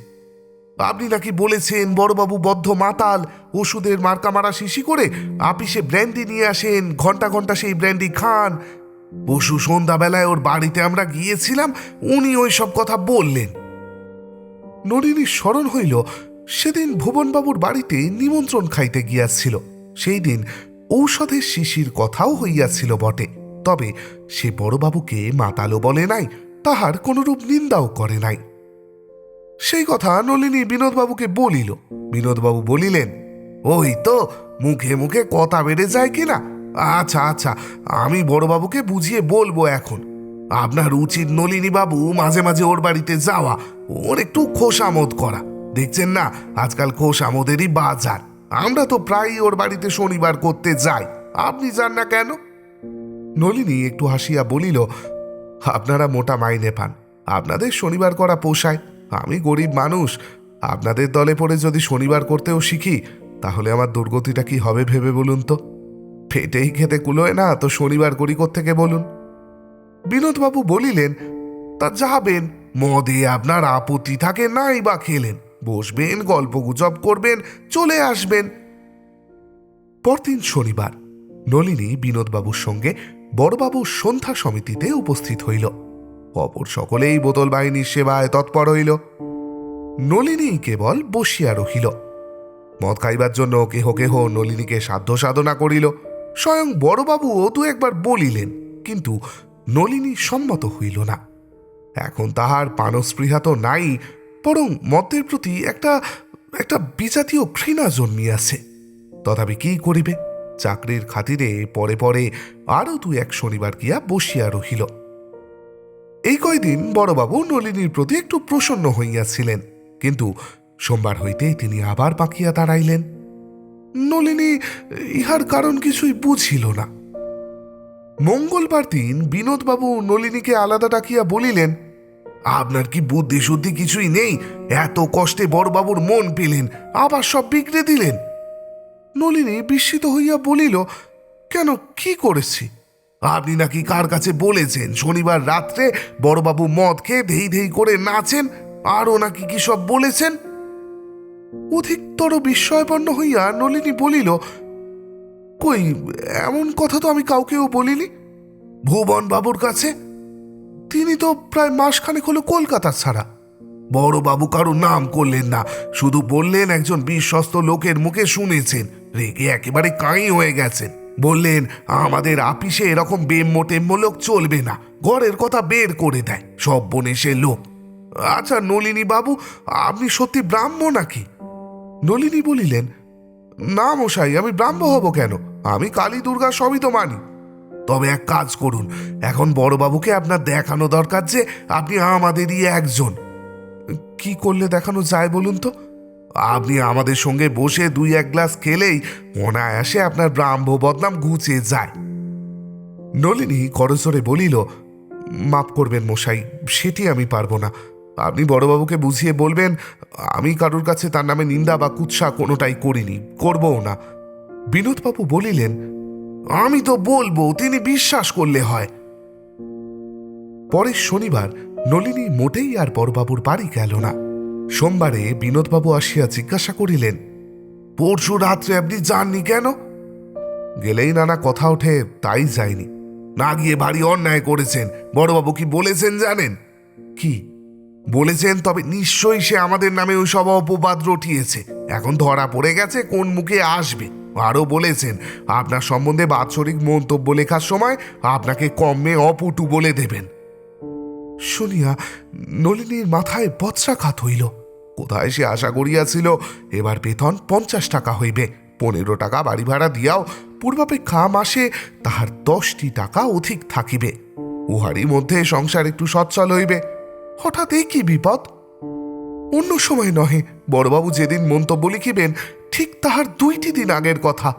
আপনি নাকি বলেছেন বড়বাবু বদ্ধ মাতাল, ওষুধের মার্কা মারা শিশি করে আপিসে ব্র্যান্ডি নিয়ে আসেন, ঘন্টা ঘন্টা সেই ব্র্যান্ডি খান। পশু সন্ধ্যাবেলায় ওর বাড়িতে আমরা গিয়েছিলাম, উনি ওই সব কথা বললেন। নলিনীর স্মরণ হইল সেদিন ভুবনবাবুর বাড়িতে নিমন্ত্রণ খাইতে গিয়াছিল। সেই দিন ঔষধের শিশির কথাও হইয়াছিল বটে, তবে সে বড়বাবুকে মাতালও বলে নাই, তাহার কোনরূপ নিন্দাও করে নাই। সেই কথা নলিনী বিনোদবাবুকে বলিল। বিনোদবাবু বলিলেন, ওই তো মুখে মুখে কথা বেড়ে যায় কিনা। আচ্ছা আচ্ছা, আমি বড়বাবুকে বুঝিয়ে বলবো এখন। আপনার উচিত নলিনী বাবু মাঝে মাঝে ওর বাড়িতে যাওয়া, ওর একটু খোশামোদ করা। দেখছেন না, আজকাল খোশামোদেরই বাজার। আমরা তো প্রায়ই ওর বাড়িতে শনিবার করতে যাই, আপনি যান না কেন? নলিনী একটু হাসিয়া বলিল, আপনারা মোটা মাইনে পান, আপনাদের শনিবার করা পোষায়। আমি গরিব মানুষ, আপনাদের দলে পড়ে যদি শনিবার করতেও শিখি, তাহলে আমার দুর্গতিটা কি হবে ভেবে বলুন তো। পেটেই খেতে কুলোয় না, তো শনিবার করি কোত্থেকে বলুন? বিনোদবাবু বলিলেন, তা যাবেন, মদে আপনার আপত্তি থাকে নাই বা খেলেন, বসবেন, গল্পগুজব করবেন, চলে আসবেন। পরদিন শনিবার নলিনী বিনোদবাবুর সঙ্গে বড়বাবুর সন্ধ্যা সমিতিতে উপস্থিত হইল। অপর সকলেই বোতল বাহিনীর সেবায় তৎপর হইল। নলিনী কেবল বসিয়া রহিল। মদ খাইবার জন্য কেহ কেহ নলিনীকে সাধ্য সাধনা করিল। স্বয়ং বড়বাবুও 2-1 বার বলিলেন, কিন্তু নলিনী সম্মত হইল না। এখন তাহার পানস্পৃহা তো নাই, বরং মদের প্রতি একটা বিজাতীয় ঘৃণা জন্মিয়াছে। তথাপি কি করিবে? চাকরির খাতিরে পরে পরে আরও 2-1 শনিবার গিয়া বসিয়া রহিল। এই কয়দিন বড়বাবু নলিনীর প্রতি একটু প্রসন্ন হইয়াছিলেন, কিন্তু সোমবার হইতে তিনি আবার পাকিয়া দাঁড়াইলেন। নলিনী ইহার কারণ কিছুই বুঝিল না। মঙ্গলবার দিন বিনোদবাবু নলিনীকে আলাদা ডাকিয়া বলিলেন, আপনার কি বুদ্ধি শুদ্ধি কিছুই নেই? এত কষ্টে বড়বাবুর মন পেলেন, আবার সব বিগড়ে দিলেন। নলিনী বিস্মিত হইয়া বলিল, কেন, কি করেছি? আপনি নাকি কার কাছে বলেছেন শনিবার রাত্রে বড়বাবু মদ খেয়ে ধেই ধেই করে নাচেন, আরও নাকি কি সব বলেছেন। অধিকতর বিস্ময়পন্ন হইয়া নলিনী বলিল, কই, এমন কথা তো আমি কাউকেও বলিনি। ভুবন বাবুর কাছে? তিনি তো প্রায় মাসখানেক হলো কলকাতা ছাড়া। বড়বাবু কারো নাম করলেন না, শুধু বললেন একজন বিশ্বস্ত লোকের মুখে শুনেছেন। রেগে একেবারে কাঁই হয়ে গেছেন। বললেন আমাদের আপিসে এরকম বেম্মো টেম্মো লোক চলবে না, ঘরের কথা বের করে দেয়, সব বনেসে লোক। আচ্ছা নলিনী বাবু, আপনি সত্যি ব্রাহ্ম নাকি? নলিনী বলিলেন, না মশাই, আমি ব্রাহ্ম হব কেন? আমি কালী দুর্গা সবই তো মানি। তবে এক কাজ করুন, এখন বড়বাবুকে আপনার দেখানো দরকার যে আপনি আমাদেরই একজন। কি করলে দেখানো যায় বলুন তো? আপনি আমাদের সঙ্গে বসে 2-1 গ্লাস খেলেই অনায়াসে আপনার ব্রাহ্ম বদনাম ঘুচে যায়। নলিনী করজোরে বলিল, মাপ করবেন মশাই, সেটি আমি পারবো না। আপনি বড়বাবুকে বুঝিয়ে বলবেন আমি কারোর কাছে তার নামে নিন্দা বা কুৎসা কোনোটাই করিনি, করবও না। বিনোদবাবু বলিলেন, আমি তো বলবো, তিনি বিশ্বাস করলে হয়। পরের শনিবার নলিনী মোটেই আর বড়বাবুর বাড়ি গেল না। সোমবারে বিনোদবাবু আসিয়া জিজ্ঞাসা করিলেন, পরশু রাত্রে আপনি যাননি কেন? গেলেই নানা কথা ওঠে, তাই যায়নি। না গিয়ে ভারী অন্যায় করেছেন। বড়বাবু কি বলেছেন জানেন? কি বলেছেন? তবে নিশ্চয়ই সে আমাদের নামে ওই সব অপবাদ রটিয়েছে, এখন ধরা পড়ে গেছে, কোন মুখে আসবে। আরও বলেছেন আপনার সম্বন্ধে বাৎসরিক মন্তব্য লেখার সময় আপনাকে কমে অপটু বলে দেবেন। শুনিয়া নলিনীর মাথায় বজ্রাঘাত হইল। কোথায় সে আশা করিয়াছিল এবার বেতন 50 টাকা হইবে, 15 টাকা বাড়ি ভাড়া দিয়াও পূর্বাপেক্ষা মাসে তাহার 10টি টাকা অধিক থাকিবে। উহারই মধ্যে সংসার একটু সচ্ছল হইবে। হঠাৎ এই কি বিপদ! অন্য সময় নহে, বড়বাবু যেদিন মন্তব্য লিখিবেন ঠিক তাহার 2টি দিন আগের কথা।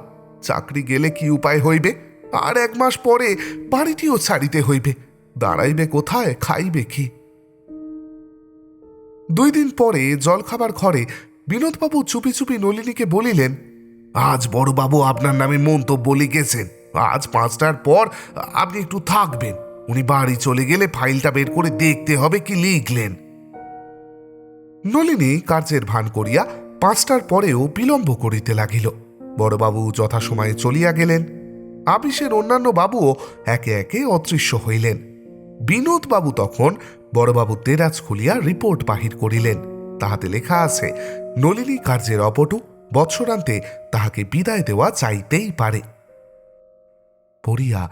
চাকরি গেলে কি উপায় হইবে? আর 1 মাস পরে বাড়িটিও ছাড়িতে হইবে। দাঁড়াইবে কোথায়, খাইবে কি? 2 দিন পরে জলখাবার ঘরে বিনোদবাবু চুপি চুপি নলিনীকে বলিলেন, আজ বড়বাবু আপনার নামে মন্তব্য লিখেছেন, আজ 5টার পর আপনি একটু থাকবেন। উনি বাড়ি চলে গেলে ফাইলটা বের করে দেখতে হবে কি লিখলেন। নলিনী কার্যের ভান করিয়া 5টার পরেও বিলম্ব করিতে লাগিল। বড়বাবু যথাসময়ে চলিয়া গেলেন। আপিসের অন্যান্য বাবুও একে একে অদৃশ্য হইলেন। বিনোদবাবু তখন বড়বাবুর দেরাজ খুলিয়া রিপোর্ট বাহির করিলেন। তাহাতে লেখা আছে, নলিনী কার্যের অপটু, বৎসরান্তে তাহাকে বিদায় দেওয়া চাইতেই পারে। পড়িয়া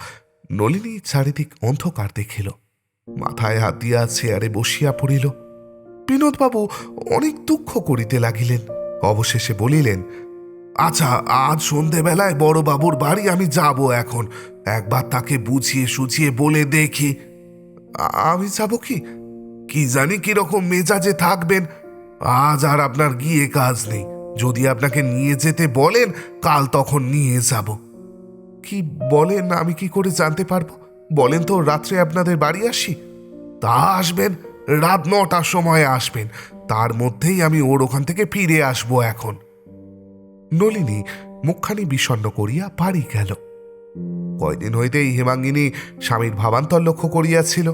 নলিনী চারিদিক অন্ধকার দেখিল। মাথায় হাত দিয়া চেয়ারে বসিয়া পড়িল। বিনোদবাবু অনেক দুঃখ করিতে লাগিলেন। অবশেষে বলিলেন, আচ্ছা, আজ সন্ধেবেলায় বড়বাবুর বাড়ি আমি যাব। এখন একবার তাকে বুঝিয়ে সুঝিয়ে বলে দেখি। আমি যাব কি? কি জানি কিরকম মেজাজে থাকবেন। আজ আর আপনার গিয়ে কাজ নেই। যদি আপনাকে নিয়ে যেতে বলেন, কাল তখন নিয়ে যাব। কি বলেন? আমি কি করে জানতে পারবো? বলেন তো রাত্রে আপনাদের বাড়ি আসি। তা আসবেন, রাত 9টার সময় আসবেন। তার মধ্যেই আমি ওর ওখান থেকে ফিরে আসবো। এখন নলিনী মুখখানি বিষণ্ণ করিয়া বাড়ি গেল। কয়দিন হইতেই হেমাঙ্গিনী স্বামীর ভাবান্তর লক্ষ্য করিয়াছিল।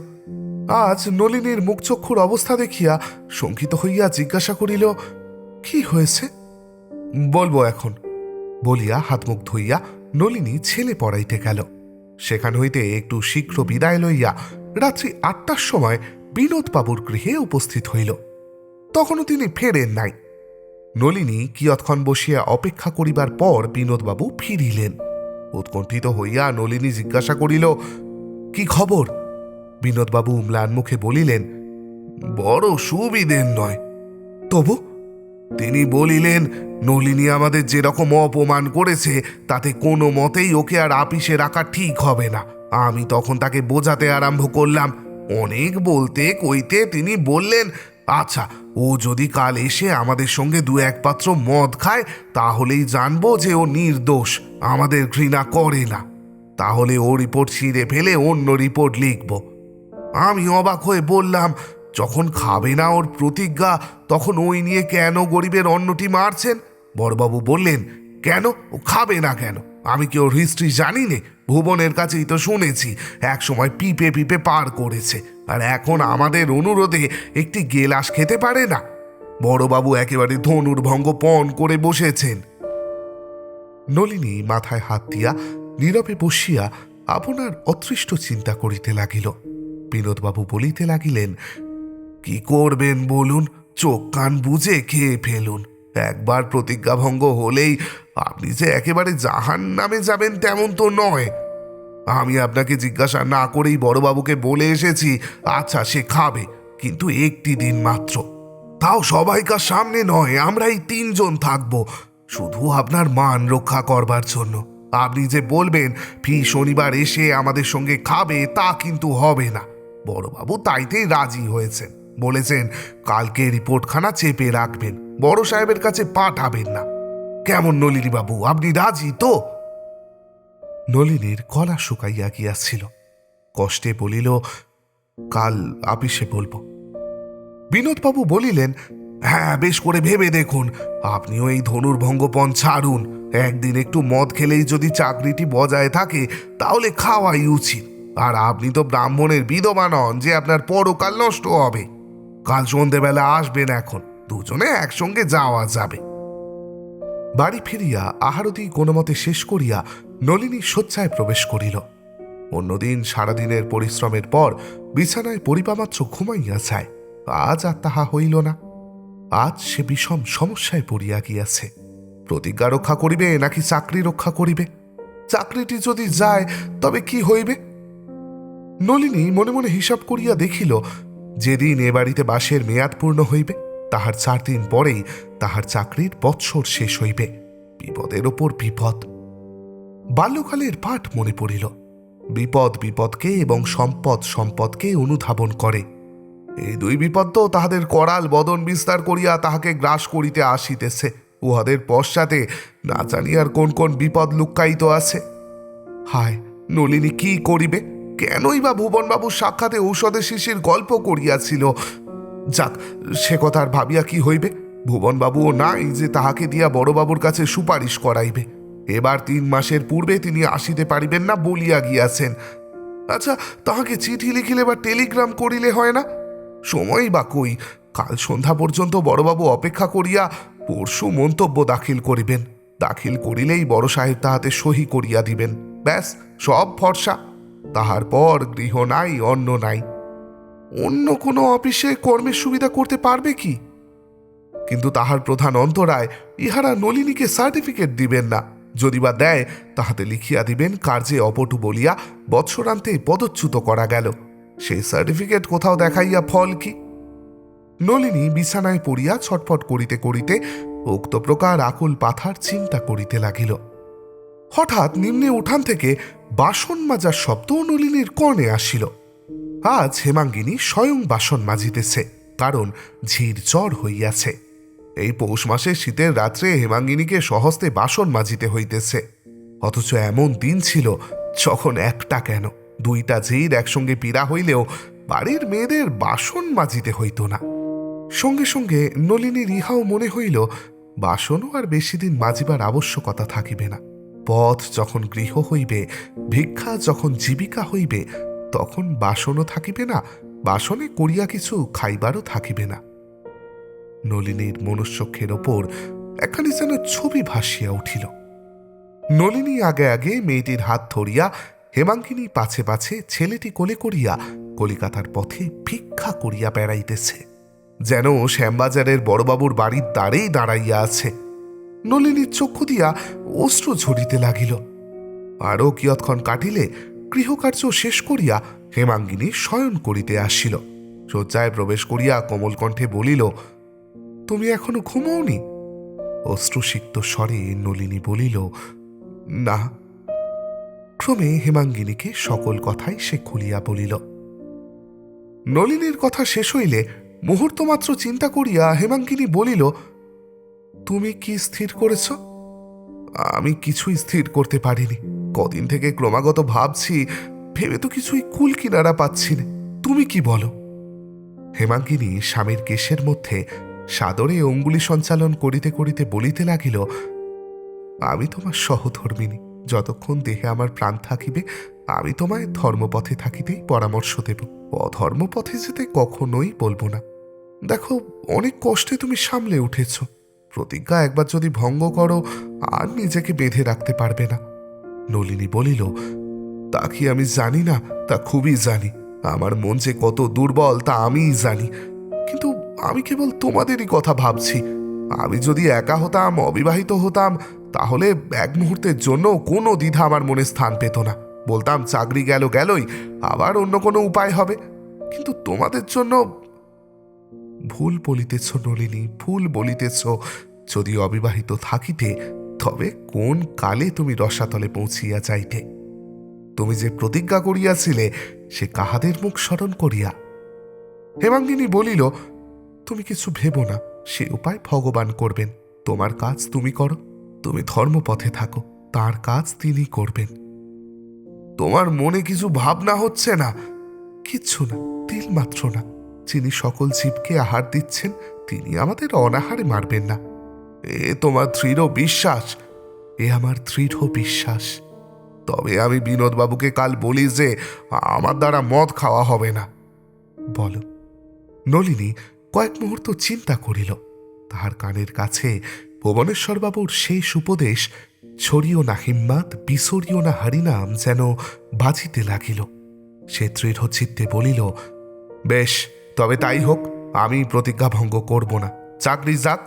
আজ নলিনীর মুখচক্ষুর অবস্থা দেখিয়া শঙ্কিত হইয়া জিজ্ঞাসা করিল, কি হয়েছে? বলবো এখন বলিয়া হাত মুখ ধুইয়া নলিনী ছেলে পড়াইতে গেল। সেখান হইতে একটু শীঘ্র বিদায় লইয়া রাত্রি 8টার সময় বিনোদবাবুর গৃহে উপস্থিত হইল। তখনও তিনি ফেরেন নাই। নলিনী কিয়ৎক্ষণ বসিয়া অপেক্ষা করিবার পর বিনোদবাবু ফিরিলেন। উৎকণ্ঠিত হইয়া নলিনী জিজ্ঞাসা করিল, কি খবর? বিনোদবাবু ম্লান মুখে বলিলেন, বড় সুবিধের নয়। তবু? তিনি বলিলেন, নলিনী আমাদের যেরকম অপমান করেছে তাতে কোনো মতেই ওকে আর আপিসে রাখা ঠিক হবে না। আমি তখন তাকে বোঝাতে আরম্ভ করলাম। অনেক বলতে কইতে তিনি বললেন, আচ্ছা, ও যদি কাল এসে আমাদের সঙ্গে 2-1 পাত্র মদ খায় তাহলেই জানবো যে ও নির্দোষ, আমাদের ঘৃণা করে না। তাহলে ও রিপোর্ট ছিঁড়ে ফেলে অন্য রিপোর্ট লিখব। আমি অবাক হয়ে বললাম, যখন খাবে না ওর প্রতিজ্ঞা, তখন ওই নিয়ে কেন গরিবের অন্নটি মারছেন? বড়বাবু বললেন, কেন ও খাবে না কেন? আমি কি ওর হিস্ট্রি জানি নে? ভুবনের কাছেই তো শুনেছি এক সময় পিপে পিপে পার করেছে, আর এখন আমাদের অনুরোধে একটি গেলাস খেতে পারে না। বড়বাবু একেবারে ধনুর্ভঙ্গ পণ করে বসেছেন। নলিনী মাথায় হাত দিয়া নীরবে বসিয়া আপনার অতৃষ্ট চিন্তা করিতে লাগিল। বিনোদবাবু বলিতে লাগিলেন, কি করবেন বলুন, চোখ কান বুঝে খেয়ে ফেলুন। একবার প্রতিজ্ঞাভঙ্গ হলেই আপনি যে একেবারে জাহান্নামে যাবেন তেমন তো নয়। আমি আপনাকে জিজ্ঞাসা না করেই বড়বাবুকে বলে এসেছি, আচ্ছা সে খাবে, কিন্তু একটি দিন মাত্র, তাও সবাইকার সামনে নয়। আমরাই 3 জন থাকব, শুধু আপনার মান রক্ষা করবার জন্য। আপনি যে বলবেন ফি শনিবার এসে আমাদের সঙ্গে খাবে, তা কিন্তু হবে না। বড়বাবু তাইতেই রাজি হয়েছেন, বলেছেন কালকে রিপোর্টখানা চেপে রাখবেন, বড় সাহেবের কাছে পাঠাবেন না। কেমন নলিনী বাবু, আপনি রাজি তো? নলিনীর গলা শুকাইয়া গিয়াছিল, কষ্টে বলিল, কাল আপিসে বলবো। বিনোদবাবু বলিলেন, হ্যাঁ বেশ করে ভেবে দেখুন, আপনিও এই ধনুর্ভঙ্গপণ ছাড়ুন। একদিন একটু মদ খেলেই যদি চাকরিটি বজায় থাকে তাহলে খাওয়াই উচিত। আর আপনি তো ব্রাহ্মণের বিধবা নন যে আপনার পরকাল নষ্ট হবে। কাল সন্ধেবেলা আসবেন, এখন দুজনে একসঙ্গে যাওয়া যাবে। বাড়ি ফিরিয়া আহারতি কোনোমতে শেষ করিয়া নলিনী শয্যায় প্রবেশ করিল। অন্যদিন সারাদিনের পরিশ্রমের পর বিছানায় পরিপামাত্র ঘুমাইয়া যায়, আজ আর তাহা হইল না। আজ সে বিষম সমস্যায় পড়িয়া গিয়াছে। প্রতিজ্ঞা রক্ষা করিবে নাকি চাকরি রক্ষা করিবে? চাকরিটি যদি যায় তবে কি হইবে? নলিনী মনে মনে হিসাব করিয়া দেখিল, যেদিন এ বাড়িতে বাসের মেয়াদ পূর্ণ হইবে তাহার 4 দিন পরেই তাহার চাকরির বৎসর শেষ হইবে। বিপদের ওপর বিপদ। বাল্যকালের পাঠ মনে পড়িল। বিপদ বিপদকে এবং সম্পদ সম্পদকে অনুধাবন করে। এই 2 বিপদ তো তাহাদের করাল বদন বিস্তার করিয়া তাহাকে গ্রাস করিতে আসিতেছে। উহাদের পশ্চাতে না জানি আর কোন কোন বিপদ লুক্কায়িত আছে। হায়, নলিনী কি করিবে? কেনই বা ভুবনবাবুর সাক্ষাতে ঔষধে শিশির গল্প করিয়াছিল? যাক, সে কথা আর ভাবিয়া কি হইবে? ভুবনবাবুও নাই যে তাহাকে দিয়া বড়বাবুর কাছে সুপারিশ করাইবে। এবার 3 মাসের পূর্বে তিনি আসিতে পারিবেন না বলিয়া গিয়াছেন। আচ্ছা, তাহাকে চিঠি লিখিলে বা টেলিগ্রাম করিলে হয় না? সময়ই বা কই? কাল সন্ধ্যা পর্যন্ত বড়বাবু অপেক্ষা করিয়া পরশু মন্তব্য দাখিল করিবেন। দাখিল করিলেই বড় সাহেব তাহাতে সহি করিয়া দিবেন। ব্যাস, সব ফর্সা। তাহার পর গৃহ নাই, অন্ন নাই। অন্য কোনো অফিসে কর্মের সুবিধা করতে পারবে কি? কিন্তু তাহার প্রধান অন্তরায়, ইহারা নলিনীকে সার্টিফিকেট দিবেন না। যদি বা দেয় তাহাতে লিখিয়া দিবেন কার্যে অপটু বলিয়া বৎসরান্তে পদচ্যুত করা গেল। সেই সার্টিফিকেট কোথাও দেখাইয়া ফল কি? নলিনী বিছানায় পড়িয়া ছটফট করিতে করিতে উক্ত প্রকার আকুল পাথার চিন্তা করিতে লাগিল। হঠাৎ নিম্নে উঠান থেকে বাসন মাজার শব্দ নলিনীর কর্ণে আসিল। আজ হেমাঙ্গিনী স্বয়ং বাসন মাজিতেছে, কারণ ঝির জ্বর হইয়াছে। এই পৌষ মাসে শীতের রাত্রে হেমাঙ্গিনীকে স্বহস্তে বাসন মাজিতে হইতেছে। অথচ এমন দিন ছিল যখন একটা কেন 2টা ঝির একসঙ্গে পীড়া হইলেও বাড়ির মেয়েদের বাসন মাজিতে হইত না। সঙ্গে সঙ্গে নলিনীর ইহাও মনে হইল, বাসনও আর বেশি দিন মাজিবার আবশ্যকতা থাকিবে না। পথ যখন গৃহ হইবে, ভিক্ষা যখন জীবিকা হইবে, তখন বাসনও থাকিবে না, বাসনে করিয়া কিছু খাইবারও থাকিবে না। নলিনীর মনুষ্যক্ষের ওপর একখানি যেন ছবি ভাসিয়া উঠিল। নলিনী আগে আগে মেয়েটির হাত ধরিয়া, হেমাঙ্গিনী পাছে পাছে ছেলেটি কোলে করিয়া কলিকাতার পথে ভিক্ষা করিয়া বেড়াইতেছে, যেন শ্যামবাজারের বড়বাবুর বাড়ির দ্বারেই দাঁড়াইয়া আছে। নলিনীর চক্ষু দিয়া অশ্রু ঝরিতে লাগিল। আরও কিয়ৎক্ষণ কাটিলে গৃহকার্য শেষ করিয়া হেমাঙ্গিনী শয়ন করিতে আসিল। শয্যায় প্রবেশ করিয়া কোমল কণ্ঠে বলিল, তুমি এখনো ঘুমোওনি? অশ্রুসিক্ত স্বরে নলিনী বলিল, না। ক্রমে হেমাঙ্গিনীকে সকল কথাই সে খুলিয়া বলিল। নলিনীর কথা শেষ হইলে মুহূর্তমাত্র চিন্তা করিয়া হেমাঙ্গিনী বলিল, তুমি কি স্থির করেছ? আমি কিছুই স্থির করতে পারিনি। কদিন থেকে ক্রমাগত ভাবছি, ভেবে তো কিছুই কুল কিনারা পাচ্ছি না। তুমি কি বলো? হেমাঙ্গিনী স্বামীর কেশের মধ্যে সাদরে অঙ্গুলি সঞ্চালন করিতে করিতে বলিতে লাগিল, আমি তোমার সহধর্মিনী, যতক্ষণ দেহে আমার প্রাণ থাকিবে আমি তোমায় ধর্মপথে থাকিতেই পরামর্শ দেব, অধর্মপথে যেতে কখনোই বলবো না। দেখো, অনেক কষ্টে তুমি সামলে উঠেছ, প্রতিজ্ঞা একবার যদি ভঙ্গ করো আর নিজেকে বেঁধে রাখতে পারবে না। নলিনী বলিল, তা কি আমি জানি না? তা খুবই জানি। আমার মন যে কত দুর্বল তা আমিই জানি, কিন্তু আমি কেবল তোমাদেরই কথা ভাবছি। আমি যদি একা হতাম, অবিবাহিত হতাম, তাহলে এক মুহূর্তের জন্য কোনো দ্বিধা আমার মনে স্থান পেত না। বলতাম চাকরি গেলই, আবার অন্য কোনো উপায় হবে। কিন্তু তোমাদের জন্য ভুল বলিতেছ নলিনী, ভুল বলিতেছ। যদি অবিবাহিত থাকিতে তবে কোন কালে তুমি রসাতলে পৌঁছিয়া যাইতে? তুমি যে প্রতিজ্ঞা করিয়াছিলে সে কাহাদের মুখ স্মরণ করিয়া? হেমাঙ্গিনী বলিল, তুমি কিছু ভেবো না, সে উপায় ভগবান করবেন। তোমার কাজ তুমি করো, তুমি ধর্মপথে থাকো, তার কাজ তিনি করবেন। তোমার মনে কিছু ভাবনা হচ্ছে না? কিচ্ছু না, তিল মাত্র না। যিনি সকল জীবকে আহার দিচ্ছেন তিনি আমাদের অনাহারে মারবেন না। এ তোমার দৃঢ় বিশ্বাস? এ আমার দৃঢ় বিশ্বাস। তবে আমি বিনোদবাবুকে কাল বলি যে আমার দ্বারা মদ খাওয়া হবে না। বলো। নলিনী কয়েক মুহূর্ত চিন্তা করিল। তাহার কানের কাছে ভুবনেশ্বরবাবুর শেষ উপদেশ, ছড়িও না হিম্মাত, বিসরিও না হরিনাম, যেন বাজিতে লাগিল। সে দৃঢ় চিত্তে বলিল, বেশ, তবে তাই হোক। আমি প্রতিজ্ঞা ভঙ্গ করব না। চাকরি যাক,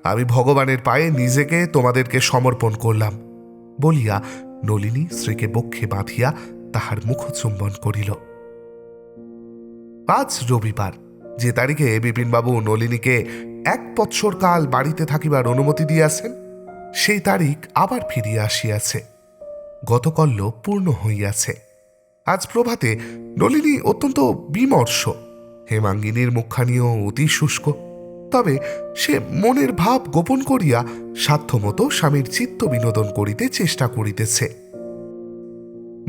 আমি ভগবানের পায়ে নিজেকে তোমাদেরকে সমর্পণ করলাম। বলিয়া নলিনী স্ত্রীকে বক্ষে বাঁধিয়া তাহার মুখচুম্বন করিল। আজ রবিবার, যে তারিখে বিপিনবাবু নলিনীকে 1 বৎসর কাল বাড়িতে থাকিবার অনুমতি দিয়াছেন, সেই তারিখ আবার ফিরিয়া আসিয়াছে। গতকল্য পূর্ণ হইয়াছে। আজ প্রভাতে নলিনী অত্যন্ত বিমর্ষ। হেমাঙ্গিনীর মুখখানিও অতি শুষ্ক। তবে সে মনের ভাব গোপন করিয়া সাধ্যমতো স্বামীর চিত্ত বিনোদন করিতে চেষ্টা করিতেছে।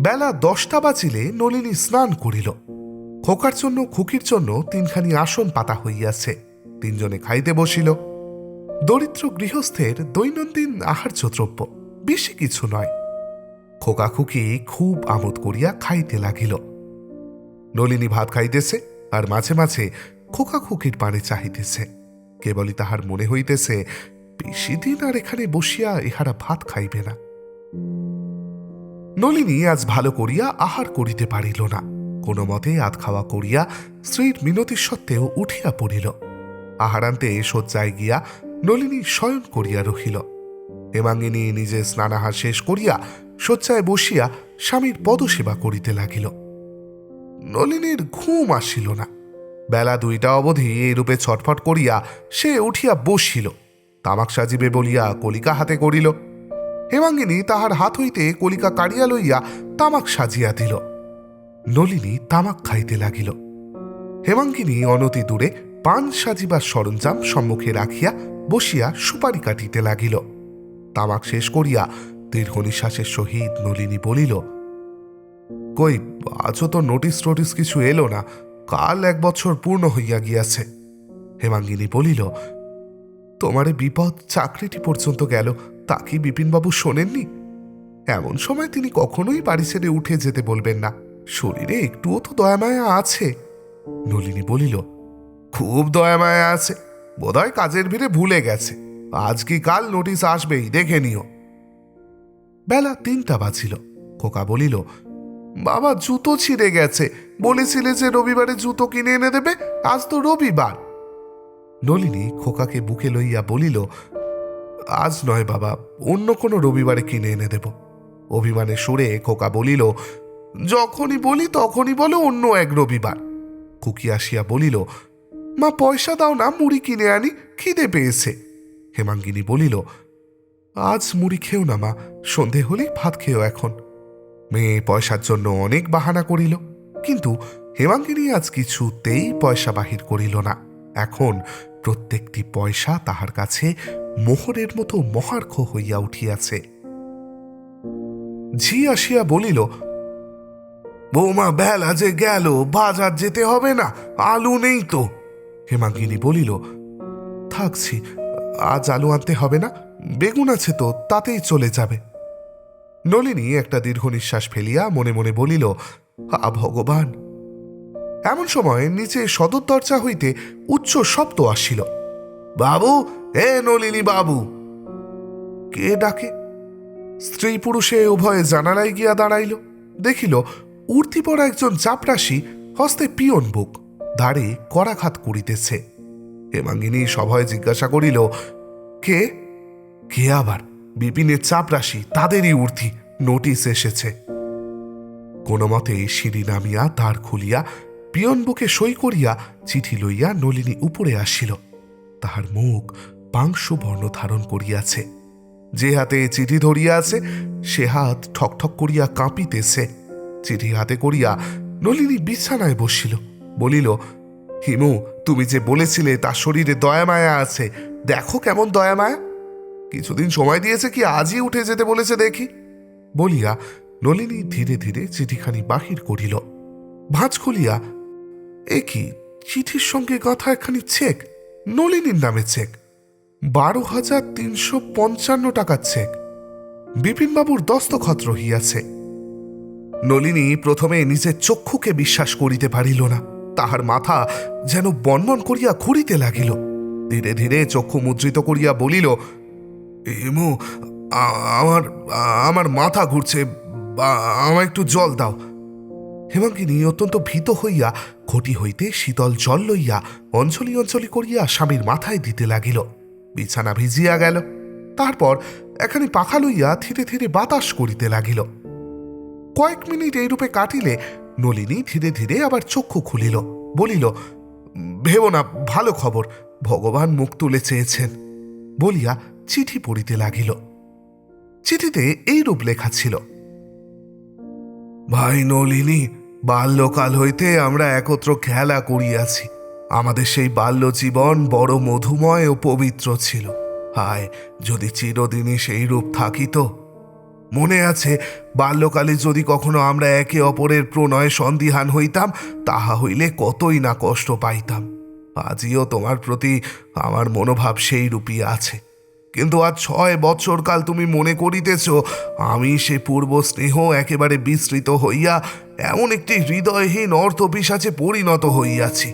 বেলা 10টা বাজিলে নলিনী স্নান করিল। খোকার জন্য খুকির জন্য 3খানি আসন পাতা হইয়াছে। 3 জনে খাইতে বসিল। দরিদ্র গৃহস্থের দৈনন্দিন আহার্য দ্রব্য, বেশি কিছু নয়। খোকা খুকি খুব আমোদ করিয়া খাইতে লাগিল। নলিনী ভাত খাইতেছে আর মাঝে মাঝে খোকা খুকির পানে চাহিতেছে। কেবলই তাহার মনে হইতেছে বেশি দিন আর এখানে বসিয়া ইহারা ভাত খাইবে না। নলিনী আজ ভালো করিয়া আহার করিতে পারিল না। কোনো মতে আধ খাওয়া করিয়া স্ত্রীর মিনতি সত্ত্বেও উঠিয়া পড়িল। আহারান্তে শয্যায় গিয়া নলিনী শয়ন করিয়া রহিল। হেমাঙ্গিনী নিজে স্নানাহার শেষ করিয়া শয্যায় বসিয়া স্বামীর পদসেবা করিতে লাগিল। নলিনীর ঘুম আসিল না। বেলা 2টা অবধি এইরূপে ছটফট করিয়া সে উঠিয়া বসিল। তামাক সাজিবে বলিয়া কলিকা হাতে করিল। হেমাঙ্গিনী তাহার হাত হইতে কলিকা কাড়িয়া লইয়া তামাক সাজিয়া দিল। নলিনী তামাক খাইতে লাগিল। হেমাঙ্গিনী অনতি দূরে পান সাজিবার সরঞ্জাম সম্মুখে রাখিয়া বসিয়া সুপারি কাটিতে লাগিল। তামাক শেষ করিয়া দীর্ঘ নিঃশ্বাসের সহিত নলিনী বলিল, কই, আজও তো নোটিস টোটিস কিছু এলো না। কাল 1 বছর পূর্ণ হইয়া গিয়াছে। হেমাঙ্গিনী বলিল, তোমারে বিপদ চাকরিটি পর্যন্ত গেল, তা কি বিপিনবাবু শোনেননি? এমন সময় তিনি কখনোই বাড়ি ছেড়ে উঠে যেতে বলবেন না। শরীরে একটুও তো দয়ামায়া আছে। নলিনী বলিল, খুব দয়ামায়া আছে, বোধহয় কাজের ভিড়ে ভুলে গেছে। আজ কি কাল নোটিস আসবেই, দেখে নিও। বেলা 3টা বাজিল। খোকা বলিল, বাবা, জুতো ছিঁড়ে গেছে, বলেছিলে যে রবিবারে জুতো কিনে এনে দেবে, আজ তো রবিবার। নলিনী খোকাকে বুকে লইয়া বলিল, আজ নয় বাবা, অন্য কোনো রবিবারে কিনে এনে দেব। অভিমানের সুরে খোকা বলিল, যখনই বলি তখনই বলো অন্য এক রবিবার। খুকি আসিয়া বলিল, মা, পয়সা দাও না, মুড়ি কিনে আনি, খিদে পেয়েছে। হেমাঙ্গিনী বলিল, আজ মুড়ি খেও না মা, সন্ধে হলেই ভাত খেও এখন। মেয়ে পয়সার জন্য অনেক বাহানা করিল, কিন্তু হেমাঙ্গিনী আজ কিছুতেই পয়সা বাহির করিল না। এখন প্রত্যেকটি পয়সা তাহার কাছে মোহরের মতো মহার্ঘ হইয়া উঠিয়াছে। ঝি আসিয়া বলিল, বৌমা, বেলা যে গেল, বাজার যেতে হবে না? আলু নেই তো। হেমাঙ্গিনী বলিল, থাকছি, আজ আলু আনতে হবে না, বেগুন আছে তো, তাতেই চলে যাবে। নলিনী একটা দীর্ঘ নিঃশ্বাস ফেলিয়া মনে মনে বলিল, ভগবান। এমন সময় নিচে সদর দরজা হইতে উচ্চ শব্দ আসিল। বাবু, হে নলিনী বাবু। কে ডাকে? স্ত্রী পুরুষে উভয়ে জানালায় গিয়া দাঁড়াইল। দেখিল উর্তি পড়া একজন চাপরাশি, হস্তে পিয়ন বুক, ধারে করাঘাত করিতেছে। হেমাঙ্গিনী সভয়ে জিজ্ঞাসা করিল, কে? কে আবার? বিপিনের চাপরাশি, তাদেরই উর্তি, নোটিশ এসেছে। কোন মতে সিঁড়ি নামিয়া দ্বার খুলিয়া পিয়ন বুকে সই করিয়া চিঠি লইয়া নলিনী উপরে আসিল। তাহার মুখ পাংশু বর্ণ ধারণ করিয়াছে। যে হাতে চিঠি ধরিয়া আছে সে হাত ঠকঠক করিয়া কাঁপিতেছে। চিঠি হাতে করিয়া নলিনী বিছানায় বসিল। বলিল, হিমু, তুমি যে বলেছিলে তার শরীরে দয়ামায়া আছে, দেখো কেমন দয়ামায়া। কিছুদিন সময় দিয়েছে কি আজই উঠে যেতে বলেছে দেখি। বলিয়া নলিনী ধীরে ধীরে চিঠিখানি বাহির করিল। ভাঁজ খুলিয়া, এ কি, চিঠির সঙ্গে গাঁথা একখানি চেক, নলিনীর নামে চেক, 12,355 টাকার চেক। বিপিনবাবুর দস্তখত রহিয়াছে। নলিনী প্রথমে নিজের চক্ষুকে বিশ্বাস করিতে পারিল না। তাহার মাথা যেন বনবন করিয়া ঘুরিতে লাগিল। ধীরে ধীরে চক্ষু মুদ্রিত করিয়া বলিল, হেমু, আমার আমার মাথা ঘুরছে, আমার একটু জল দাও। হেমাঙ্গিনী অত্যন্ত ভীত হইয়া ঘটি হইতে শীতল জল লইয়া অঞ্জলি অঞ্জলি করিয়া স্বামীর মাথায় দিতে লাগিল। বিছানা ভিজিয়া গেল। তারপর এখানে পাখা লইয়া ধীরে ধীরে বাতাস করিতে লাগিল। কয়েক মিনিট এইরূপে কাটিলে নলিনী ধীরে ধীরে আবার চক্ষু খুলিল। বলিল, ভেবো না, ভালো খবর, ভগবান মুখ তুলে চেয়েছেন। বলিয়া চিঠি পড়িতে লাগিল। চিঠিতে এইরূপ লেখা ছিল, ভাই নলিনী, বাল্যকাল হইতে আমরা একত্র খেলা করিয়াছি। আমাদের সেই বাল্য জীবন বড় মধুময় ও পবিত্র ছিল। হায়, যদি চিরদিনই সেই রূপ থাকিত। মনে আছে, বাল্যকালে যদি কখনো আমরা একে অপরের প্রণয়ে সন্দিহান হইতাম, তাহা হইলে কতই না কষ্ট পাইতাম। আজিও তোমার প্রতি আমার মনোভাব সেই রূপই আছে। কিন্তু আজ 6 বৎসর কাল তুমি মনে করিতেছ আমি সে পূর্ব স্নেহ একেবারে বিস্মৃত হইয়া এমন একটি হৃদয়হীন অর্থপিশাচে পরিণত হইয়াছি।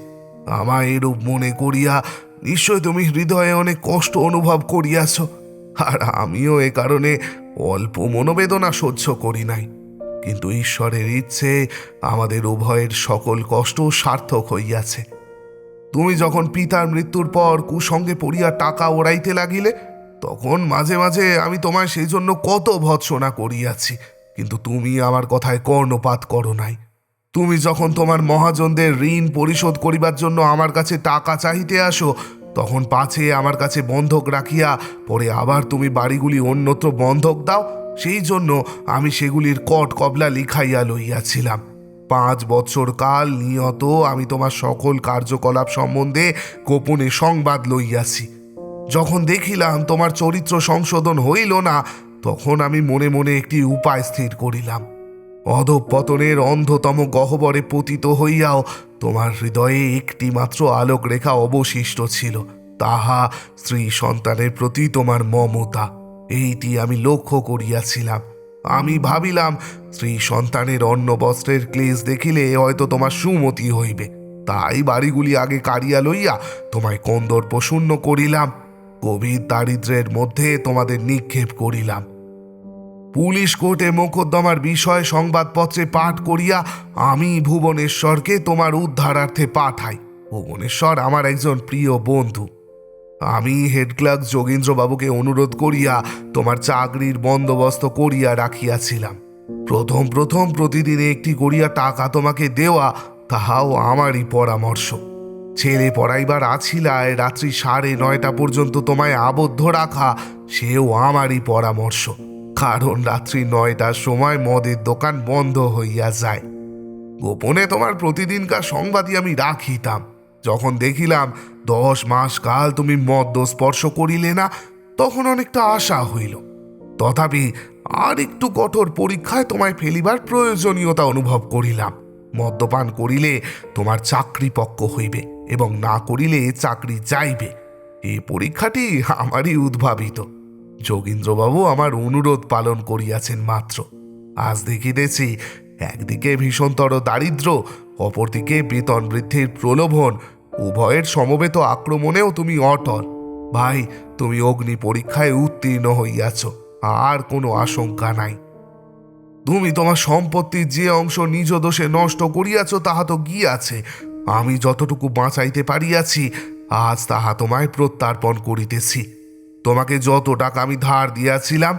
আমায় এরূপ মনে করিয়া নিশ্চয় তুমি হৃদয়ে অনেক কষ্ট অনুভব করিয়াছ। আর আমিও এ কারণে অল্প মনোবেদনা সহ্য করি নাই। কিন্তু ঈশ্বরের ইচ্ছে আমাদের উভয়ের সকল কষ্ট সার্থক হইয়াছে। তুমি যখন পিতার মৃত্যুর পর কুসঙ্গে পড়িয়া টাকা ওড়াইতে লাগিলে, তখন মাঝে মাঝে আমি তোমায় সেই জন্য কত ভৎসনা করিয়াছি, কিন্তু তুমি আমার কথায় কর্ণপাত করো নাই। তুমি যখন তোমার মহাজনদের ঋণ পরিশোধ করিবার জন্য আমার কাছে টাকা চাহিতে আসো, তখন পাছে আমার কাছে বন্ধক রাখিয়া পরে আবার তুমি বাড়িগুলি অন্যত্র বন্ধক দাও, সেই জন্য আমি সেগুলির কট কবলা লিখাইয়া লইয়াছিলাম। 5 বৎসর কাল নিয়ত আমি তোমার সকল কার্যকলাপ সম্বন্ধে গোপনে সংবাদ লইয়াছি। যখন দেখিলাম তোমার চরিত্র সংশোধন হইল না, তখন আমি মনে মনে একটি উপায় স্থির করিলাম। অধঃপতনের অন্ধতম গহ্বরে পতিত হইয়াও তোমার হৃদয়ে একটি মাত্র আলোক রেখা অবশিষ্ট ছিল, তাহা স্ত্রী সন্তানের প্রতি তোমার মমতা। এইটি আমি লক্ষ্য করিয়াছিলাম। আমি ভাবিলাম স্ত্রী সন্তানের অন্ন বস্ত্রের ক্লেশ দেখিলে হয়তো তোমার সুমতি হইবে, তাই বাড়িগুলি আগে কাড়িয়া লইয়া তোমায় কন্দর্প শূন্য করিলাম। গভীর দারিদ্র্যের মধ্যে তোমাদের নিক্ষেপ করিলাম। পুলিশ কোর্টে মোকদ্দমার বিষয় সংবাদপত্রে পাঠ করিয়া আমি ভুবনেশ্বরকে তোমার উদ্ধারার্থে পাঠাই। ভুবনেশ্বর আমার একজন প্রিয় বন্ধু। আমি হেড ক্লার্ক যোগেন্দ্রবাবুকে অনুরোধ করিয়া তোমার চাকরির বন্দোবস্ত করিয়া রাখিয়াছিলাম। প্রথম প্রথম প্রতিদিন একটি করিয়া টাকা তোমাকে দেওয়া, তাহাও আমারই পরামর্শ। ছেলে পড়াইবার আছিলায় রাত্রি 9:30 পর্যন্ত তোমায় আবদ্ধ রাখা, সেও আমারই পরামর্শ। কারণ রাত্রি 9টার সময় মদের দোকান বন্ধ হইয়া যায়। গোপনে তোমার প্রতিদিনকার সংবাদই আমি রাখিতাম। যখন দেখিলাম 10 মাস কাল তুমি মদ্য স্পর্শ করিলে না, তখন অনেকটা আশা হইল। তথাপি আর একটু কঠোর পরীক্ষায় তোমায় ফেলিবার প্রয়োজনীয়তা অনুভব করিলাম। মদ্যপান করিলে তোমার চাকরি পক্ক হইবে এবং না করিলে চাকরি যাইবে। এই পরীক্ষাটি আমারই উদ্ভাবিত। যোগীন্দ্রবাবু আমার অনুরোধ পালন করিয়াছেন মাত্র। আজ দেখিতেছি একদিকে ভীষণতর দারিদ্র্য, অপরদিকে বেতন বৃদ্ধির প্রলোভন, উভয়ের সমবেত আক্রমণেও তুমি অটল। ভাই, তুমি অগ্নি পরীক্ষায় উত্তীর্ণ হইয়াছ, আর কোনো আশঙ্কা নাই। তুমি তোমার সম্পত্তির যে অংশ নিজ দোষে নষ্ট করিয়াছ তাহা তো গিয়াছে। আমি যতটুকু বাঁচাইতে পারিয়াছি আজ তাহা তোমায় প্রত্যর্পণ করিতেছি। তোমাকে যত টাকা আমি ধার দিয়াছিলাম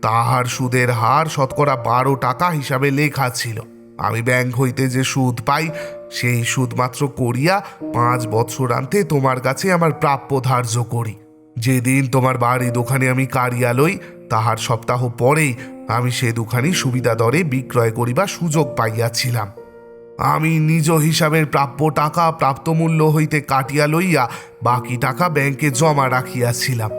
তাহার সুদের হার শতকরা 12 টাকা হিসাবে লেখা ছিল। আমি ব্যাংক হইতে যে সুদ পাই সেই সুদ মাত্র করিয়া 5 বৎসরান্তে তোমার কাছে আমার প্রাপ্য ধার্য করি। যেদিন তোমার বাড়ি দোকানে আমি কারিয়া লই তাহার সপ্তাহ পরেই আমি সে দোকানি সুবিধা দরে বিক্রয় করিবার সুযোগ পাইয়াছিলাম। আমি নিজ হিসাবের প্রাপ্য টাকা প্রাপ্তমূল্য হইতে কাটিয়া লইয়া বাকি টাকা ব্যাংকে জমা রাখিয়াছিলাম।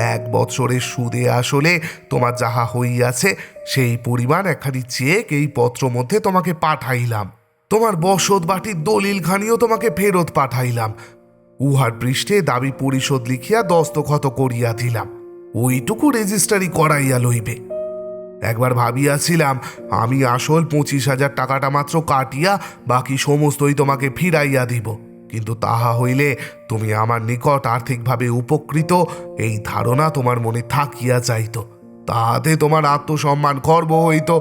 1 বছরের সুদে আসলে তোমার যাহা হইয়াছে সেই পরিমাণ একখানি চেক এই পত্র মধ্যে তোমাকে পাঠাইলাম। তোমার বসত বাটির দলিলখানিও তোমাকে ফেরত পাঠাইলাম। উহার পৃষ্ঠে দাবি পরিশোধ লিখিয়া দস্তখত করিয়া দিলাম। ওইটুকু রেজিস্ট্রারি করাইয়া লইবে। একবার ভাবিয়াছিলাম আমি আসল 25,000 টাকাটা মাত্র কাটিয়া বাকি সমস্তই তোমাকে ফিরাইয়া দিব, কিন্তু তাহা হইলে তুমি আমার নিকট আর্থিকভাবে উপকৃত এই ধারণা তোমার মনে থাকিয়া যাইত, তাহাতে তোমার আত্মসম্মান খর্ব হইত।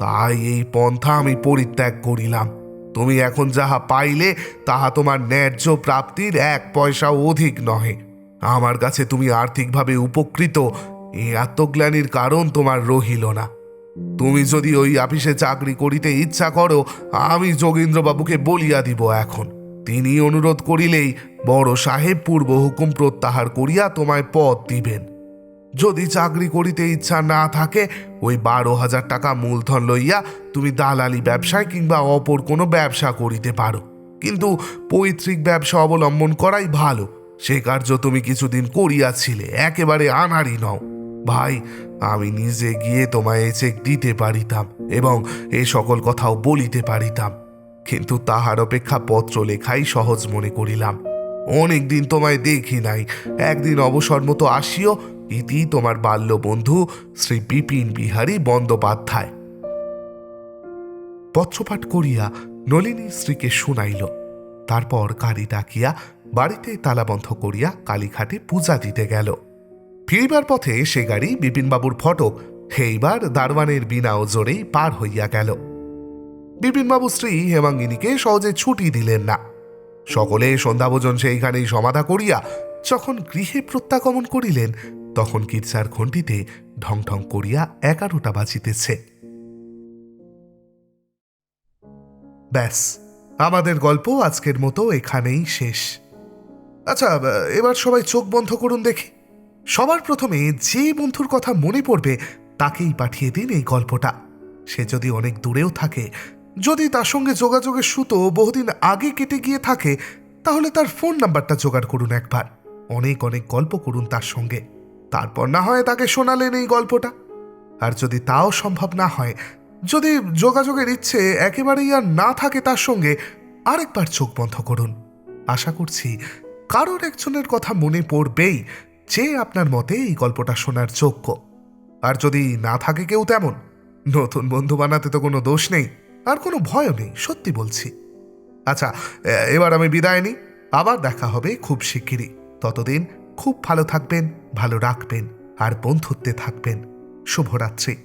তাই এই পন্থা আমি পরিত্যাগ করিলাম। তুমি এখন যাহা পাইলে তাহা তোমার ন্যায্য প্রাপ্তির 1 পয়সাও অধিক নহে। আমার কাছে তুমি আর্থিকভাবে উপকৃত এই আত্মগ্লানির কারণ তোমার রহিল না। তুমি যদি ওই অফিসে চাকরি করিতে ইচ্ছা করো আমি যোগীন্দ্রবাবুকে বলিয়া দিব এখন। তিনি অনুরোধ করিলেই বড় সাহেব পূর্ব হুকুম প্রত্যাহার করিয়া তোমায় পদ দিবেন। যদি চাকরি করিতে ইচ্ছা না থাকে ওই 12,000 টাকা মূলধন লইয়া তুমি দালালি ব্যবসায় কিংবা অপর কোনো ব্যবসা করিতে পারো, কিন্তু পৈতৃক ব্যবসা অবলম্বন করাই ভালো। সে কার্য তুমি কিছুদিন করিয়াছিলে, একেবারে আনাড়ি নও। ভাই, আমি নিজে গিয়ে তোমায় এই চেক দিতে পারিতাম এবং এ সকল কথাও বলিতে পারিতাম, কিন্তু তাহার অপেক্ষা পত্র লেখাই সহজ মনে করিলাম। অনেক দিন তোমায় দেখি নাই, একদিন অবসর মতো আসিও। ইতি তোমার বাল্য বন্ধু শ্রী বিপিন বিহারী বন্দ্যোপাধ্যায়। পত্রপাঠ করিয়া নলিনী স্ত্রীকে শুনাইল। তারপর গাড়ি ডাকিয়া বাড়িতে তালাবন্ধ করিয়া কালীঘাটে পূজা দিতে গেল। ফিরিবার পথে সে গাড়ি বিপিনবাবুর ফটক এইবার দারওয়ানের বিনা ওজরেই পার হইয়া গেল। বিপিনবাবু স্ত্রী হেমাঙ্গিনীকে সহজে ছুটি দিলেন না। সকলে সন্ধ্যাভোজন সেইখানেই সমাধা করিয়া যখন গৃহে প্রত্যাগমন করিলেন তখন গির্জার ঘণ্টিতে ঢং ঢং করিয়া 11টা বাজিতেছে। ব্যাস, আমাদের গল্প আজকের মতো এখানেই শেষ। আচ্ছা, এবার সবাই চোখ বন্ধ করুন দেখি। সবার প্রথমে যে বন্ধুর কথা মনে পড়বে তাকেই পাঠিয়ে দিন এই গল্পটা। সে যদি অনেক দূরেও থাকে, যদি তার সঙ্গে যোগাযোগের সুতো বহুদিন আগে কেটে গিয়ে থাকে, তাহলে তার ফোন নাম্বারটা জোগাড় করুন একবার। অনেক অনেক গল্প করুন তার সঙ্গে, তারপর না হয় তাকে শোনালেন এই গল্পটা। আর যদি তাও সম্ভব না হয়, যদি যোগাযোগের ইচ্ছে একেবারেই আর না থাকে তার সঙ্গে, আরেকবার চোখ বন্ধ করুন। আশা করছি কারোর একজনের কথা মনে পড়বেই যে আপনার মতে এই গল্পটা শোনার যোগ্য। আর যদি না থাকে কেউ তেমন, নতুন বন্ধু বানাতে তো কোনো দোষ নেই, আর কোনো ভয়ও নেই, সত্যি বলছি। আচ্ছা, এবার আমি বিদায় নিই। আবার দেখা হবে খুব শিগগিরই। ততদিন খুব ভালো থাকবেন, ভালো রাখবেন আর বন্ধুত্বে থাকবেন। শুভরাত্রি।